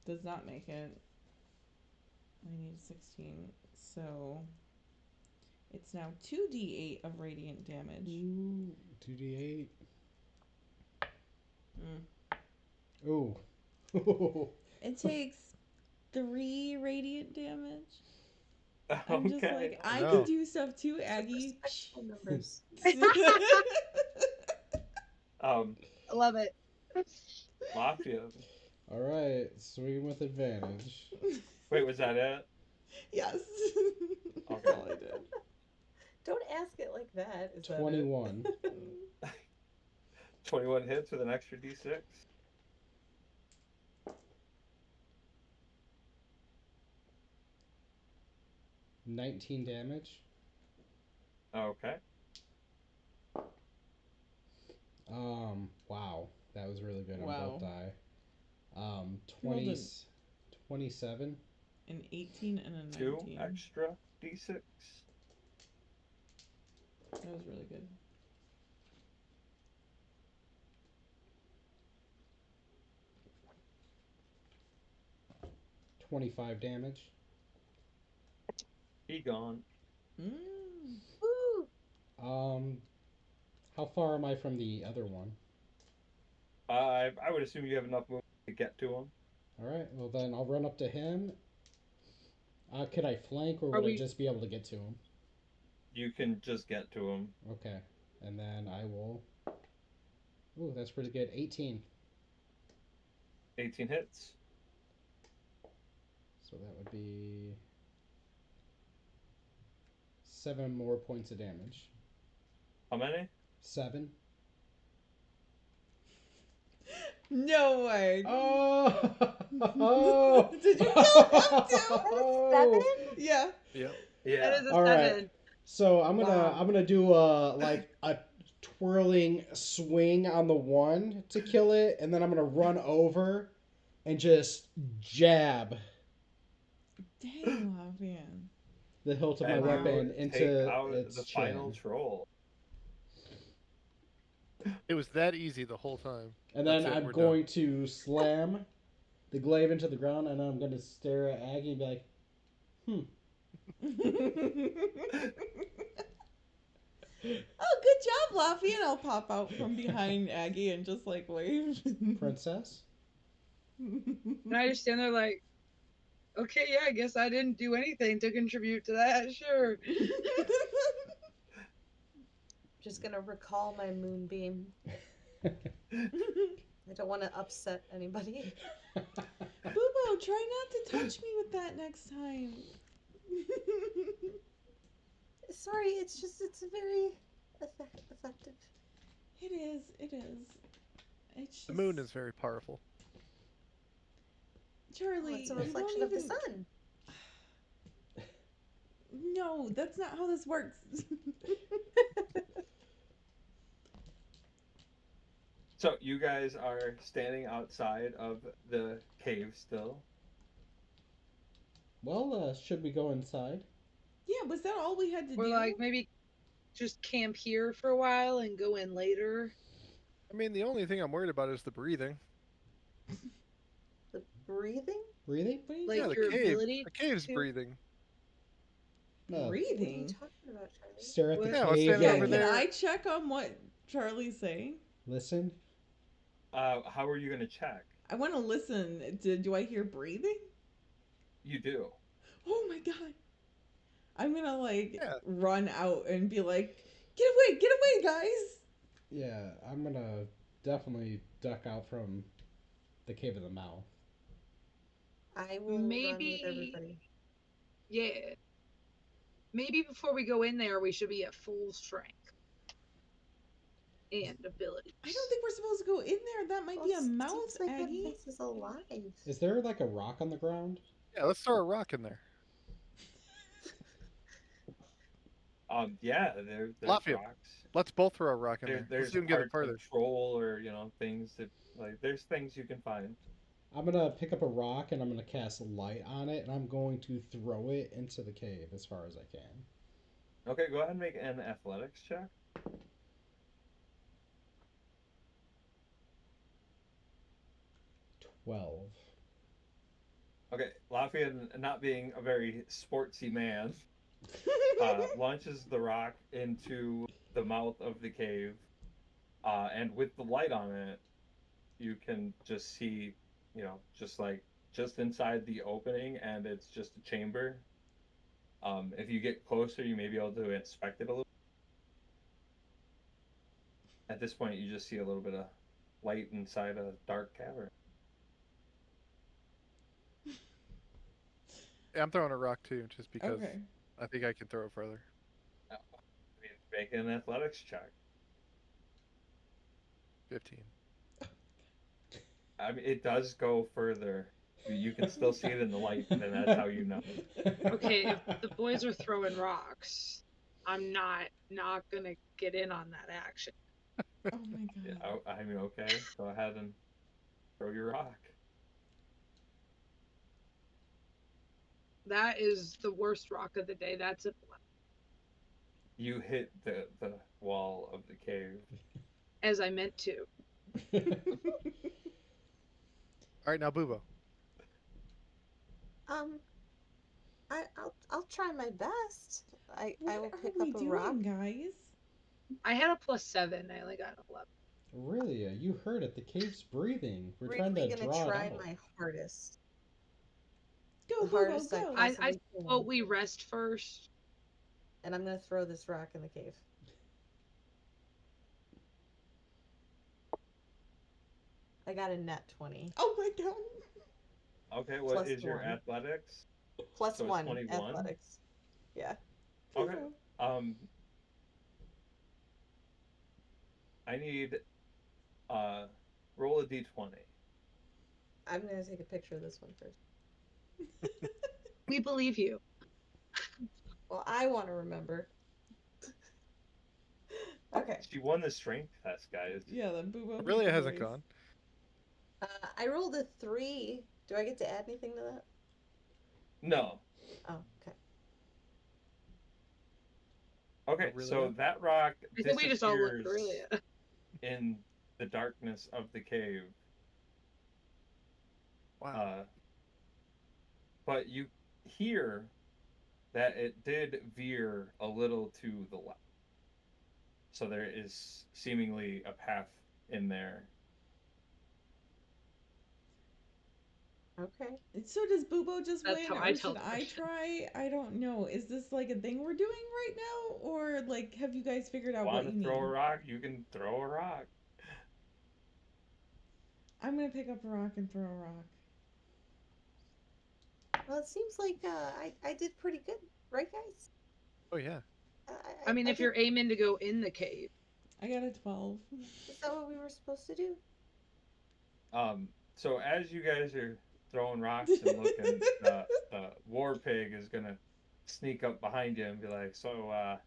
Does not make it. I need 16. So it's now 2d8 of radiant damage. Ooh, 2d8. Mm. Ooh. It takes 3 radiant damage. Okay. I'm just like, I No. can do stuff too, Aggie. Respectful numbers. I love it. Mafia. All right, swing with advantage. Wait, was that it? Yes. Okay. That's all I did. Don't ask it like that. Is 21. That 21 hits with an extra d6. $19 damage. Okay. Wow, that was really good on Wow. both die. Rolled 20, 27. An 18 and a 19. 2 extra d6. That was really good. $25 damage. He gone. Woo! How far am I from the other one? I would assume you have enough movement to get to him. All right, well then I'll run up to him. Could I flank, or Are would I we- just be able to get to him? You can just get to him. Okay, and then I will. Ooh, that's pretty good. 18. 18 hits. So that would be 7 more points of damage. How many? 7. No way. Oh! Did you kill him too? Seven? Yeah. Yep. Yeah. That is a All right. 7. So I'm gonna Wow. I'm gonna do like a twirling swing on the one to kill it, and then I'm gonna run over and just jab Dang, Lavian. the hilt of my And you weapon take into out its the chin. final troll. It was that easy the whole time. And That's then it, I'm we're going to slam the glaive into the ground, and I'm gonna stare at Aggie and be like, Oh, good job, Lavian. I'll pop out from behind Aggie and just like wave. "Princess." And I just stand there like, okay, yeah, I guess I didn't do anything to contribute to that. Sure. Just gonna recall my moonbeam. I don't want to upset anybody. Boobo, try not to touch me with that next time. Sorry, it's very effective. It is. It is. It's The just moon is very powerful. Oh, Charlie. it's a You don't reflection of the even. sun. No, that's not how this works. So you guys are standing outside of the cave still. Well, should we go inside? Yeah, was that all we had to Or do? like maybe just camp here for a while and go in later. I mean, the only thing I'm worried about is the breathing. The breathing? Breathing? What are you Like Yeah, the your cave. ability The cave's to. breathing. No. What are you breathing? talking about, Charlie? Stare at the What? Yeah, let's cave. stand Yeah, over and can there. I check on what Charlie's saying? Listen. How are you gonna check? I want to listen. Do I hear breathing? You do. Oh my god. I'm gonna like Yeah. run out and be like, get away, guys! Yeah, I'm gonna definitely duck out from the cave of the mouth. I will run with Maybe. everybody. Yeah. Maybe before we go in there, we should be at full strength and abilities. I don't think we're supposed to go in there. That might be a Well, mouth, seems like Aggie. that place is alive. Is there like a rock on the ground? Yeah, let's throw a rock in there. Yeah, there's Lafayette, rocks. let's both throw a rock in there. Let's There's see who can get it hard farther. control or things that like there's things you can find. I'm gonna pick up a rock and I'm gonna cast light on it and I'm going to throw it into the cave as far as I can. Okay, go ahead and make an athletics check. 12. Okay, Lafayette, not being a very sportsy man, launches the rock into the mouth of the cave, and with the light on it, you can just see, just inside the opening, and it's just a chamber. If you get closer, you may be able to inspect it a little. At this point, you just see a little bit of light inside a dark cavern. Yeah, I'm throwing a rock too, just because Okay. I think I can throw it further. I mean, make an athletics check. 15. I mean, it does go further. You can still see it in the light, and that's how you know. Okay, if the boys are throwing rocks, I'm not gonna get in on that action. Oh my god. Yeah, I mean, okay, go ahead and throw your rock. That is the worst rock of the day. That's it. You hit the wall of the cave. As I meant to. All right, now Bubo. I'll try my best. I What will are pick we up a doing, rock. guys? I had a +7. I only got an 11. Really? You heard it. The cave's breathing. We're Really trying to gonna draw try it out. my hardest. Go, The Boobo, hardest I go. possibly Well, can. we rest first. And I'm gonna throw this rock in the cave. I got a net 20. Oh my god. Okay, what Plus is your one. athletics? Plus So it's 1 21? athletics. Yeah. Okay. I need roll a d20. I'm gonna take a picture of this one first. We believe you. Well, I want to remember. Okay. She won the strength test, guys. Yeah, the Boobo. Really, it Boobo hasn't boys. gone. I rolled a 3. Do I get to add anything to that? No. Oh, okay. Okay, Really so not? that rock I think we just all looked disappears Aurelia. in the darkness of the cave. Wow. But you hear that it did veer a little to the left. So there is seemingly a path in there. Okay. So does Boobo just That's win, how I or tell should the I question. try? I don't know. Is this like a thing we're doing right now, or like have you guys figured out Want what to you throw a need? rock? You can throw a rock. I'm gonna pick up a rock and throw a rock. Well, it seems like I did pretty good, right, guys? Oh yeah. I mean, I if did. you're aiming to go in the cave. I got a 12. Is that what we were supposed to do? So as you guys are throwing rocks and looking, the war pig is gonna sneak up behind you and be like, "So, what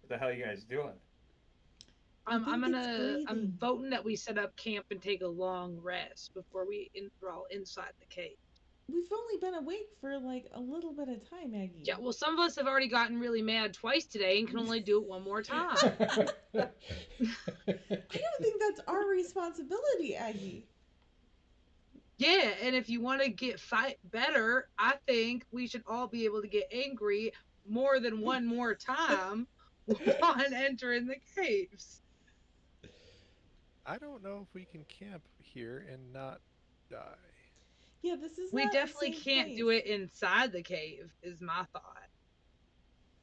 the hell are you guys doing?" I think it's I'm breathing. voting that we set up camp and take a long rest before we enthrall inside the cave. We've only been awake for like a little bit of time, Yeah, Aggie. well, some of us have already gotten really mad twice today and can only do it one more time. I don't think that's our responsibility, Aggie. Yeah, and if you want to get fight better, I think we should all be able to get angry more than one more time upon entering the caves. I don't know if we can camp here and not die. Yeah, this is We not a definitely safe can't place. do it inside the cave, is my thought.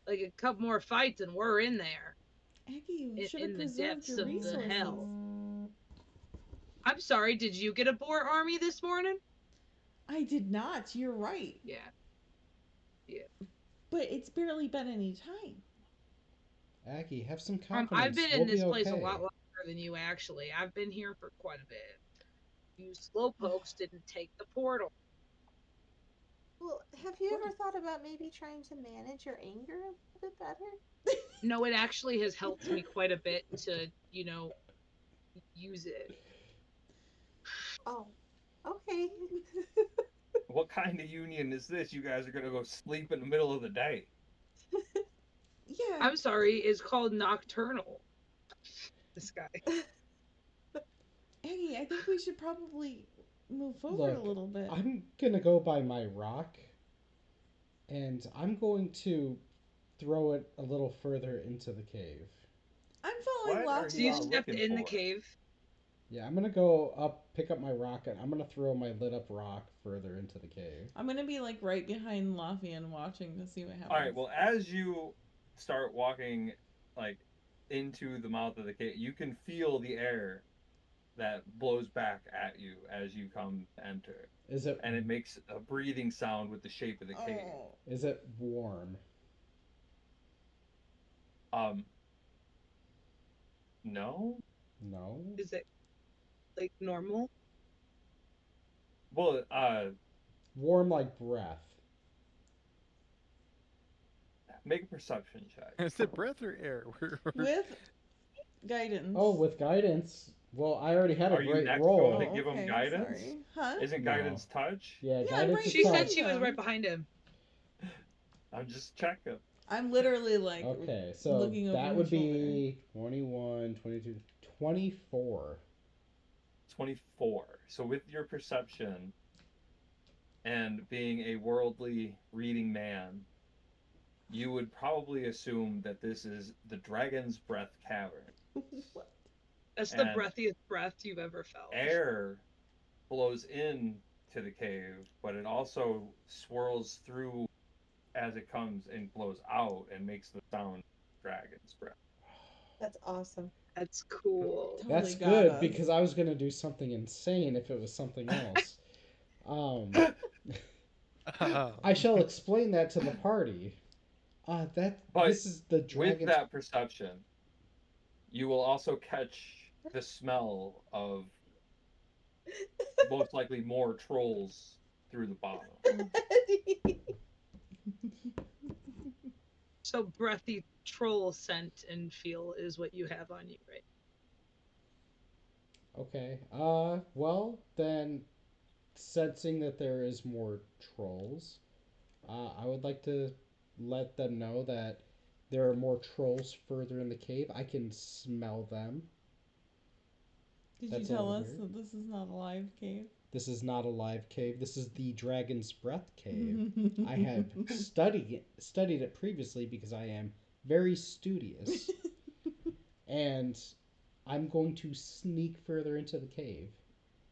Like a couple more fights and we're in there, Aggie, you should have in the preserved depths your of the resources. hell. I'm sorry, did you get a boar army this morning? I did not. You're right. Yeah. Yeah. But it's barely been any time. Aggie, have some I've confidence. been We'll in be this place a lot okay. longer than you, actually. I've been here for quite a bit. You slowpokes didn't take the portal. Well, have you What? ever thought about maybe trying to manage your anger a little bit better? No, it actually has helped me quite a bit to, use it. Oh, okay. What kind of union is this? You guys are gonna go sleep in the middle of the day. Yeah, I'm sorry, it's called nocturnal. This guy. Aggie, I think we should probably move forward a Look, little bit. I'm gonna go by my rock, and I'm going to throw it a little further into the cave. I'm following What are So you you all Lafayette. stepped looking in the for? cave. Yeah, I'm gonna go up, pick up my rock, and I'm gonna throw my lit up rock further into the cave. I'm gonna be like right behind Lafayette and watching to see what All right. happens. Well, as you start walking like into the mouth of the cave, you can feel the air that blows back at you as you come to enter, Is it and it makes a breathing sound with the shape of the cave. Oh, is it warm? Um, no. No. Is it like normal? Well, Warm like breath. make a perception check. Is it breath or air? with guidance. Oh, with guidance. Well, I already had a Are you great next roll. going to give him okay, guidance? sorry. Huh? Isn't No. guidance touch? Yeah, Yeah, I'm guidance right is She said touch. she was him. right behind him. I'm just checking. I'm literally like Okay, so looking over that his would shoulder. be 21, 22, 24. 24. So with your perception and being a worldly reading man, you would probably assume that this is the Dragon's Breath Cavern. What? That's the And breathiest breath you've ever felt. air blows in to the cave, but it also swirls through as it comes and blows out and makes the sound of dragon's breath. That's awesome. That's cool. Totally That's got good us. because I was gonna do something insane if it was something else. Um, I shall explain that to the party. But this is the with dragon's. that perception, you will also catch the smell of most likely more trolls through the bottom. So breathy troll scent and feel is what you have on you, right? Okay. Well then, sensing that there is more trolls, I would like to let them know that there are more trolls further in the cave. I can smell them. Did That's you a tell little us weird. that this is not a live cave? This is not a live cave. This is the Dragon's Breath cave. I have studied it previously because I am very studious, and I'm going to sneak further into the cave.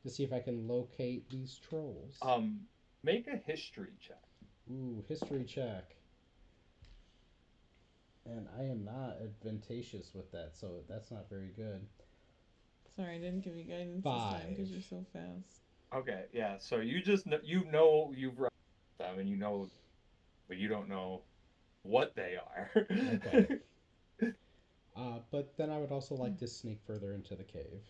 to see if I can locate these trolls. Make a history check. Ooh, history check. And I am not advantageous with that, so that's not very good. Sorry, I didn't give you guidance this time because you're so fast. Okay, yeah. So you just you've read them and you know, but you don't know what they are. Okay. But then I would also like to sneak further into the cave.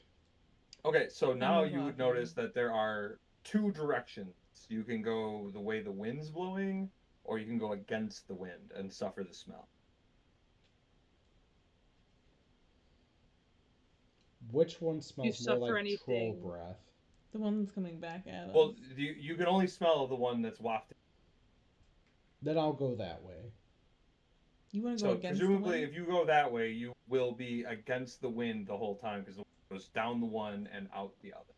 Okay, so now with you would Lafayette. notice that there are two directions. You can go the way the wind's blowing, or you can go against the wind and suffer the smell. Which one You smells more suffer like troll anything. breath? The one that's coming back at us. Well, you can only smell the one that's wafted. Then I'll go that way. You want to go So against the presumably, wind? if you go that way, you will be against the wind the whole time because the wind goes down the one and out the other.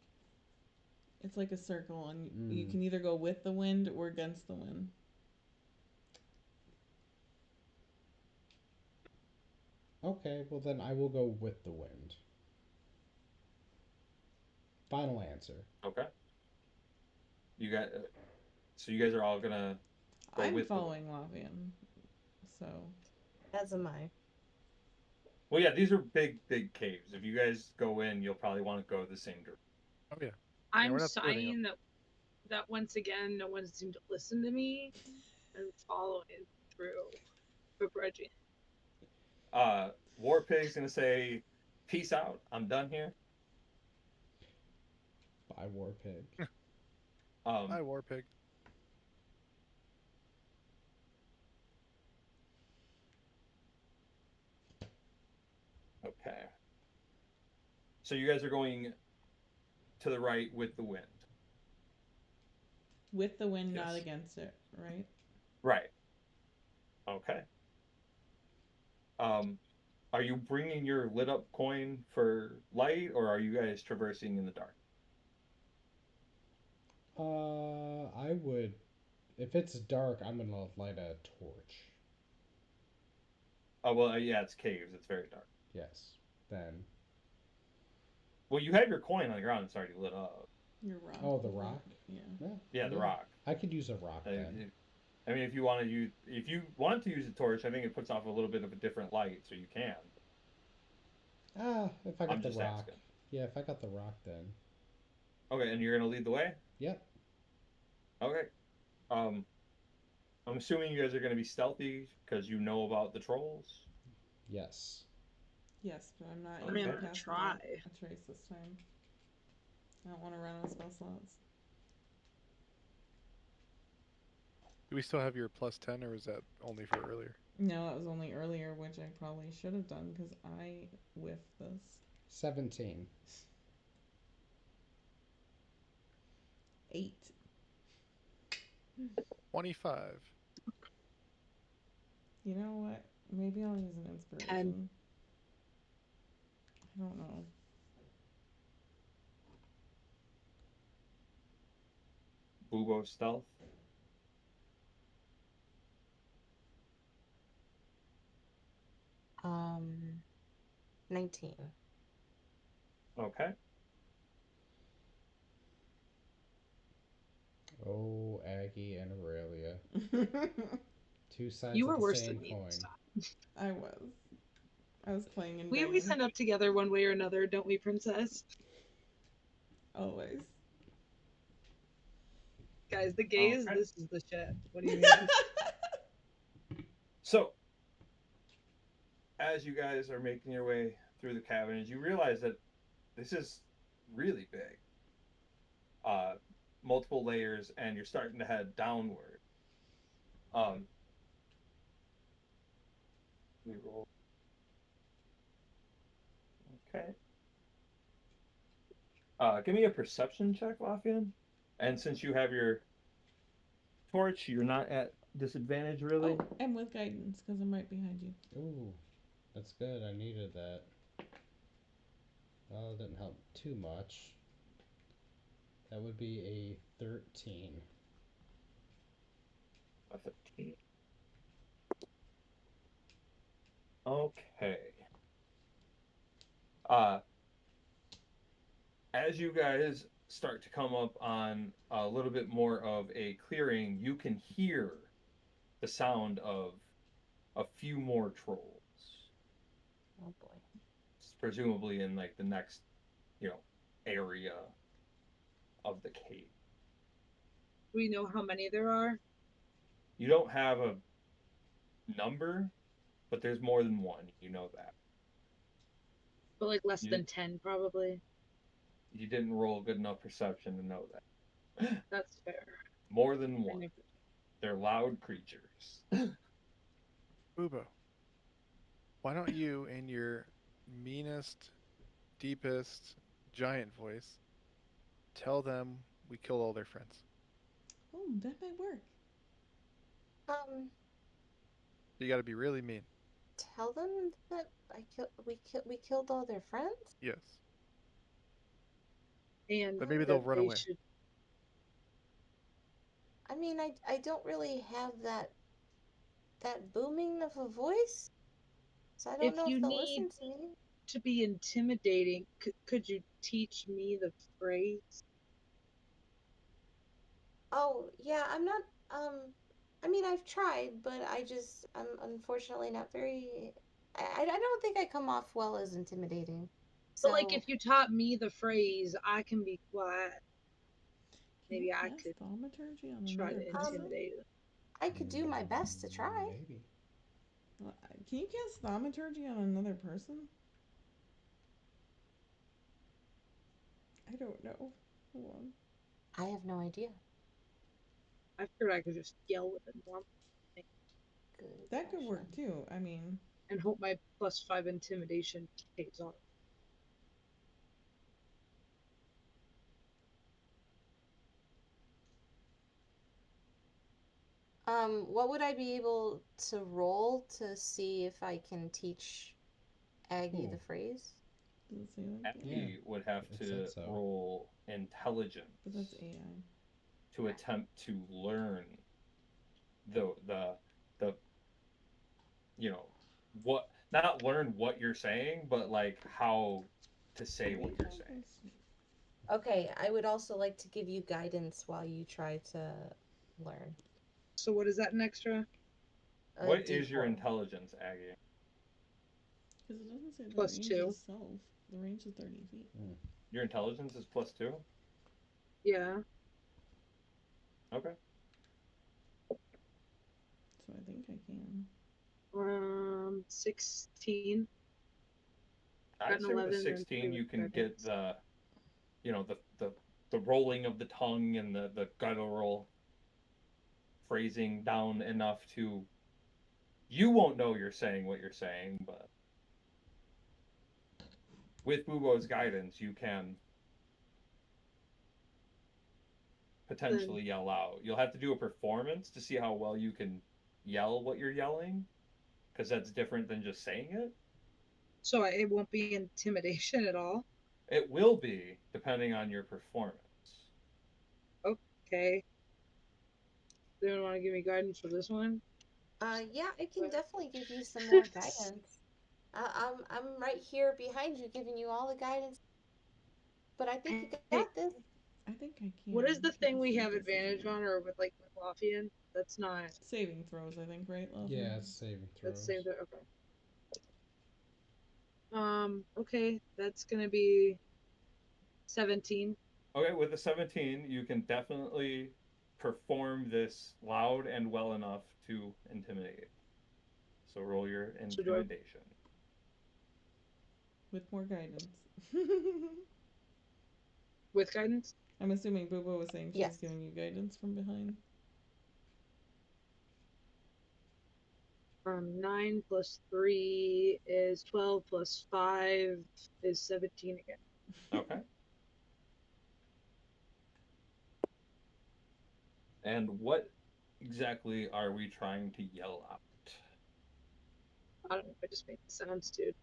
It's like a circle, and you Mm. can either go with the wind or against the wind. Okay, well then I will go with the wind. Final answer. Okay. You got. So you guys are all gonna go I'm with following Lafayette, so As am I. Well, yeah, these are big caves. If you guys go in, you'll probably want to go the same direction. Oh yeah. I'm we're not splitting sighing that once again no one seemed to listen to me and following through begrudging. War Pig's gonna say, "Peace out. I'm done here." Bye, War Pig. Hi, War Pig. Okay. So you guys are going to the right with the wind. with the wind, Yes. not against it, right? Right. Okay. Are you bringing your lit up coin for light, or are you guys traversing in the dark? I would. If it's dark, I'm gonna light a torch. Oh well, yeah, it's caves. It's very dark. Yes. Then. Well, you have your coin on the ground. It's already lit up. Your rock. Oh, the rock. Yeah. Yeah, the rock. I could use a rock then. I mean, if you want to use a torch, I think it puts off a little bit of a different light, so you can. If I got I'm the just rock. asking. Yeah, if I got the rock, then. Okay, and you're gonna lead the way. Yep. Okay. I'm assuming you guys are gonna be stealthy because you know about the trolls. Yes. Yes, but I'm not I'm able gonna to try. a trace this time. I don't want to run out of spell slots. Do we still have your +10, or is that only for earlier? No, that was only earlier, which I probably should have done because I whiffed this. 17. 8. 25. You know what? Maybe I'll use an inspiration. I don't know. Bubo stealth. Um, 19. Okay. Oh, Aggie and Aurelia. Two sides You of were the worse same than me coin. this time. I was. I was playing in We vain. always end up together one way or another, don't we, Princess? Always. Guys, the gays, Okay. this is the shit. What do you mean? So, as you guys are making your way through the caverns, you realize that this is really big. Multiple layers, and you're starting to head downward. We roll. Okay. Give me a perception check, Lafayette. And since you have your torch, you're not at disadvantage, really. Oh, and with guidance, because I'm right behind you. Ooh, that's good. I needed that. Well, it didn't help too much. That would be a 13. A 15. Okay. As you guys start to come up on a little bit more of a clearing, you can hear the sound of a few more trolls, Oh boy. presumably in like the next, area of the cave. Do we know how many there are? You don't have a number, but there's more than one. You know that. But like less You than 10, probably. you didn't roll good enough perception to know that. That's fair. More than I one. never- They're loud creatures. Boobo, why don't you, in your meanest, deepest, giant voice, tell them we killed all their friends? Oh, that might work. Um, You got to be really mean. tell them that we killed all their friends. Yes. And But maybe they'll that run they away. should. I mean, I don't really have that booming of a voice, so I don't If know if you they'll need listen to me. to be intimidating, could you teach me the phrase? Oh, yeah, I'm not I mean, I've tried, but I'm unfortunately not very I don't think I come off well as intimidating. But like, So, if you taught me the phrase, I can be quiet. Can you Maybe I cast could thaumaturgy on try another to person? intimidate them. I could do my best to try. Maybe. Can you cast thaumaturgy on another person? I don't know. Hold on. I have no idea. I figured I could just yell with a normal thing Good That could work question. too. I mean, and hope my +5 intimidation pays off. What would I be able to roll to see if I can teach Aggie Oh, the phrase? does it say that there? yeah, Abby would have it said to so. roll intelligence But that's AI. to attempt to learn the the you know what not learn what you're saying, but like how to say what you're saying. Okay, I would also like to give you guidance while you try to learn. So what is that an extra? A What is your D4. intelligence, Aggie? Because it doesn't say the range +2. itself. The range is 30 feet. Mm. Your intelligence is +2. Yeah. Okay. So I think I can. 16. Got I'd an say with a 11 and 3 16 with you can get guidance. the the rolling of the tongue and the guttural phrasing down enough to you won't know you're saying what you're saying, but with Bubo's guidance you can Then potentially yell out. You'll have to do a performance to see how well you can yell what you're yelling, because that's different than just saying it. so it won't be intimidation at all. It will be depending on your performance. Okay. They don't want to give me guidance for this one. Yeah, I can definitely give you some more guidance. I'm right here behind you, giving you all the guidance. But I think you Hey, got this. I think I can. what is the thing we have Cast advantage Invisible. on, or with like Lothian? That's not. Saving throws, I think, right, Lovely? Yeah, it's saving That's throws. same. Okay. Okay, that's gonna be 17. Okay, with a 17, you can definitely perform this loud and well enough to intimidate. So roll your So do I intimidation. With more guidance. with guidance? I'm assuming Boobo was saying she's Yes. giving you guidance from behind. 9 plus 3 is 12 plus 5 is 17 again. Okay. And what exactly are we trying to yell out? I don't know. I just made the sounds, dude.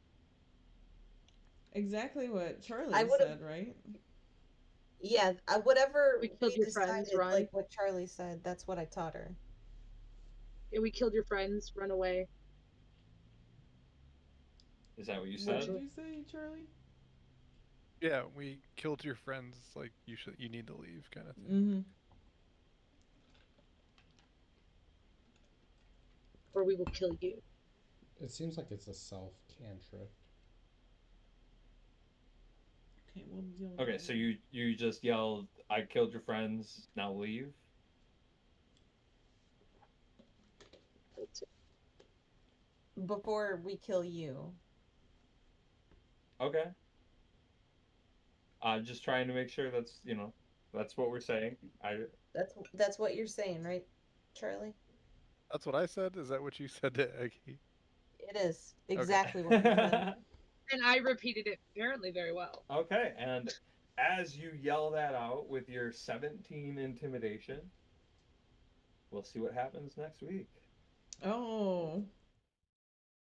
Exactly what I Charlie would have, said, right? yeah, whatever We killed we your friends. decided, Run. like what Charlie said, that's what I taught her. Yeah, we killed your friends. Run away. Is that what you What said? did Unfortunately, you say, Charlie? Yeah, we killed your friends. Like you need to leave, kind of thing. Mm-hmm. Or we will kill you. It seems like it's a self cantrip. Okay, we'll deal with Okay, that. so you just yelled, "I killed your friends. Now leave." Before we kill you. Okay. Just trying to make sure that's what we're saying. That's what you're saying, right, Charlie? That's what I said. Is that what you said to Eggy? It is Okay. exactly what you said. And I repeated it apparently very well. Okay, and as you yell that out with your 17 intimidation, we'll see what happens next week. Oh.